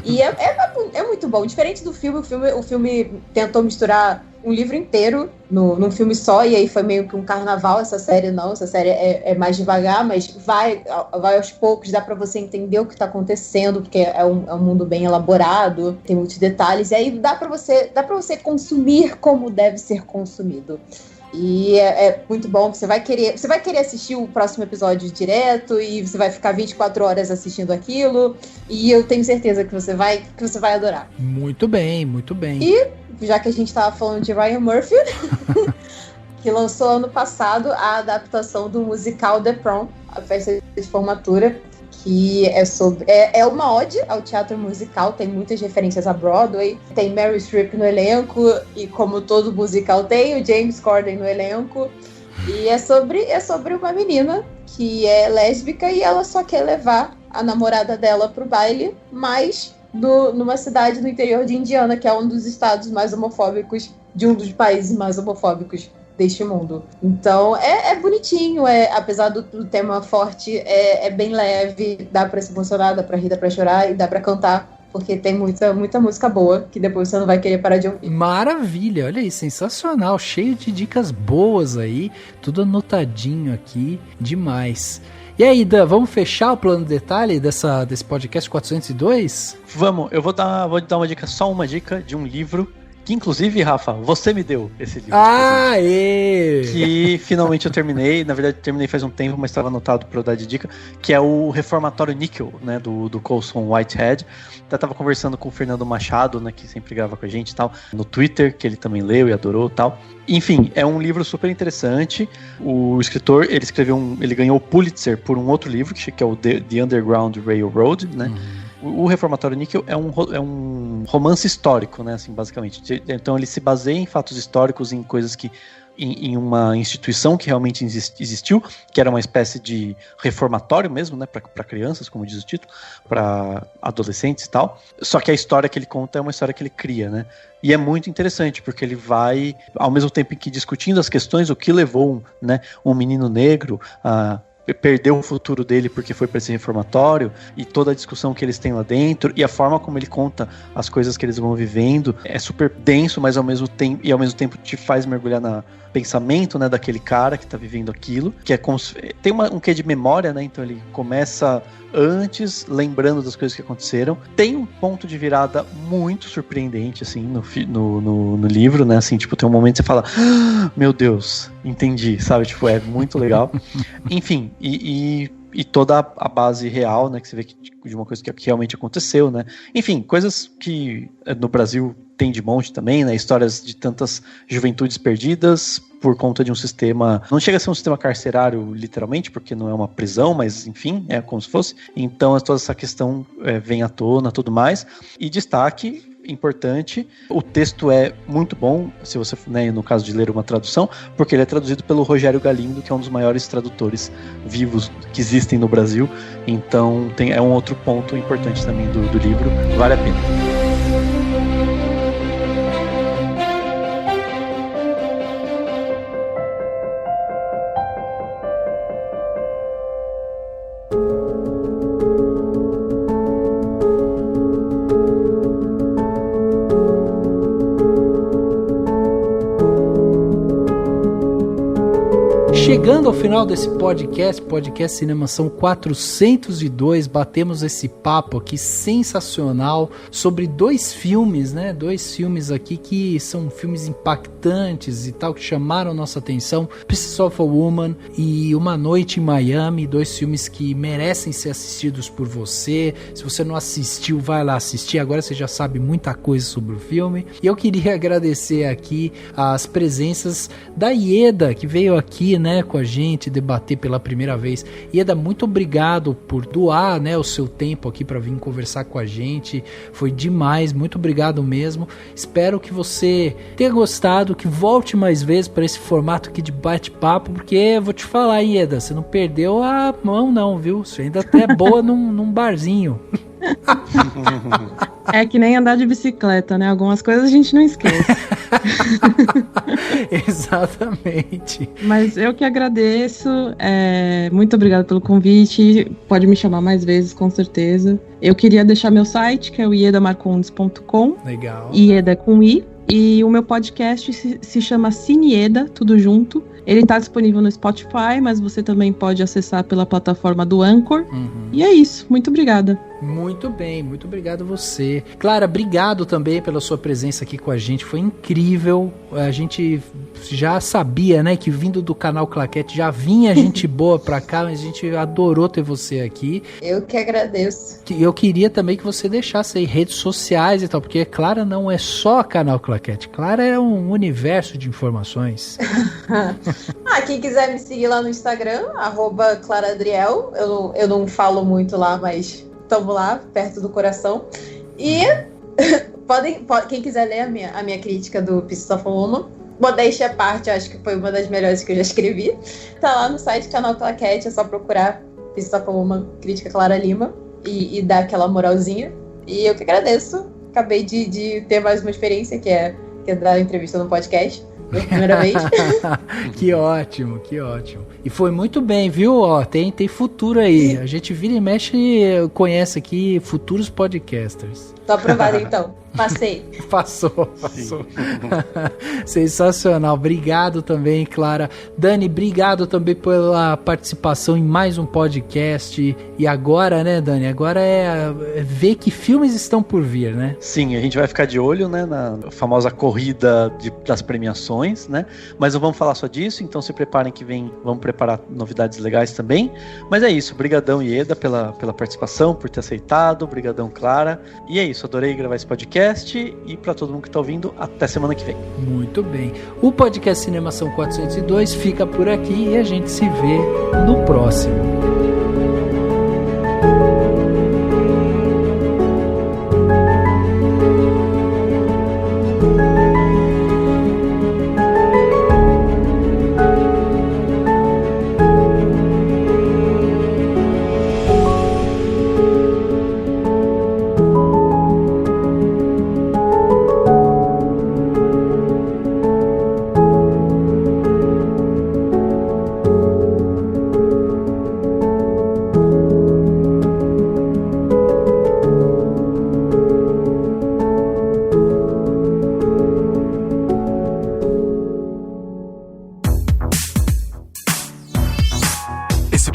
E é muito bom. Diferente do filme, o filme tentou misturar um livro inteiro num filme só, e aí foi meio que um carnaval. Essa série não, essa série é mais devagar, mas vai aos poucos, dá pra você entender o que tá acontecendo, porque é um mundo bem elaborado, tem muitos detalhes, e aí dá pra você consumir como deve ser consumido. E é muito bom, você vai querer assistir o próximo episódio direto, e você vai ficar 24 horas assistindo aquilo, e eu tenho certeza que você vai adorar. Muito bem, muito bem. E, já que a gente estava falando de Ryan Murphy, que lançou ano passado a adaptação do musical The Prom, a festa de formatura, que é uma ode ao teatro musical, tem muitas referências a Broadway, tem Meryl Streep no elenco, e como todo musical tem o James Corden no elenco, e é sobre uma menina que é lésbica e ela só quer levar a namorada dela pro baile, mas numa cidade no interior de Indiana, que é um dos estados mais homofóbicos, de um dos países mais homofóbicos deste mundo. Então é bonitinho, apesar do tema forte, é bem leve, dá pra se emocionar, dá pra rir, dá pra chorar e dá pra cantar, porque tem muita música boa que depois você não vai querer parar de ouvir. Maravilha, olha aí, sensacional, cheio de dicas boas aí, tudo anotadinho aqui, demais. E aí, Dan, vamos fechar o plano de detalhe desse podcast 402? Vamos, eu vou dar uma dica, só uma dica de um livro que, inclusive, Rafa, você me deu esse livro. Que finalmente eu terminei. Na verdade, terminei faz um tempo, mas estava anotado para eu dar de dica, que é o Reformatório Níquel, né, do Colson Whitehead. Até estava conversando com o Fernando Machado, né, que sempre grava com a gente e tal, no Twitter, que ele também leu e adorou e tal. Enfim, é um livro super interessante. O escritor, ele ganhou o Pulitzer por um outro livro, que é o The Underground Railroad, né? O Reformatório Níquel é um romance histórico, né, assim, basicamente. Então ele se baseia em fatos históricos, em coisas que... Em uma instituição que realmente existiu, que era uma espécie de reformatório mesmo, né, para crianças, como diz o título, para adolescentes e tal. Só que a história que ele conta é uma história que ele cria, né? E é muito interessante, porque ele vai, ao mesmo tempo em que discutindo as questões, o que levou, né, um menino negro a perdeu o futuro dele porque foi para esse reformatório, e toda a discussão que eles têm lá dentro, e a forma como ele conta as coisas que eles vão vivendo, é super denso, mas ao mesmo tempo te faz mergulhar no pensamento, né, daquele cara que tá vivendo aquilo, que é como se, tem um quê de memória, né, então ele começa antes, lembrando das coisas que aconteceram. Tem um ponto de virada muito surpreendente, assim, no livro, né, assim, tipo, tem um momento que você fala, meu Deus, entendi, sabe, tipo, é muito legal. Enfim, e toda a base real, né, que você vê de uma coisa que realmente aconteceu, né, enfim, coisas que no Brasil tem de monte também, né, histórias de tantas juventudes perdidas por conta de um sistema, não chega a ser um sistema carcerário literalmente, porque não é uma prisão, mas enfim, é como se fosse. Então toda essa questão vem à tona, tudo mais, e destaque importante, o texto é muito bom, se você, né, no caso de ler uma tradução, porque ele é traduzido pelo Rogério Galindo, que é um dos maiores tradutores vivos que existem no Brasil. Então é um outro ponto importante também do livro, vale a pena. chegando ao final desse podcast Cinemação 402, batemos esse papo aqui sensacional sobre 2 filmes, né? 2 filmes aqui que são filmes impactantes e tal, que chamaram nossa atenção, Pieces of a Woman e Uma Noite em Miami, 2 filmes que merecem ser assistidos por você. Se você não assistiu, vai lá assistir, agora você já sabe muita coisa sobre o filme. E eu queria agradecer aqui as presenças da Ieda, que veio aqui, né, com a gente debater pela primeira vez. Ieda, muito obrigado por doar, né, o seu tempo aqui para vir conversar com a gente. Foi demais, muito obrigado mesmo. Espero que você tenha gostado, que volte mais vezes para esse formato aqui de bate-papo, porque vou te falar, Ieda, você não perdeu a mão não, viu? Você ainda até é boa num barzinho. É que nem andar de bicicleta, né? Algumas coisas a gente não esquece. Exatamente. Mas eu que agradeço. Muito obrigada pelo convite. Pode me chamar mais vezes, com certeza. Eu queria deixar meu site, que é o iedamarcondes.com. Legal. Ieda com I. E o meu podcast se chama Cine-Ieda, tudo junto. Ele está disponível no Spotify, mas você também pode acessar pela plataforma do Anchor. E é isso. Muito obrigada. Muito bem, muito obrigado a você. Clara, obrigado também pela sua presença aqui com a gente, foi incrível. A gente já sabia, né, que vindo do canal Claquete já vinha gente boa pra cá, mas a gente adorou ter você aqui. Eu que agradeço. Eu queria também que você deixasse aí redes sociais e tal, porque Clara não é só canal Claquete, Clara é um universo de informações. Quem quiser me seguir lá no Instagram, @claradriel, eu não falo muito lá, mas estamos lá, perto do coração. E quem quiser ler a minha crítica do Pieces of a Woman, modéstia à parte, acho que foi uma das melhores que eu já escrevi. Tá lá no site Canal Claquete, é só procurar Pieces of a Woman, crítica Clara Lima, e dar aquela moralzinha. E eu que agradeço. Acabei de ter mais uma experiência, que é dar entrevista no podcast. Pela primeira vez. Que ótimo, que ótimo. E foi muito bem, viu? Ó, tem futuro aí. A gente vira e mexe e conhece aqui futuros podcasters. Tô aprovado então. Passei. Passou. Sensacional. Obrigado também, Clara. Dani, obrigado também pela participação em mais um podcast. E agora, né, Dani? Agora é ver que filmes estão por vir, né? Sim, a gente vai ficar de olho, né, na famosa corrida das premiações, né? Mas não vamos falar só disso, então se preparem que vamos preparar novidades legais também. Mas é isso, brigadão, Ieda, pela participação, por ter aceitado. Brigadão, Clara. E é isso, adorei gravar esse podcast. E para todo mundo que tá ouvindo, até semana que vem. Muito bem. O podcast Cinemação 402 fica por aqui e a gente se vê no próximo.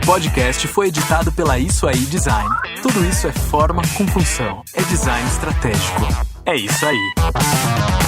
Podcast foi editado pela Isso Aí Design. Tudo isso é forma com função. É design estratégico. É isso aí.